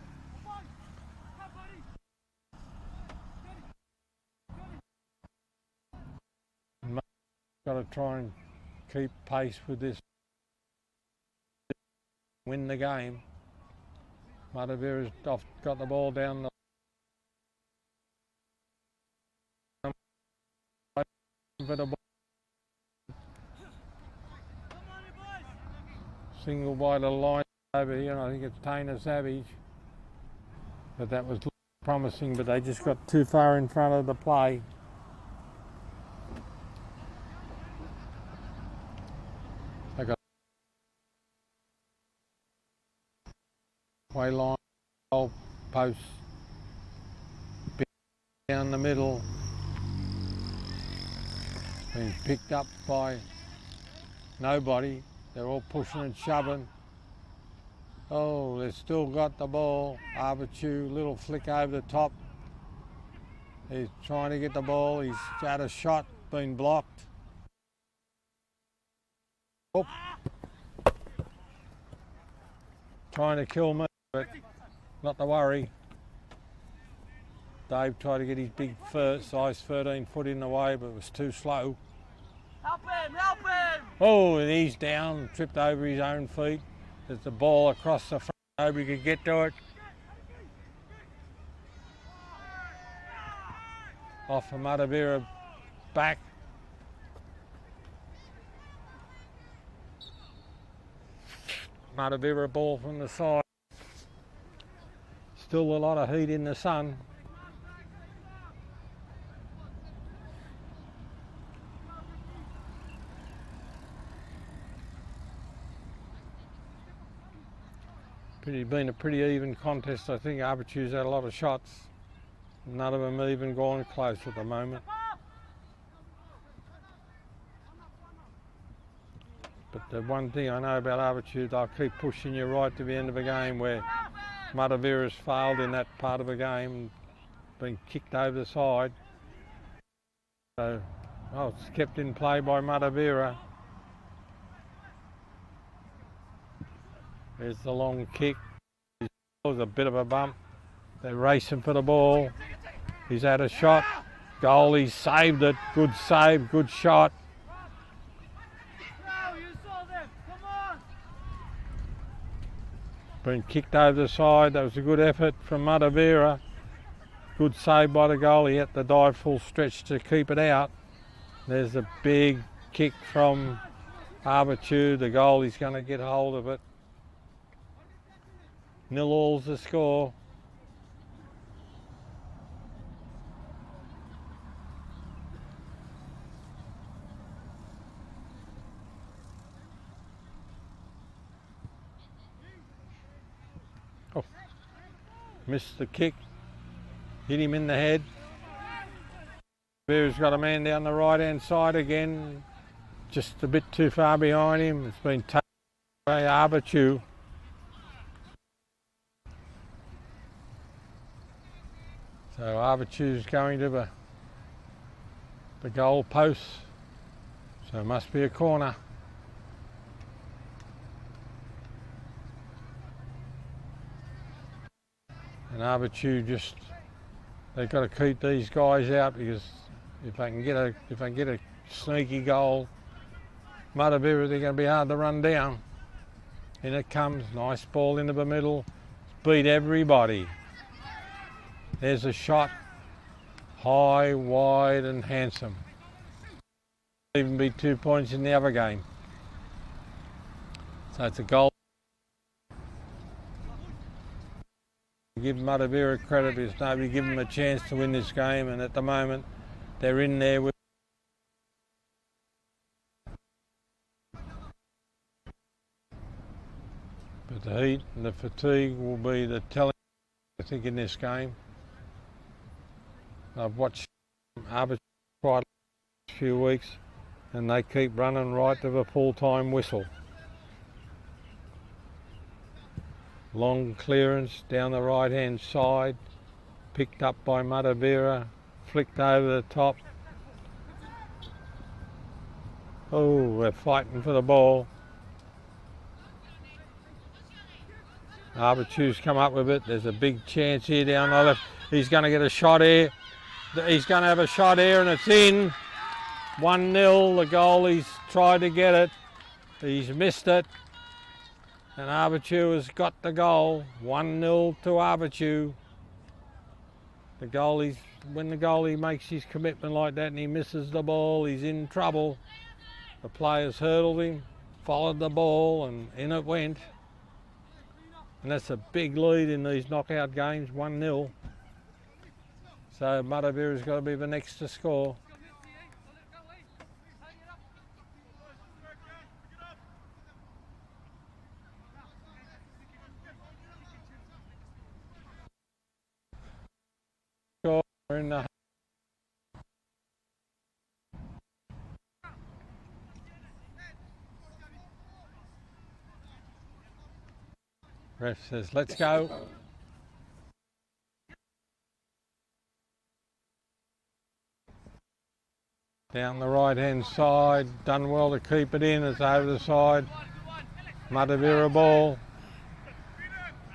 Speaker 1: Got to try and keep pace with this. Win the game. Matavera's got the ball down the single by the line over here, and I think it's Taina Savage. But that was promising, but they just got too far in front of the play. They got way line, goal post, down the middle, being picked up by nobody. They're all pushing and shoving. Oh, they've still got the ball. Avatiu, little flick over the top. He's trying to get the ball. He's had a shot, been blocked. Oh. Trying to kill me, but not to worry. Dave tried to get his big size 13 foot in the way, but it was too slow.
Speaker 7: Help him! Help him!
Speaker 1: Oh, and he's down, tripped over his own feet. There's the ball across the front, nobody could get to it. Off for Matavera, back. Matavera ball from the side. Still a lot of heat in the sun. Been a pretty even contest. I think Avatiu's had a lot of shots. None of them even gone close at the moment. But the one thing I know about Avatiu, they'll keep pushing you right to the end of a game, where Matavera's failed in that part of the game, been kicked over the side. So, oh, it's kept in play by Matavera. There's the long kick. It was a bit of a bump. They're racing for the ball. He's had a shot. Goal, he's saved it. Good save, good shot. Been kicked over the side. That was a good effort from Matavera. Good save by the goalie. He had to dive full stretch to keep it out. There's a big kick from Avatiu. The goalie's going to get hold of it. 0-all's the score. Oh, missed the kick, hit him in the head. Bear's got a man down the right hand side again, just a bit too far behind him. It's been taken by Avatiu. So Avatiu's going to the goal post, so it must be a corner. And Avatiu just, they've got to keep these guys out, because if they can get a sneaky goal, Matavera, they're going to be hard to run down. In it comes, nice ball into the middle, beat everybody. There's a shot, high, wide and handsome. Even be 2 points in the other game. So it's a goal give Matavera credit because nobody give them a chance to win this game, and at the moment they're in there with but the heat and the fatigue will be the telling, I think, in this game. I've watched Avatiu quite a few weeks and they keep running right to the full-time whistle. Long clearance down the right-hand side, picked up by Matavera, flicked over the top. Oh, they're fighting for the ball. Avatiu's come up with it. There's a big chance here down the left. He's going to get a shot here. He's going to have a shot here and it's in. 1-0. The goalie's tried to get it. He's missed it. And Avatiu has got the goal. 1-0 to Avatiu. The goalie's, when the goalie makes his commitment like that and he misses the ball, he's in trouble. The players hurdled him, followed the ball, and in it went. And that's a big lead in these knockout games, 1-0. So Matavera's got to be the next to score. We're in the ref says, let's go. Down the right-hand side, done well to keep it in. It's over the side. Matavera ball.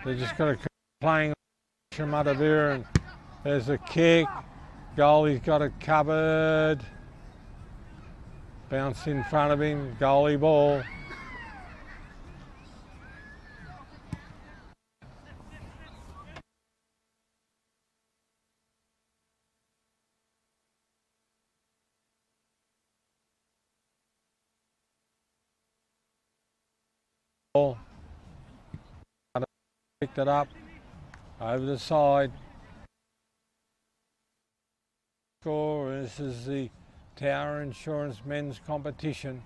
Speaker 1: They just got to keep playing Matavera, and there's a kick. Goalie's got it covered. Bounce in front of him. Goalie ball. Picked it up over the side. Score. This is the Tower Insurance men's competition.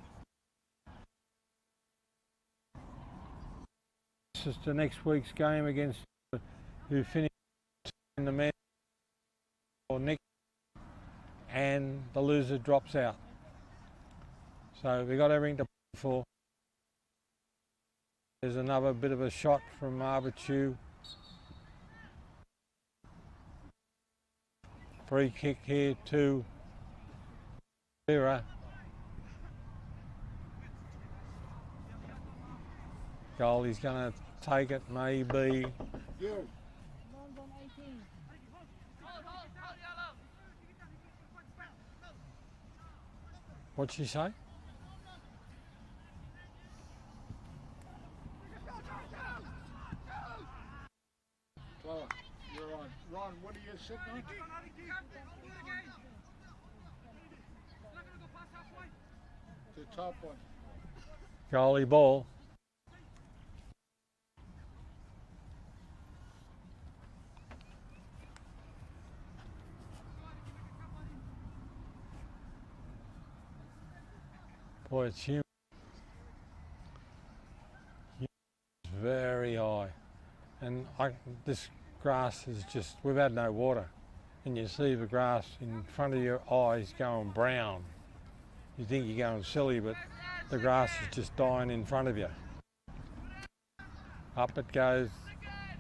Speaker 1: This is the next week's game against who finished in the men's or next, and the loser drops out. So we got everything to play for. There's another bit of a shot from Avatiu. Free kick here to Vera. Goalie's going to take it, maybe. What'd she say?
Speaker 6: You're on. Ron, what are you sitting on? The top one.
Speaker 1: Goalie ball. Boy, it's humid. It's very high. And this grass is just, we've had no water. And you see the grass in front of your eyes going brown. You think you're going silly, but the grass is just dying in front of you. Up it goes,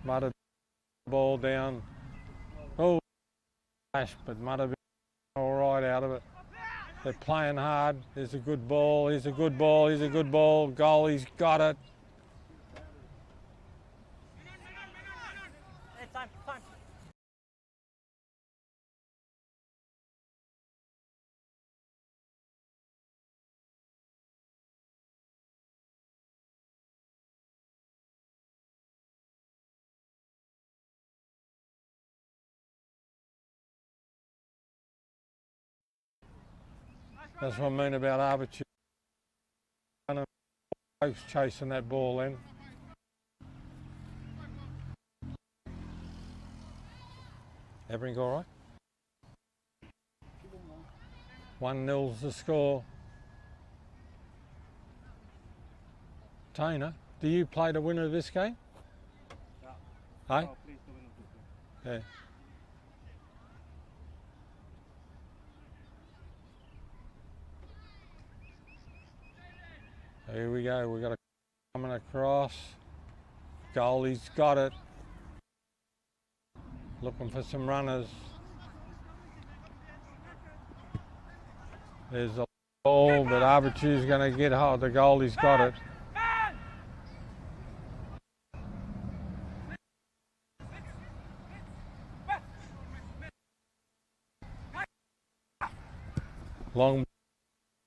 Speaker 1: Matavera ball down. Oh, flash, but Matavera all right out of it. They're playing hard. There's a good ball, here's a good ball, here's a good ball. Goalie's got it. That's what I mean about Avatiu. Chasing that ball in. Everything all right? 1-0's the score. Tainer, do you play the winner of this game? Yeah. Hey? Yeah. Here we go, we've got a coming across. Goalie's got it. Looking for some runners. There's a ball, but Avatiu's going to get hold. The goalie's got it. Long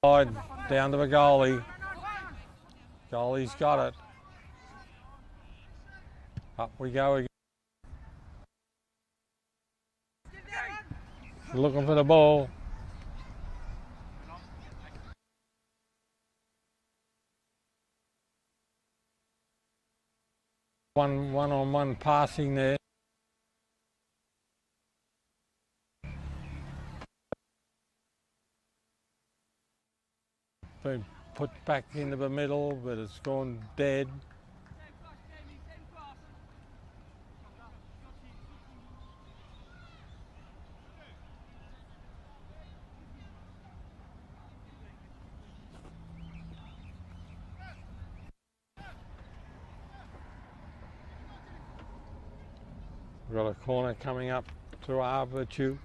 Speaker 1: side down to the goalie. Goalie's got it. Up we go again. Looking for the ball. One-on-one passing there. Been put back into the middle, but it's gone dead. We've got a corner coming up to Avatiu.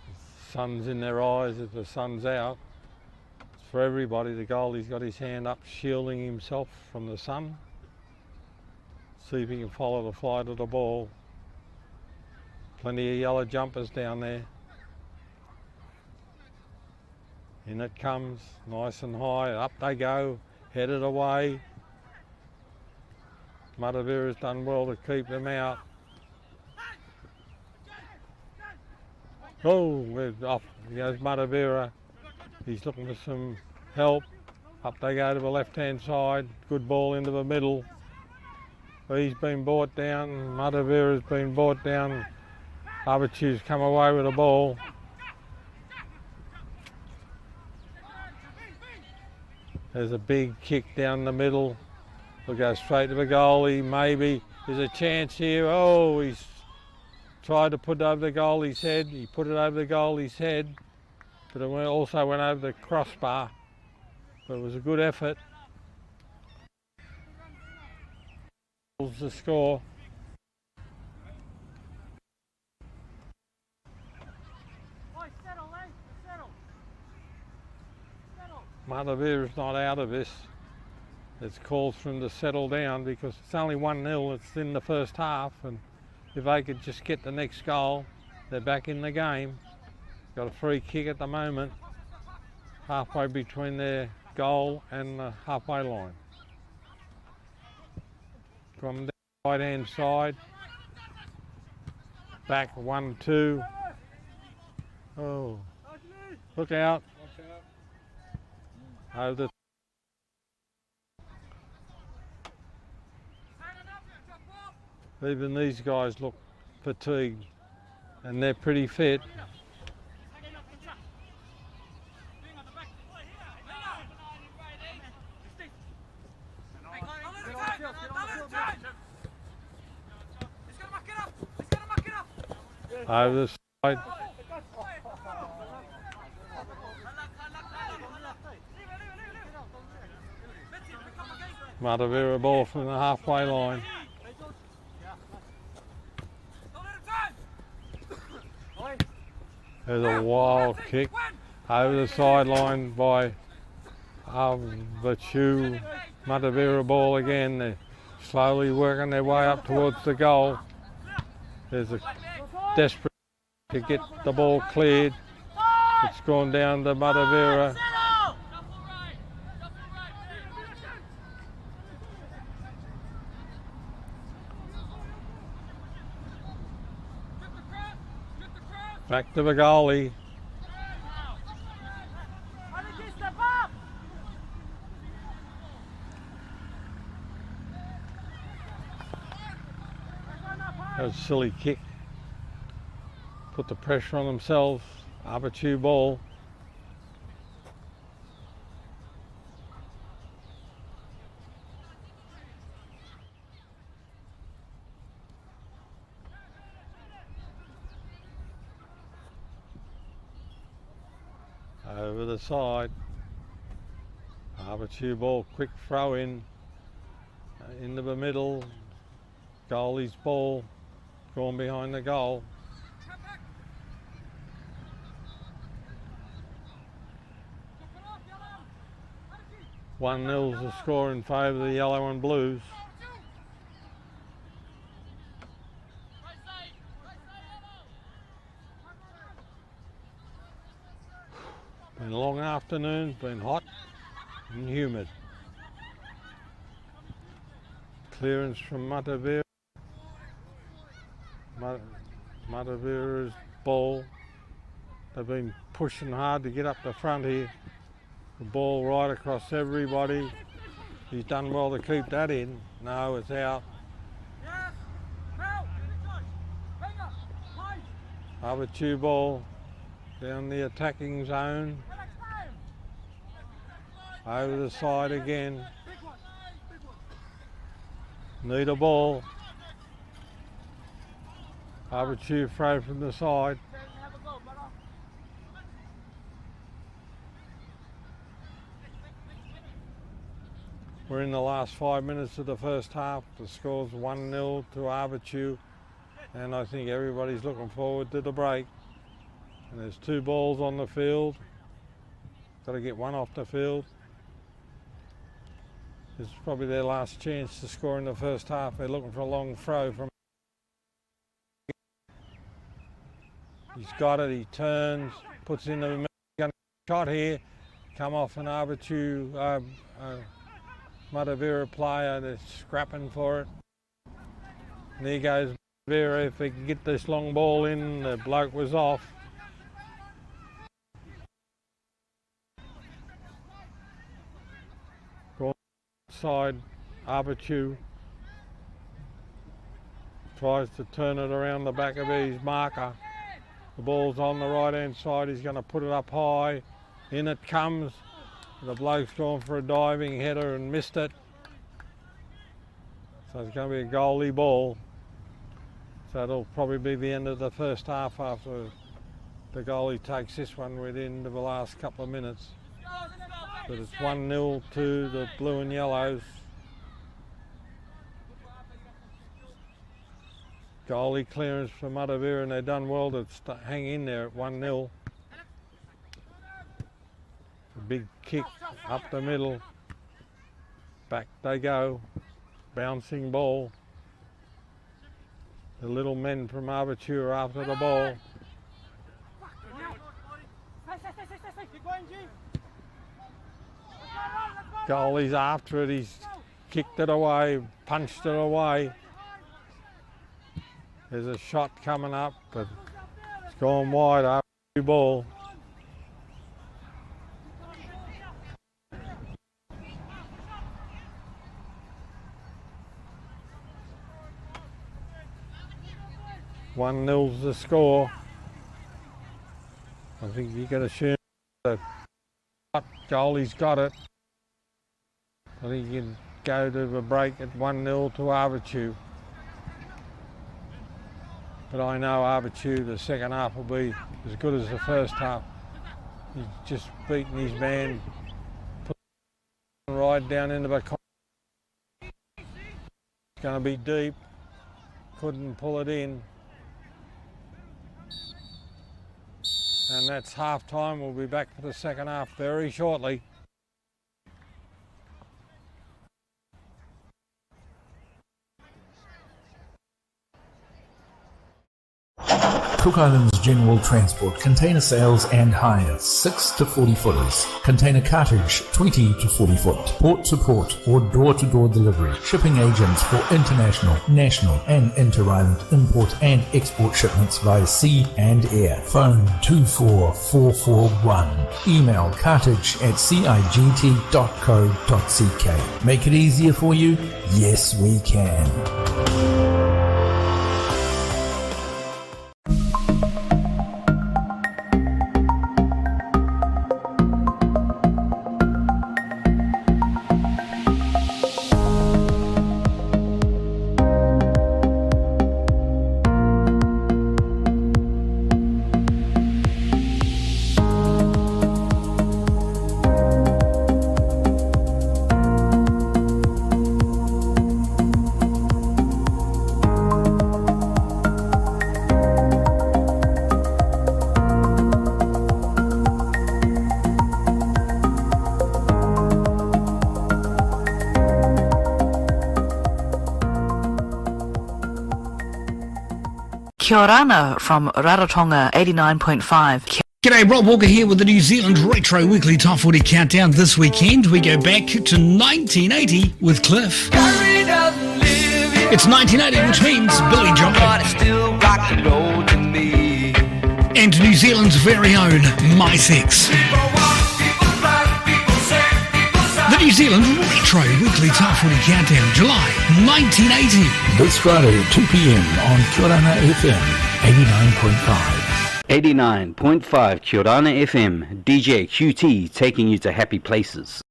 Speaker 1: The sun's in their eyes. If the sun's out, it's for everybody. The goalie's got his hand up, shielding himself from the sun. See if he can follow the flight of the ball. Plenty of yellow jumpers down there. In it comes, nice and high, up they go, headed away. Matavera's done well to keep them out. Oh, we're off, goes Matavera. He's looking for some help. Up they go to the left-hand side, good ball into the middle. He's been brought down, Matavera's been brought down. Avatiu's come away with the ball. There's a big kick down the middle. We'll go straight to the goalie, maybe. There's a chance here. Oh, he's tried to put it over the goalie's head. He put it over the goalie's head, but it also went over the crossbar. But it was a good effort. The score. Matavera's not out of this. It's called for them to settle down because it's only 1-0. It's in the first half, and if they could just get the next goal, they're back in the game. Got a free kick at the moment, halfway between their goal and the halfway line. From the right-hand side, back 1-2. Oh, look out. Over even these guys look fatigued, and they're pretty fit. Over the side. Matavera ball from the halfway line. There's a wild kick over the sideline by Avatiu. Matavera ball again. They're slowly working their way up towards the goal. There's a desperate to get the ball cleared. It's gone down to Matavera. Back to the goalie. That was a silly kick. Put the pressure on themselves. Avatiu ball. Over the side. Avatiu ball, quick throw in. Into the middle. Goalie's ball. Gone behind the goal. One 0's the score in favour of the yellow and blues. Been a long afternoon, been hot and humid. Clearance from Matavera. Matavera's ball. They've been pushing hard to get up the front here. The ball right across everybody. He's done well to keep that in. No, it's out. Avatiu ball down the attacking zone. Over the side again. Need a ball. Avatiu throw from the side. We're in the last 5 minutes of the first half. The score's 1-0 to Avatiu, and I think everybody's looking forward to the break. And there's 2 balls on the field. Got to get one off the field. This is probably their last chance to score in the first half. They're looking for a long throw from. He's got it, he turns, puts it in the middle. Going to shot here, come off an Avatiu Matavera player, they're scrapping for it. And there goes Matavera. If they can get this long ball in, the bloke was off. Side, Avatiu tries to turn it around the back of his marker. The ball's on the right hand side, he's going to put it up high. In it comes. The bloke's gone for a diving header and missed it. So it's going to be a goalie ball. So it'll probably be the end of the first half after the goalie takes this one within the last couple of minutes. But it's 1-0 to the blue and yellows. Goalie clearance for Matavera, and they've done well to hang in there at 1-0. A big kick up the middle. Back they go. Bouncing ball. The little men from Avatiu are after the ball. Goalie's after it, he's kicked it away, punched it away. There's a shot coming up, but it's gone wide. Avatiu ball. One 0's the score. I think you can assume the goalie's got it. I think you can go to the break at 1-0 to Avatiu. But I know Avatiu, the second half will be as good as the first half. He's just beaten his man, put it right down into the corner. It's going to be deep, couldn't pull it in. And that's half time. We'll be back for the second half very shortly.
Speaker 3: Cook Islands General Transport, container sales and hire, 6 to 40 footers. Container cartage, 20 to 40 foot. Port to port or door to door delivery. Shipping agents for international, national and inter-island import and export shipments via sea and air. Phone 24441. Email cartage@cigt.co.ck. Make it easier for you? Yes, we can.
Speaker 4: Kia ora from Rarotonga 89.5.
Speaker 5: G'day, Rob Walker here with the New Zealand Retro Weekly Top 40 Countdown. This weekend we go back to 1980 with Cliff. It's 1980, which means Billy Joel. And New Zealand's very own My Sex. The New Zealand Retro Weekly Top 40 Countdown, July 1980.
Speaker 3: This Friday at 2 p.m. on Kia ora FM 89.5.
Speaker 2: 89.5 Kia ora FM, DJ QT taking you to happy places.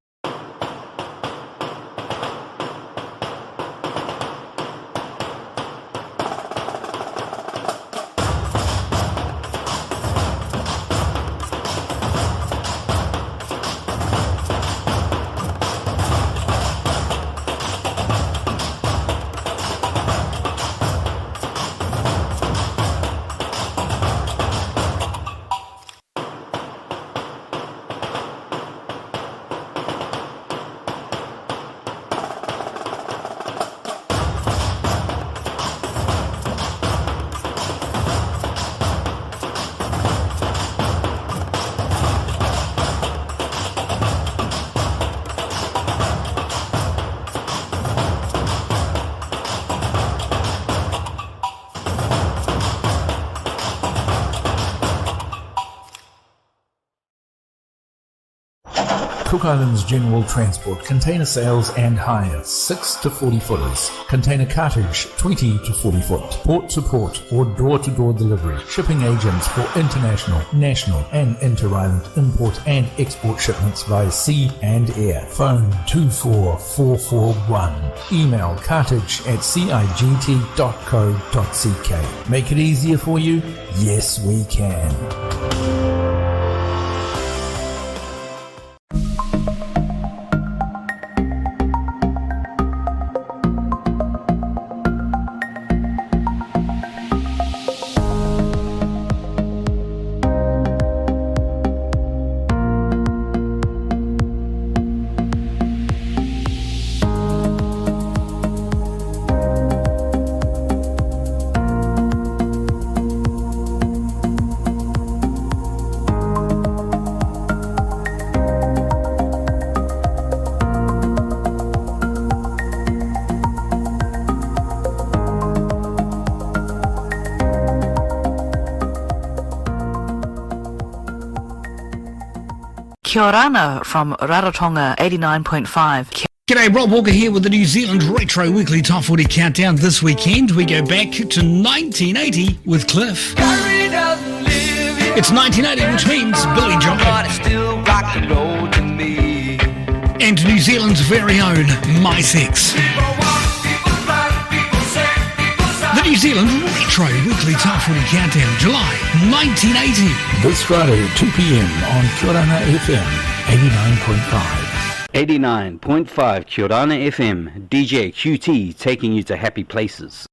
Speaker 3: Cook Islands General Transport container sales and hire 6 to 40 footers, container cartage 20 to 40 foot, port to port or door to door delivery, shipping agents for international, national and inter-island import and export shipments via sea and air. Phone 24441. Email cartage@cigt.co.ck. Make it easier for you? Yes, we can.
Speaker 4: Kia ora from Rarotonga 89.5.
Speaker 5: G'day, Rob Walker here with the New Zealand Retro Weekly Top 40 Countdown. This weekend we go back to 1980 with Cliff. It's 1980, which means Billy Joel. And New Zealand's very own My Sex. The New Zealand Retro Weekly Top 40 Countdown, July 1980.
Speaker 3: This Friday at 2 p.m. on Kia ora FM 89.5.
Speaker 2: 89.5 Kia ora FM, DJ QT taking you to happy places.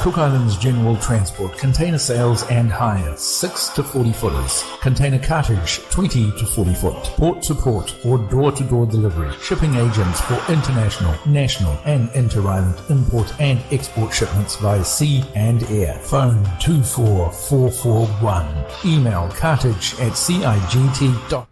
Speaker 3: Cook Islands General Transport container sales and hire 6 to 40 footers, container cartage 20 to 40 foot, port to port or door to door delivery, shipping agents for international, national and inter-island import and export shipments via sea and air. Phone 24441. Email cartage@cigt.co.uk.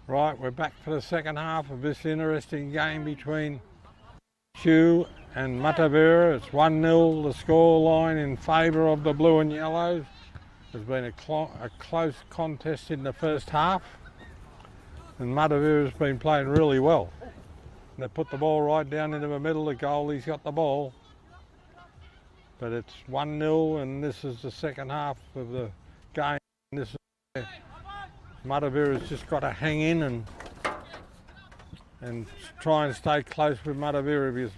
Speaker 1: Right, we're back for the second half of this interesting game between Avatiu and Matavera. It's 1-0, the score line in favour of the blue and yellows. There's been a close contest in the first half, and Matavera's been playing really well. They put the ball right down into the middle, the goalie's got the ball. But it's 1-0, and this is the second half of the game. This is where Matavera's just got to hang in and try and stay close with Matavera, because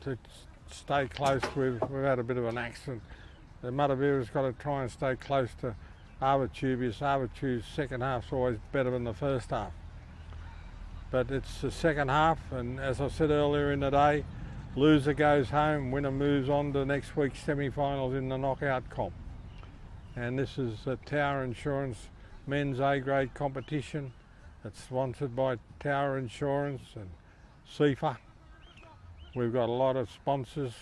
Speaker 1: to stay close we've had a bit of an accident. The Matavera's got to try and stay close to Avatiu, because Avatiu's second half's always better than the first half. But it's the second half, and as I said earlier in the day, loser goes home, winner moves on to next week's semi-finals in the knockout comp. And this is the Tower Insurance Men's A-grade competition. It's sponsored by Tower Insurance and CIFA. We've got a lot of sponsors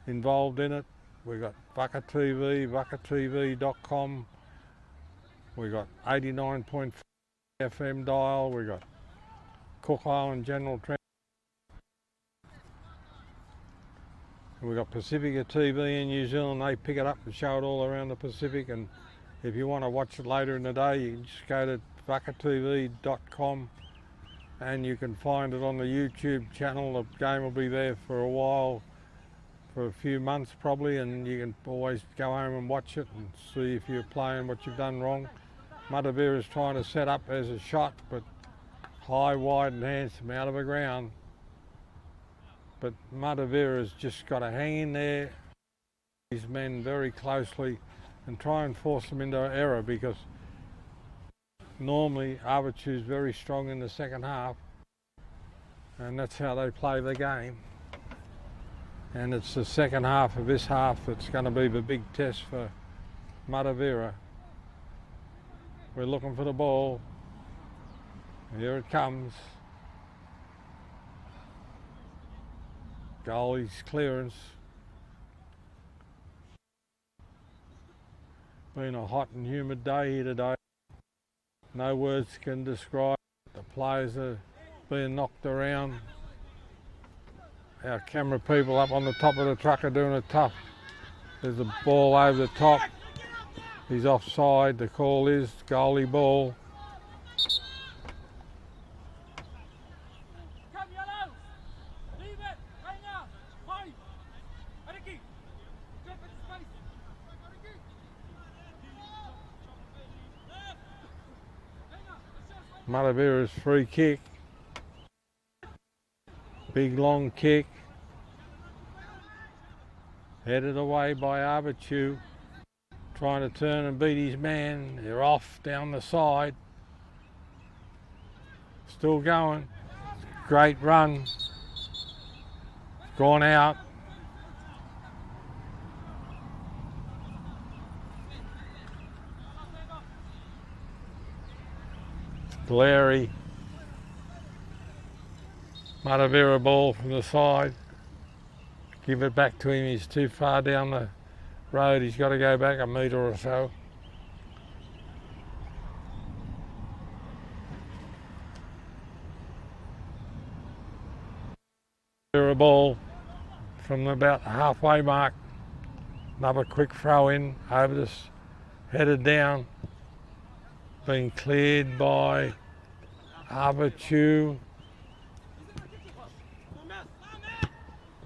Speaker 1: involved in it. We've got VakaTV, vakatv.com. We've got 89.5 FM dial. We've got Cook Island General Transport. We've got Pacifica TV in New Zealand. They pick it up and show it all around the Pacific. And if you want to watch it later in the day, you can just go to vakatv.com and you can find it on the YouTube channel. The game will be there for a while, for a few months probably, and you can always go home and watch it and see if you're playing what you've done wrong. Matavera's trying to set up as a shot, but high, wide and handsome out of the ground. But Matavera's just got to hang in there, these men very closely, and try and force them into error, because normally Avatiu's very strong in the second half, and that's how they play the game. And it's the second half of this half that's going to be the big test for Matavera. We're looking for the ball. Here it comes. Goalie's clearance. Been a hot and humid day here today. No words can describe it. The players are being knocked around. Our camera people up on the top of the truck are doing it tough. There's a ball over the top. He's offside. The call is goalie ball. Matavera's free kick. Big long kick. Headed away by Avatiu. Trying to turn and beat his man. They're off down the side. Still going. Great run. Gone out. Glary. Matavera ball from the side. Give it back to him. He's too far down the road. He's got to go back a metre or so. Matavera ball from about the halfway mark. Another quick throw in over this, headed down. Being cleared by Avatiu.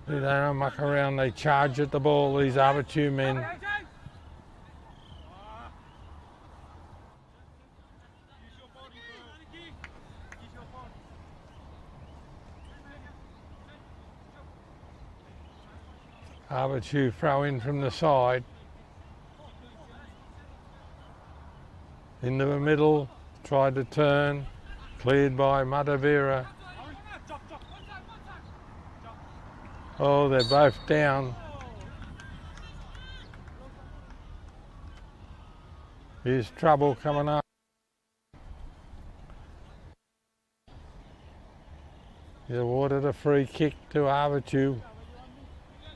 Speaker 1: They don't muck around, they charge at the ball, these Avatiu men. Avatiu throw in from the side. Into the middle, tried to turn, cleared by Matavera. Oh, they're both down. Here's trouble coming up. He's awarded a free kick to Avatiu,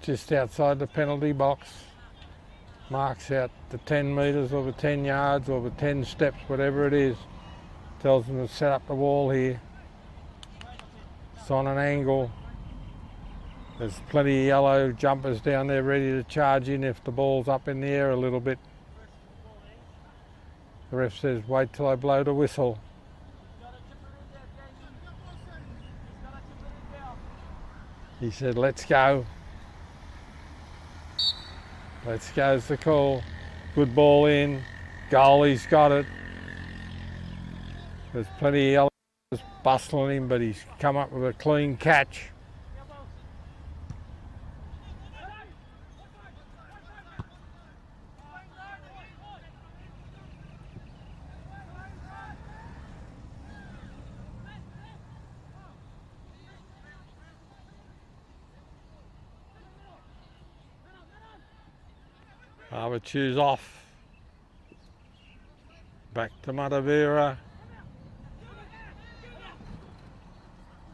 Speaker 1: just outside the penalty box. Marks out the 10 metres or the 10 yards or the 10 steps, whatever it is. Tells them to set up the wall here. It's on an angle. There's plenty of yellow jumpers down there ready to charge in if the ball's up in the air a little bit. The ref says, wait till I blow the whistle. He said, let's go. Let's go's the call. Good ball in. Goalie's got it. There's plenty of yellow just bustling him, but he's come up with a clean catch. Avatiu's off. Back to Matavera.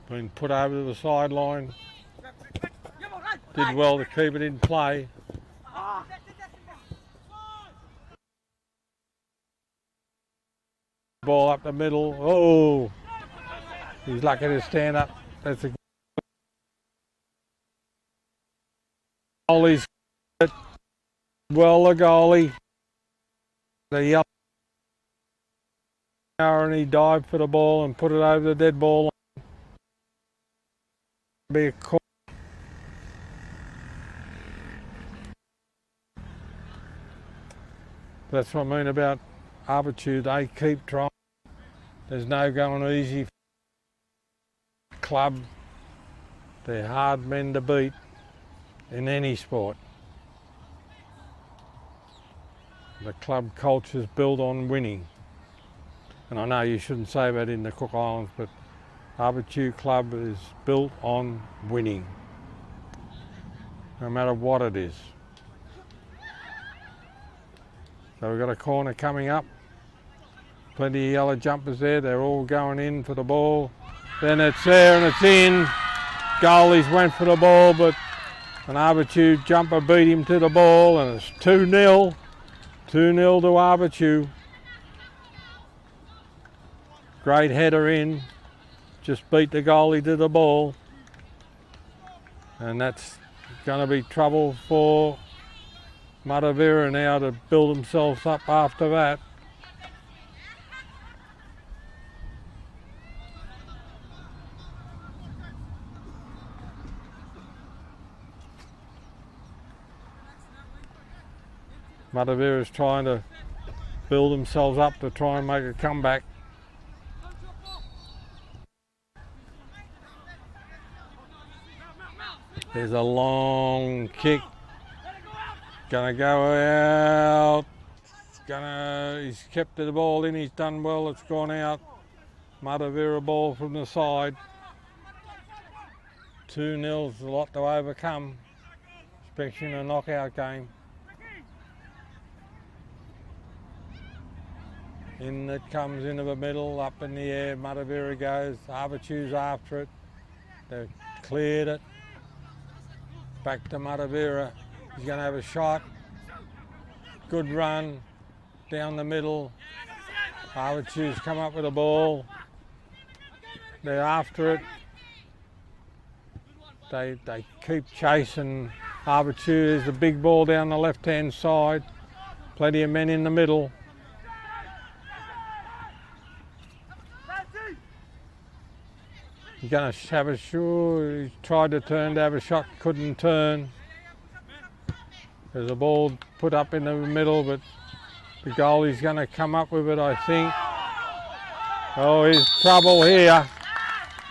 Speaker 1: Been put over to the sideline. Did well to keep it in play. Ball up the middle. Oh! He's lucky to stand up. That's a goalie's it. Well, the goalie. The yellow and he dived for the ball and put it over the dead ball. Be a call. That's what I mean about Avatiu. They keep trying. There's no going easy. Club, they're hard men to beat in any sport. The club culture is built on winning. And I know you shouldn't say that in the Cook Islands, but Avatiu Club is built on winning, no matter what it is. So we've got a corner coming up. Plenty of yellow jumpers there. They're all going in for the ball. Then it's there and it's in. Goalies went for the ball, but an Avatiu jumper beat him to the ball, and it's 2-0. 2-0 to Avatiu. Great header in. Just beat the goalie to the ball. And that's going to be trouble for Matavera now to build themselves up after that. Matavera is trying to build themselves up to try and make a comeback. There's a long kick. Gonna go out. He's kept the ball in, he's done well, it's gone out. Matavera ball from the side. 2-0's a lot to overcome, especially in a knockout game. In it comes into the middle, up in the air, Matavera goes, Avatiu's after it. They've cleared it. Back to Matavera. He's going to have a shot. Good run down the middle. Avatiu's come up with a ball. They're after it. They keep chasing Avatiu. There's a big ball down the left-hand side. Plenty of men in the middle. He's going to have a shot. He tried to turn to have a shot, couldn't turn. There's a ball put up in the middle, but the goalie's going to come up with it, I think. Oh, there's trouble here.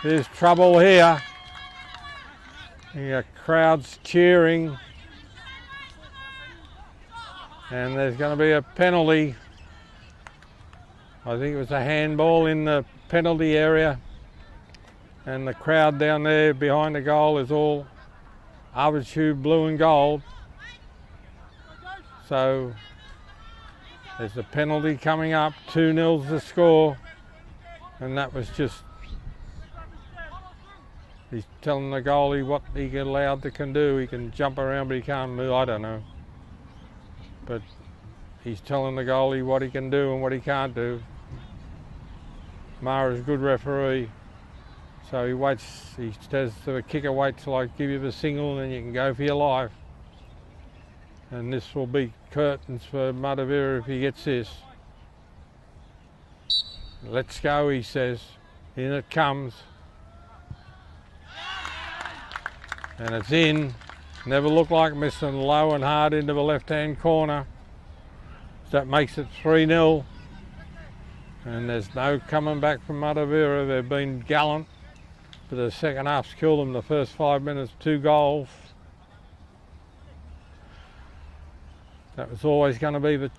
Speaker 1: There's trouble here. The crowd's cheering. And there's going to be a penalty. I think it was a handball in the penalty area. And the crowd down there behind the goal is all Avatiu blue and gold. So there's a penalty coming up, 2-0's the score. And that was just, he's telling the goalie what he allowed to can do. He can jump around, but he can't move, I don't know. But he's telling the goalie what he can do and what he can't do. Mara's a good referee, so he waits, he says to the kicker, wait till I give you the signal and then you can go for your life. And this will be curtains for Matavera if he gets this. Let's go, he says. In it comes. And it's in. Never looked like missing, low and hard into the left-hand corner. That makes it 3-0. And there's no coming back from Matavera. They've been gallant, but the second half's killed them. The first 5 minutes, 2 goals. That was always going to be the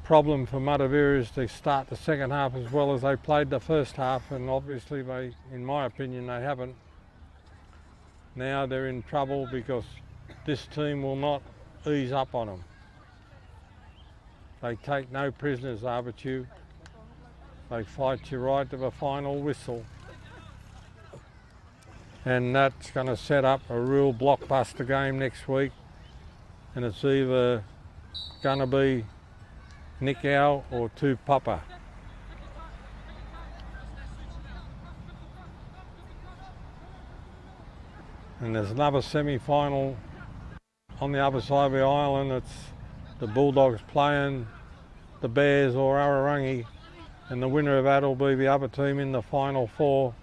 Speaker 1: problem for Matavera, is to start the second half as well as they played the first half, and obviously they, in my opinion, they haven't. Now they're in trouble because this team will not ease up on them. They take no prisoners, Avatiu. They fight you right to the final whistle. And that's going to set up a real blockbuster game next week. And it's either going to be Nick Owl or Papa. And there's another semi-final on the other side of the island. It's the Bulldogs playing the Bears or Ararangi, and the winner of that will be the other team in the final 4.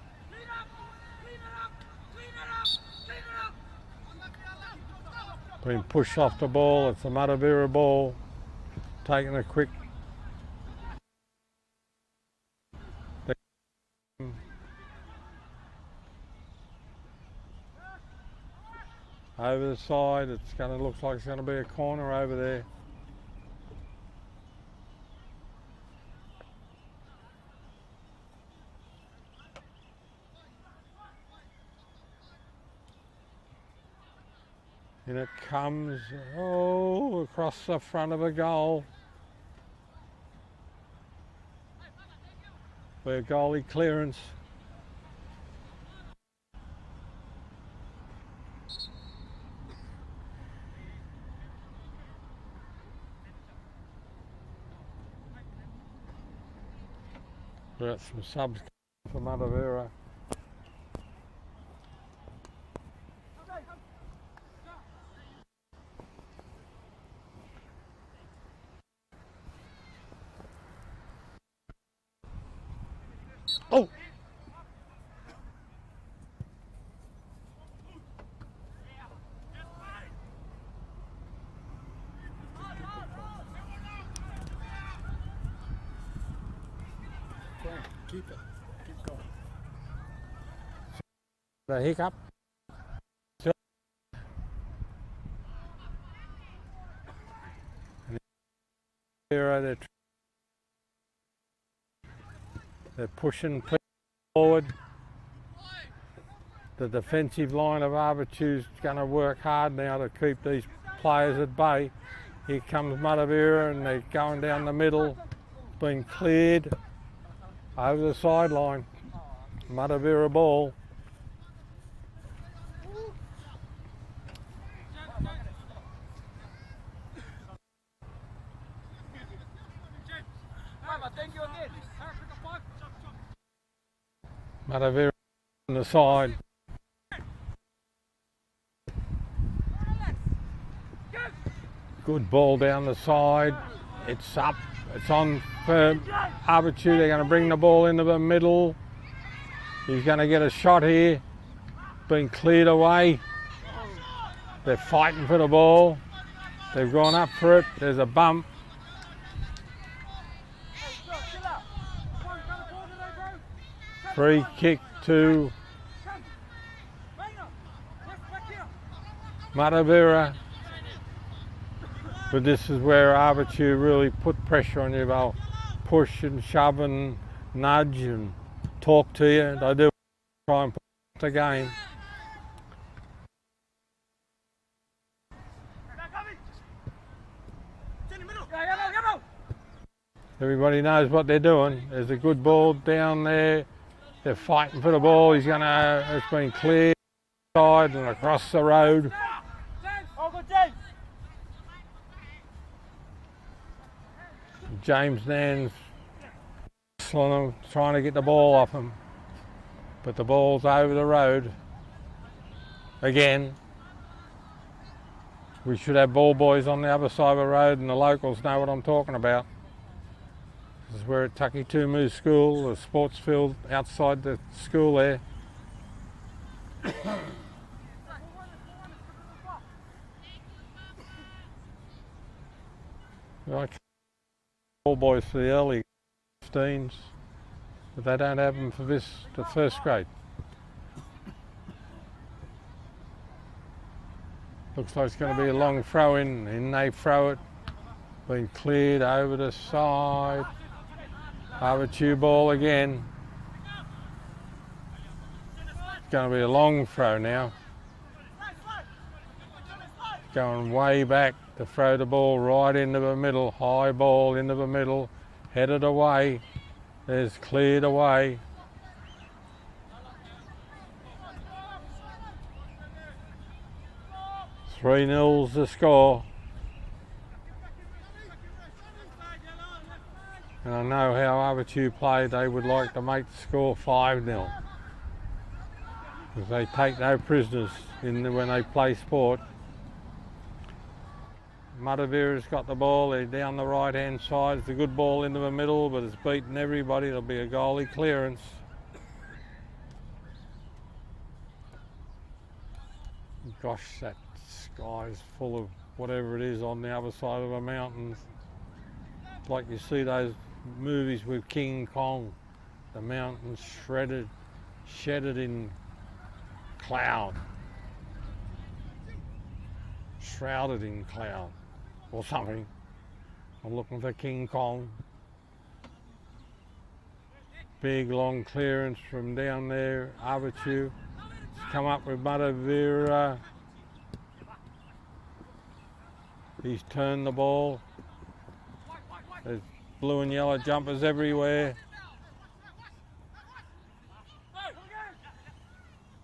Speaker 1: Being pushed off the ball, it's the Matavera ball, taking a quick over the side. It's going to look like it's going to be a corner over there. And it comes, oh, across the front of a goal. For a goalie clearance. Got some subs for Matavera. Oh!
Speaker 6: Keep it. Keep going.
Speaker 1: The hiccup. They're pushing people forward. The defensive line of Avatiu's going to work hard now to keep these players at bay. Here comes Matavera and they're going down the middle, being cleared over the sideline. Matavera ball. Matavera on the side. Good ball down the side. It's up. It's on for Avatiu. They're going to bring the ball into the middle. He's going to get a shot here. Been cleared away. They're fighting for the ball. They've gone up for it. There's a bump. Free kick to Matavera. But this is where Avatiu really put pressure on you. They'll push and shove and nudge and talk to you. They do try and put the game. Everybody knows what they're doing. There's a good ball down there. They're fighting for the ball. It's been cleared side and across the road. James Nan's hustling them, trying to get the ball off them. But the ball's over the road. Again. We should have ball boys on the other side of the road, and the locals know what I'm talking about. This is where at TAKITUMU school, the sports field outside the school there. Like ball boys for the early 15s, but they don't have them for the first grade. Looks like it's going to be a long throw in, and they throw it. Been cleared over the side. Avatiu ball again. It's going to be a long throw now. Going way back to throw the ball right into the middle. High ball into the middle. Headed away. There's cleared away. Three nils the score. And I know how Avatiu play, they would like to make the score 5-0. Because they take no prisoners when they play sport. Matavera's got the ball, they're down the right hand side. It's a good ball into the middle, but it's beaten everybody. It'll be a goalie clearance. Gosh, that sky's full of whatever it is on the other side of the mountains. Like you see those movies with King Kong, the mountains shattered in cloud, shrouded in cloud or something. I'm looking for King Kong. Big long clearance from down there. Avatiu come up with Matavera. He's turned the ball. There's blue and yellow jumpers everywhere.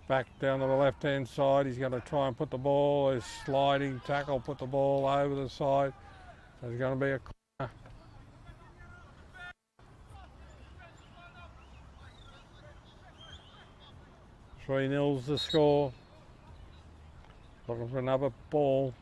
Speaker 1: Back down to the left hand side. He's going to try and put the ball. There's sliding tackle, put the ball over the side. There's going to be a corner. Three nils the score. Looking for another ball.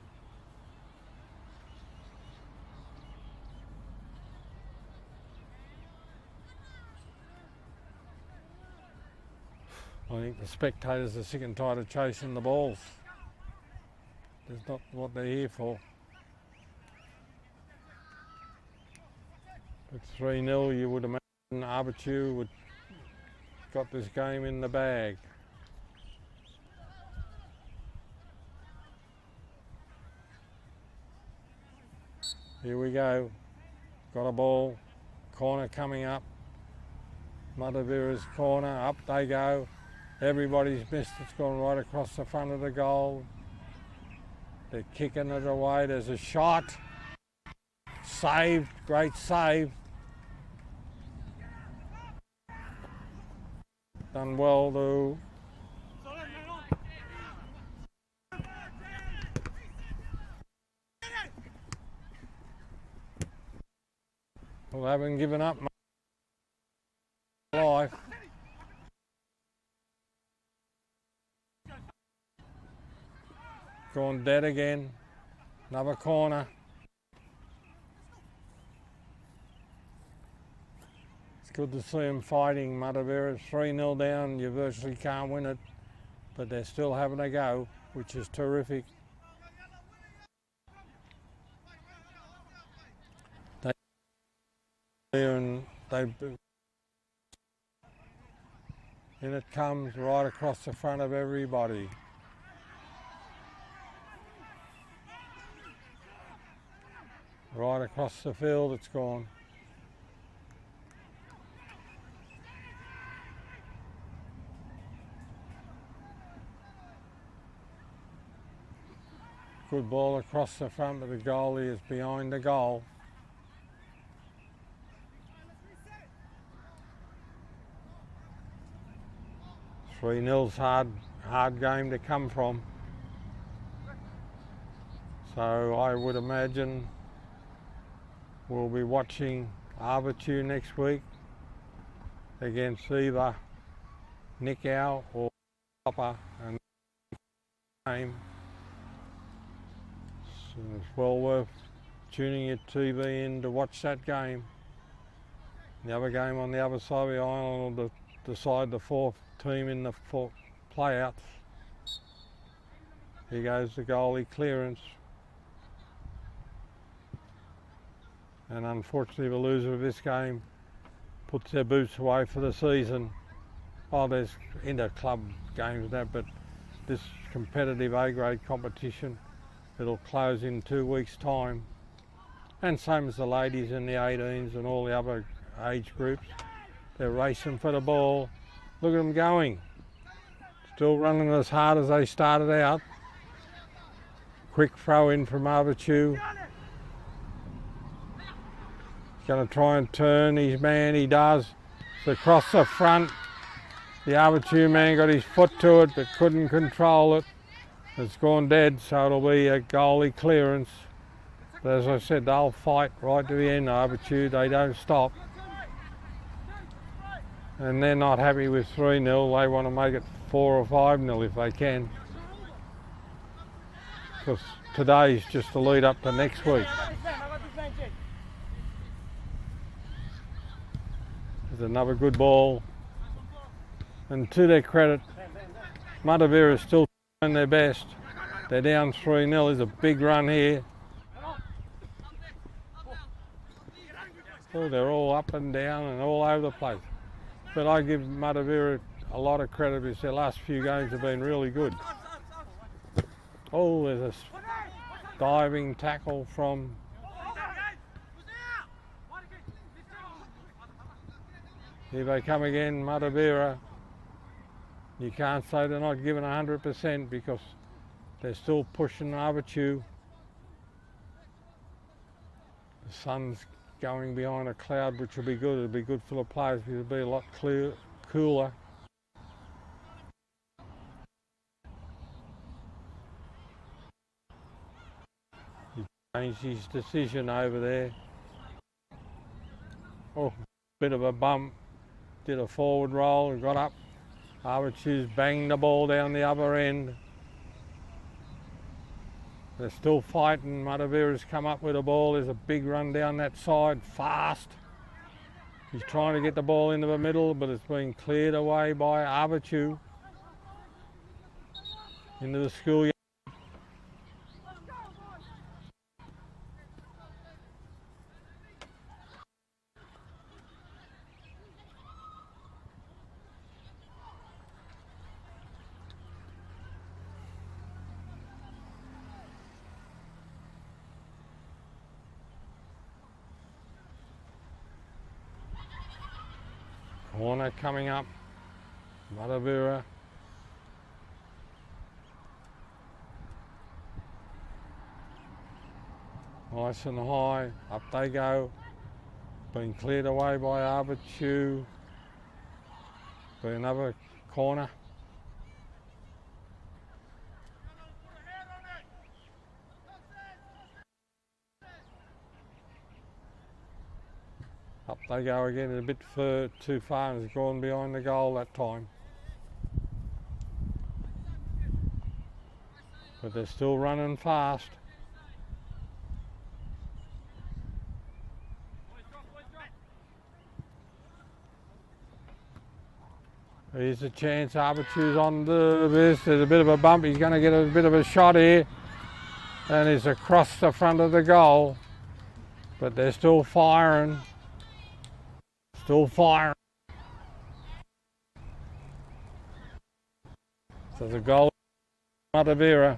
Speaker 1: I think the spectators are sick and tired of chasing the balls. That's not what they're here for. At 3-0, you would imagine Avatiu would got this game in the bag. Here we go. Got a ball. Corner coming up. Matavera's corner. Up they go. Everybody's missed. It's gone right across the front of the goal. They're kicking it away. There's a shot. Saved. Great save. Done well though. Well, they haven't given up life. Gone dead again. Another corner. It's good to see them fighting. Matavera 3-0 down. You virtually can't win it, but they're still having a go, which is terrific. And in it comes right across the front of everybody. Right across the field it's gone. Good ball across the front, but the goalie is behind the goal. Three nil's hard game to come from. So I would imagine we'll be watching Avatiu next week against either Nickau or Copper, and game. So it's well worth tuning your TV in to watch that game. The other game on the other side of the island will decide the fourth team in the playouts. Here goes the goalie clearance. And unfortunately the loser of this game puts their boots away for the season. Oh, there's inter-club games and that, but this competitive A-grade competition, it'll close in 2 weeks' time. And same as the ladies in the 18s and all the other age groups. They're racing for the ball. Look at them going. Still running as hard as they started out. Quick throw in from Avatiu. He's going to try and turn his man, he does. It's across the front. The Avatiu man got his foot to it but couldn't control it. It's gone dead, so it'll be a goalie clearance. But as I said, they'll fight right to the end, Avatiu, they don't stop. And they're not happy with 3-0, they want to make it 4 or 5-0 if they can. Because today's just the lead up to next week. There's another good ball. And to their credit, Matavera is still doing their best. They're down 3-0, there's a big run here. Oh, they're all up and down and all over the place. But I give Matavera a lot of credit because their last few games have been really good. Oh, there's a diving tackle from here they come again, Matavera. You can't say they're not giving 100% because they're still pushing Avatiu. The sun's going behind a cloud, which will be good. It'll be good for the players because it'll be a lot cooler. He changed his decision over there. Oh, bit of a bump. Did a forward roll and got up. Avatiu's banged the ball down the other end. They're still fighting. Matavera's come up with the ball. There's a big run down that side, fast. He's trying to get the ball into the middle, but it's been cleared away by Avatiu into the schoolyard. Corner coming up, Matavera. Nice and high, up they go. Been cleared away by Avatiu. Be another corner. Up they go again, a bit too far, and it's gone behind the goal that time. But they're still running fast. Here's a chance, Avatiu's on this, there's a bit of a bump, he's going to get a bit of a shot here. And he's across the front of the goal. But they're still firing. Still firing. So the goal, Matavera.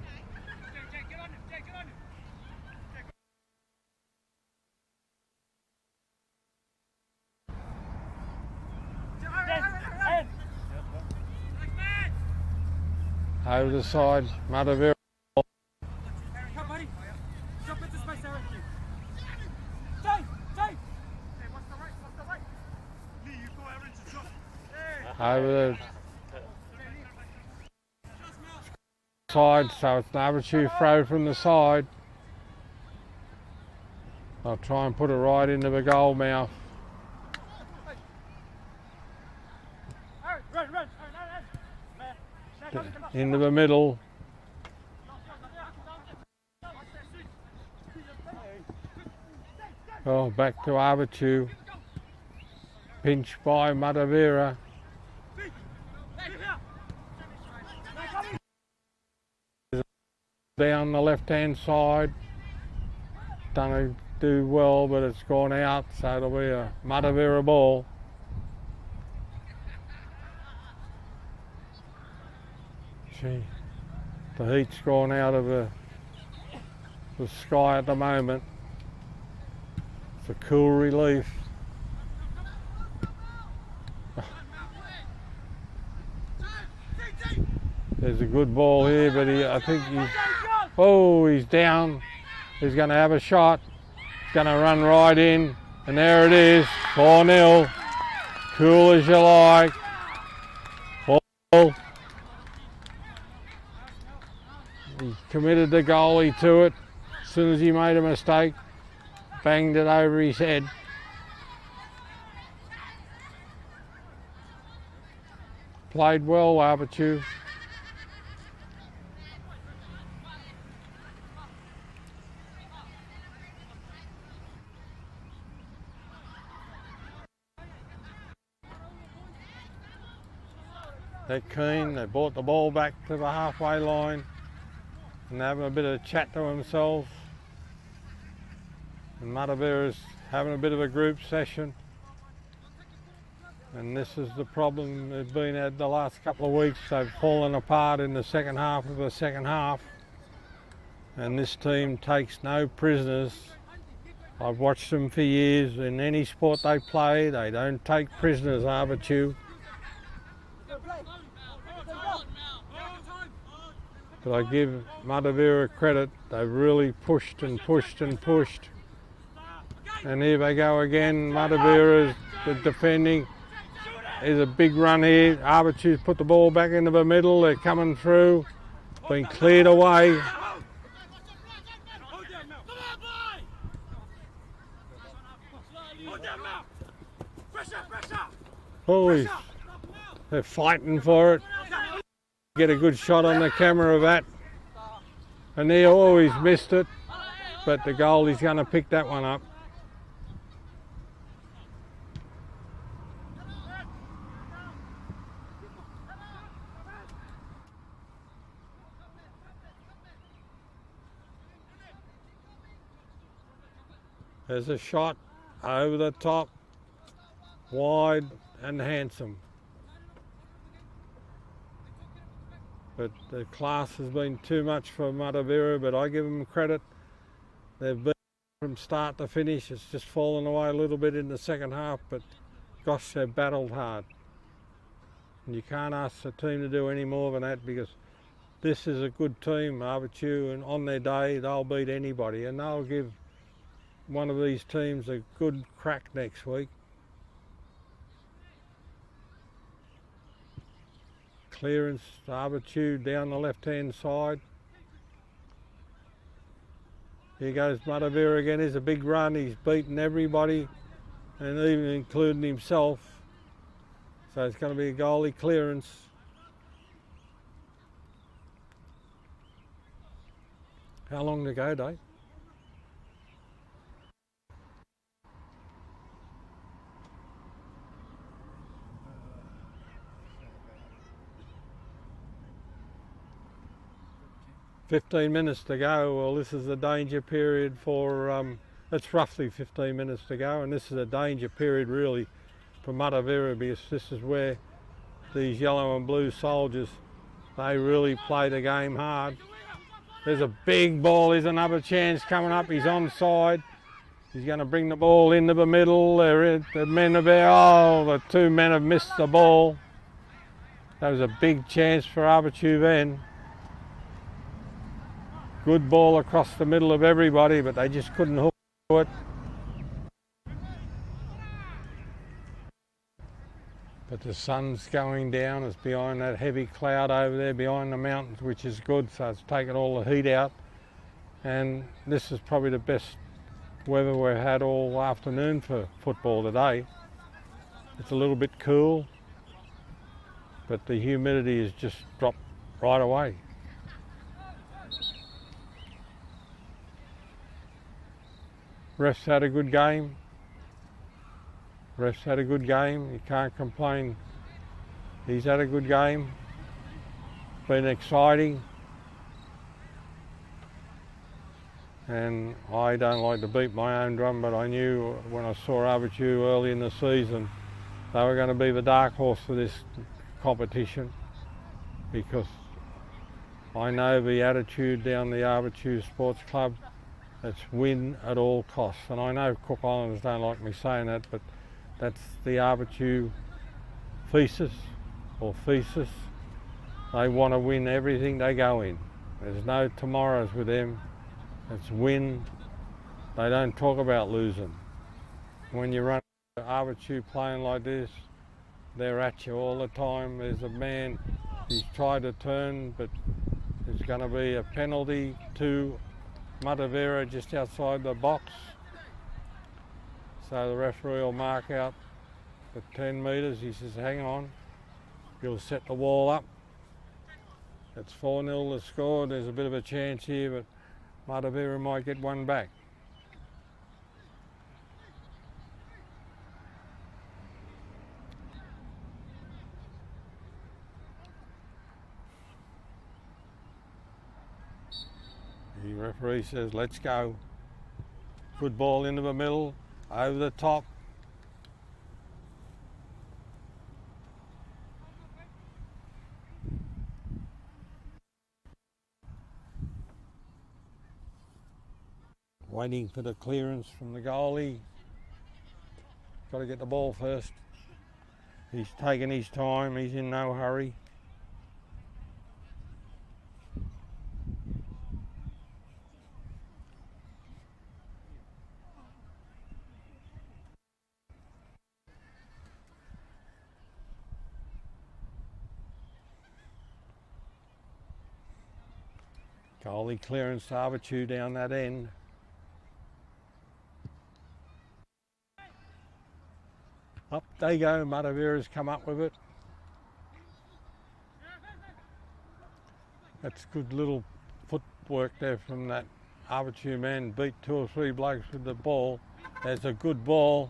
Speaker 1: Over the side, Matavera. Over the side, so it's an Avatiu throw from the side. I'll try and put it right into the goal mouth. into the middle. Oh, back to Avatiu. Pinched by Matavera. Down the left-hand side. Don't do well, but it's gone out, so it'll be a Matavera ball. Gee, the heat's gone out of the sky at the moment. It's a cool relief. There's a good ball here, but I think he's down. He's going to have a shot. He's going to run right in, and there it is, 4-0. Cool as you like. 4-0. He committed the goalie to it. As soon as he made a mistake, banged it over his head. Played well, Avatiu. They're keen, they brought the ball back to the halfway line and having a bit of chat to themselves. And Matavera's having a bit of a group session. And this is the problem they've been at the last couple of weeks. They've fallen apart in the second half of the second half. And this team takes no prisoners. I've watched them for years. In any sport they play, they don't take prisoners, Avatiu. But I give Matavera credit, they've really pushed and pushed and pushed. And here they go again, Matavera's defending. There's a big run here, Avatiu's put the ball back into the middle, they're coming through, been cleared away. Oh, they're fighting for it. Get a good shot on the camera of that. And he always missed it, but the goalie's going to pick that one up. There's a shot over the top, wide and handsome. But the class has been too much for Matavera, but I give them credit. They've been from start to finish. It's just fallen away a little bit in the second half, but gosh, they've battled hard. And you can't ask the team to do any more than that, because this is a good team, Avatiu, and on their day they'll beat anybody, and they'll give one of these teams a good crack next week. Clearance, Avatiu down the left-hand side. Here goes Matavera again. Here's a big run. He's beaten everybody, and even including himself. So it's going to be a goalie clearance. How long to go, Dave? "15 minutes to go." Well, this is a danger period for, it's roughly 15 minutes to go, and this is a danger period really for Matavera, because this is where these yellow and blue soldiers, they really play the game hard. There's a big ball, there's another chance coming up, he's onside. He's going to bring the ball into the middle. The men are there, oh, the two men have missed the ball. That was a big chance for Avatiu then. Good ball across the middle of everybody, but they just couldn't hook to it. But the sun's going down, it's behind that heavy cloud over there, behind the mountains, which is good, so it's taken all the heat out. And this is probably the best weather we've had all afternoon for football today. It's a little bit cool, but the humidity has just dropped right away. Refs had a good game. Refs had a good game. You can't complain. He's had a good game. Been exciting. And I don't like to beat my own drum, but I knew when I saw Avatiu early in the season, they were going to be the dark horse for this competition, because I know the attitude down the Avatiu Sports Club. It's win at all costs. And I know Cook Islanders don't like me saying that, but that's the Avatiu thesis or thesis. They want to win everything they go in. There's no tomorrows with them. It's win. They don't talk about losing. When you run Avatiu playing like this, they're at you all the time. There's a man, he's tried to turn, but there's going to be a penalty to Matavera just outside the box. So the referee will mark out the 10 metres. He says, hang on, you'll set the wall up. It's 4-0 the score. There's a bit of a chance here, but Matavera might get one back. The referee says, let's go. Good ball into the middle, over the top. Waiting for the clearance from the goalie. Got to get the ball first. He's taking his time, he's in no hurry. Goalie clearance to Avatiu down that end. Up they go, Matavera's come up with it. That's good little footwork there from that Avatiu man. Beat 2 or 3 blokes with the ball. There's a good ball.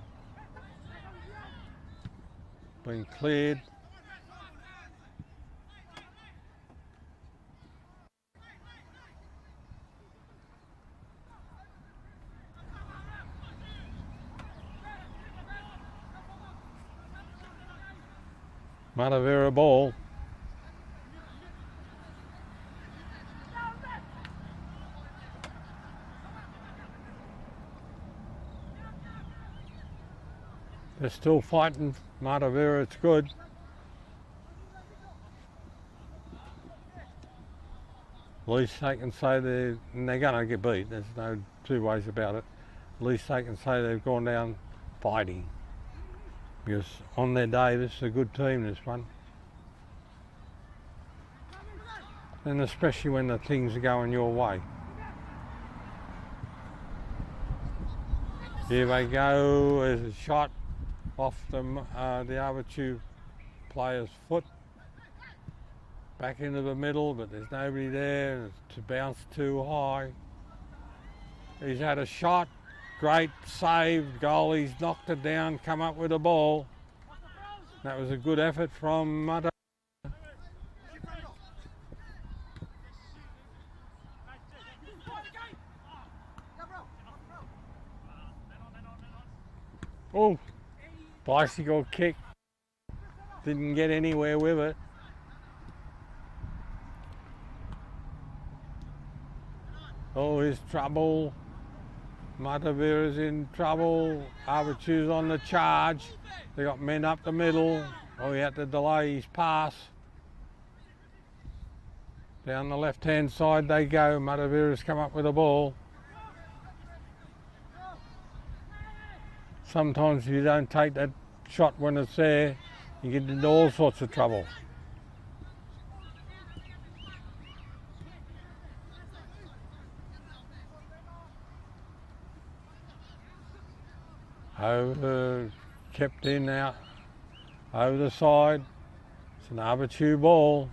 Speaker 1: Been cleared. Matavera ball. They're still fighting Matavera, it's good. At least they can say they're going to get beat. There's no two ways about it. At least they can say they've gone down fighting. Because on their day, this is a good team, this one. And especially when the things are going your way. Here they go, there's a shot off the Avatiu player's foot. Back into the middle, but there's nobody there. It's bounced too high. He's had a shot. Great save, goalie's knocked it down, come up with the ball. That was a good effort from Matavera. Oh, bicycle kick. Didn't get anywhere with it. Oh, here's trouble. Matavera's in trouble. Avatiu's on the charge. They got men up the middle. Oh, he had to delay his pass. Down the left-hand side they go. Matavera's come up with the ball. Sometimes if you don't take that shot when it's there, you get into all sorts of trouble. Over, kept in out, over the side. It's an Avatiu ball.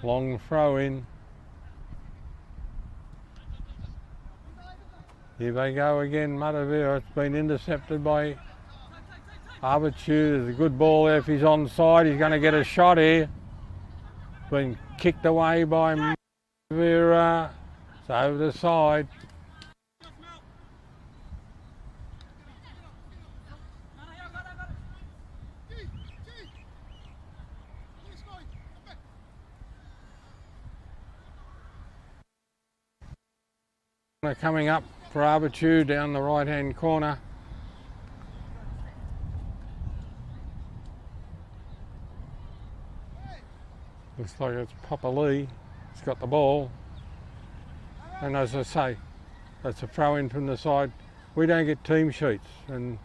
Speaker 1: Long throw in. Here they go again, Matavera. It's been intercepted by Avatiu. There's a good ball there. If he's onside, he's going to get a shot here. It's been kicked away by Matavera. It's over the side. Coming up for Avatiu down the right hand corner. Looks like it's Papa Lee. He's got the ball. And as I say, that's a throw in from the side. We don't get team sheets, and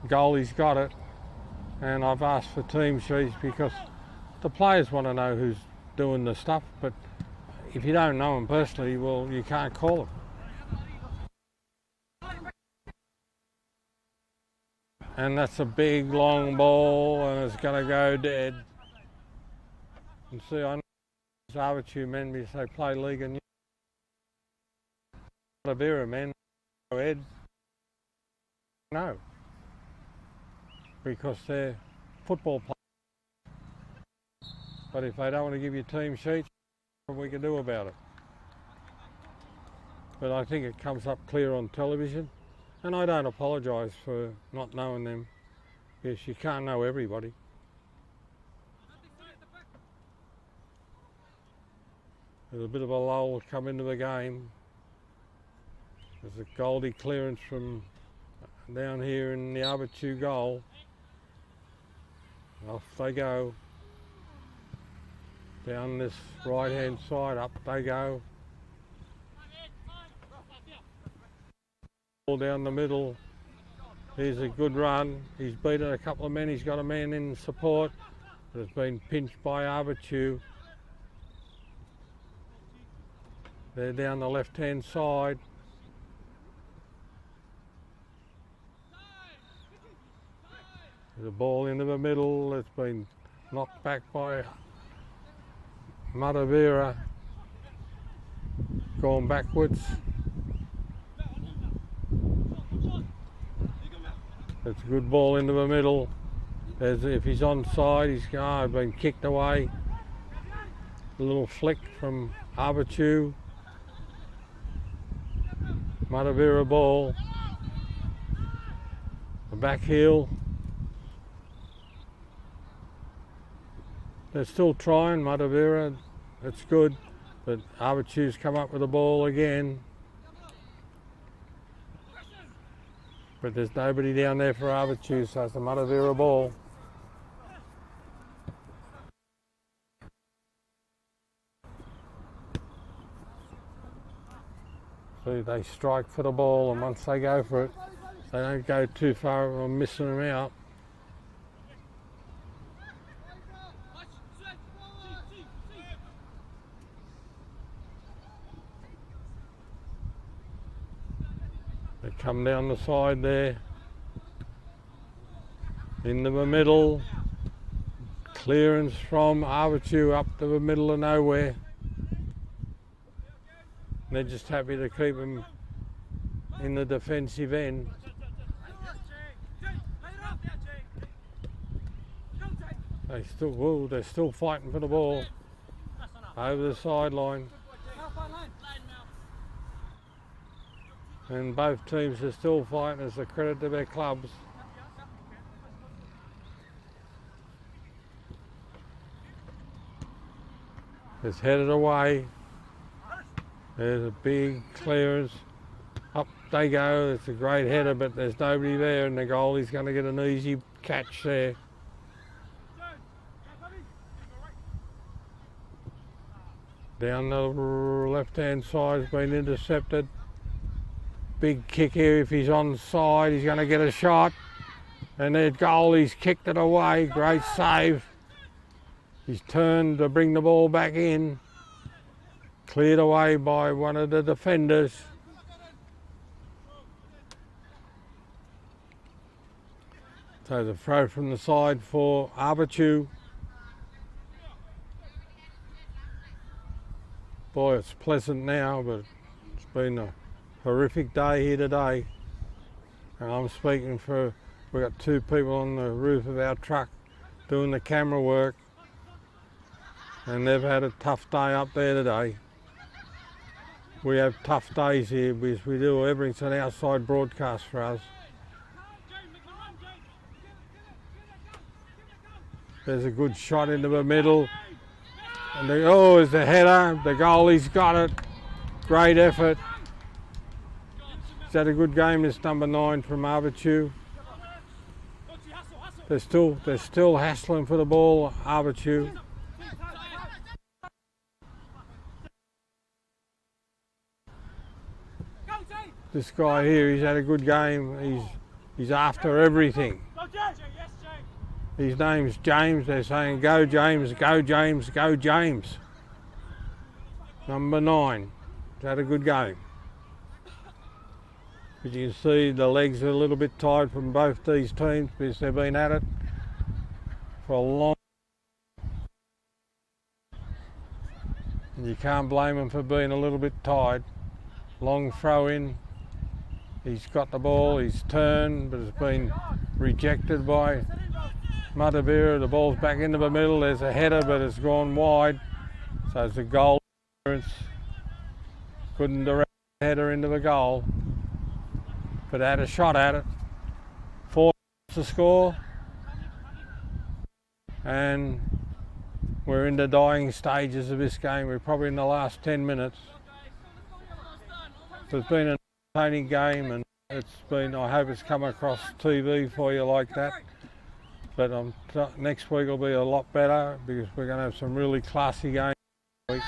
Speaker 1: goalie's got it. And I've asked for team sheets because the players want to know who's doing the stuff, but if you don't know them personally, well, you can't call them. And that's a big long ball and it's going to go dead. And see, I know Avatiu men because they play league and Matavera men go Ed. No. Because they're football players. But if they don't want to give you team sheets, what we can do about it. But I think it comes up clear on television. And I don't apologise for not knowing them. Yes, you can't know everybody. There's a bit of a lull come into the game. There's a Goldie clearance from down here in the Avatiu goal. Off they go. Down this right hand side, up they go. Down the middle. Here's a good run. He's beaten a couple of men. He's got a man in support. But it's been pinched by Avatiu. They're down the left hand side. There's a ball into the middle. It's been knocked back by Matavera. Going backwards. It's a good ball into the middle. If he's onside, he's been kicked away. A little flick from Avatiu. Matavera ball. The back heel. They're still trying, Matavera. It's good, but Avatiu's come up with the ball again. But there's nobody down there for Avatiu, so it's a Matavera ball. See, they strike for the ball, and once they go for it, they don't go too far or missing them out. They come down the side there, into the middle, clearance from Avatiu up to the middle of nowhere. They're just happy to keep him in the defensive end. They're still fighting for the ball over the sideline. And both teams are still fighting as a credit to their clubs. It's headed away. There's a big clearance. Up they go. It's a great header, but there's nobody there, and the goalie's going to get an easy catch there. Down the left-hand side's been intercepted. Big kick here. If he's onside, he's going to get a shot. And their goalie's kicked it away. Great save. He's turned to bring the ball back in. Cleared away by one of the defenders. So the throw from the side for Avatiu. boy, it's pleasant now, but it's been a horrific day here today. And I'm speaking for, we've got 2 people on the roof of our truck doing the camera work, and they've had a tough day up there today. We have tough days here because we do everything's an outside broadcast for us. There's a good shot into the middle. And there's a header. The goalie's got it. Great effort. He's had a good game, this number 9 from Avatiu. They're still hassling for the ball, Avatiu. This guy here, he's had a good game. He's after everything. His name's James. They're saying, go James, go James, go James. Number 9. He's had a good game. As you can see, the legs are a little bit tired from both these teams because they've been at it for a long time. You can't blame them for being a little bit tired. Long throw in. He's got the ball, he's turned, but it's been rejected by Matavera. The ball's back into the middle. There's a header, but it's gone wide. So it's a goal. Couldn't direct the header into the goal, but had a shot at it. 4 to score, and we're in the dying stages of this game. We're probably in the last 10 minutes. So it's been an entertaining game, and it's been, I hope it's come across TV for you like that. But next week will be a lot better because we're going to have some really classy games this week.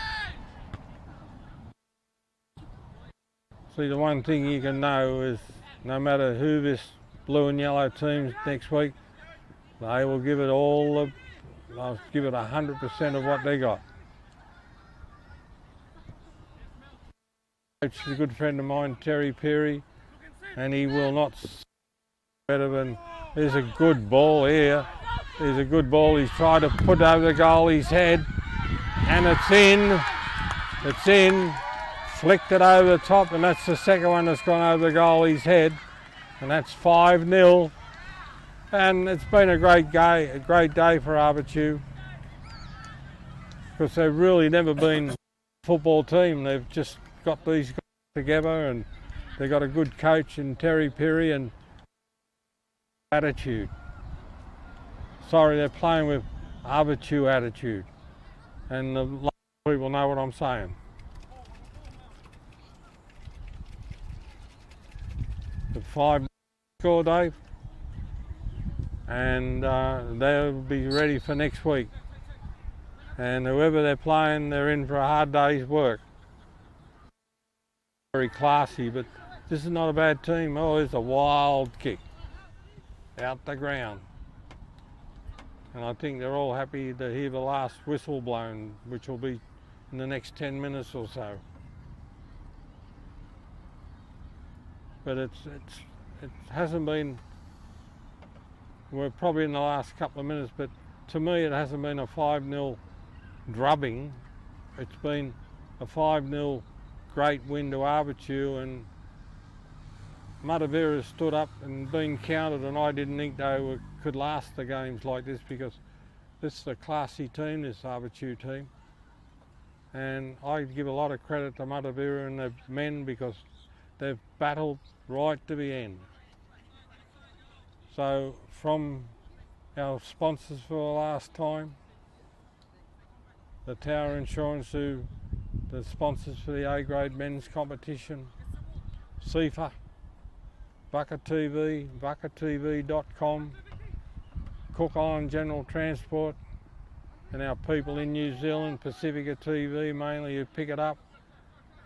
Speaker 1: See, the one thing you can know is no matter who this blue and yellow team's next week, they will give it they'll give it 100% of what they got. Coach is a good friend of mine, Terry Perry, and he will not better than. There's a good ball here. There's a good ball. He's tried to put over the goalie's head, and it's in. It's in. Flicked it over the top, and that's the second one that's gone over the goalie's head, and that's 5-0. And it's been a great day for Avatiu, because they've really never been a football team. They've just got these guys together, and they've got a good coach in Terry Perry and attitude. Sorry, they're playing with Avatiu attitude, and a lot of people know what I'm saying. The 5 score, Dave, and they'll be ready for next week. And whoever they're playing, they're in for a hard day's work. Very classy, but this is not a bad team. Oh, it's a wild kick out the ground. And I think they're all happy to hear the last whistle blown, which will be in the next 10 minutes or so. But it hasn't been, we're probably in the last couple of minutes, but to me it hasn't been a 5-0 drubbing. It's been a 5-0 great win to Avatiu, and Matavera stood up and been counted, and I didn't think they could last the games like this, because this is a classy team, this Avatiu team. And I give a lot of credit to Matavera and the men, because they've battled right to the end. So from our sponsors for the last time, the Tower Insurance, who the sponsors for the A-grade men's competition, CIFA, Bucket TV, buckettv.com, Cook Island General Transport, and our people in New Zealand, Pacifica TV mainly, who pick it up.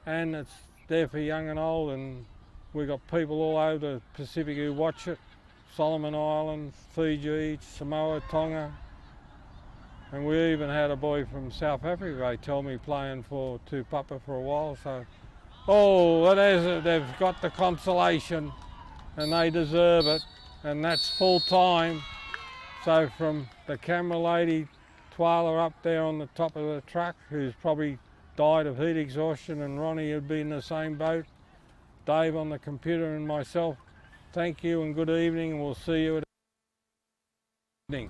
Speaker 1: And it's there for young and old, and we've got people all over the Pacific who watch it. Solomon Islands, Fiji, Samoa, Tonga. And we even had a boy from South Africa, they tell me, playing for Tupapa for a while. So, they've got the consolation, and they deserve it, and that's full time. So from the camera lady, Twyla, up there on the top of the truck, who's probably died of heat exhaustion, and Ronnie would be in the same boat, Dave on the computer and myself. Thank you and good evening, and we'll see you at evening.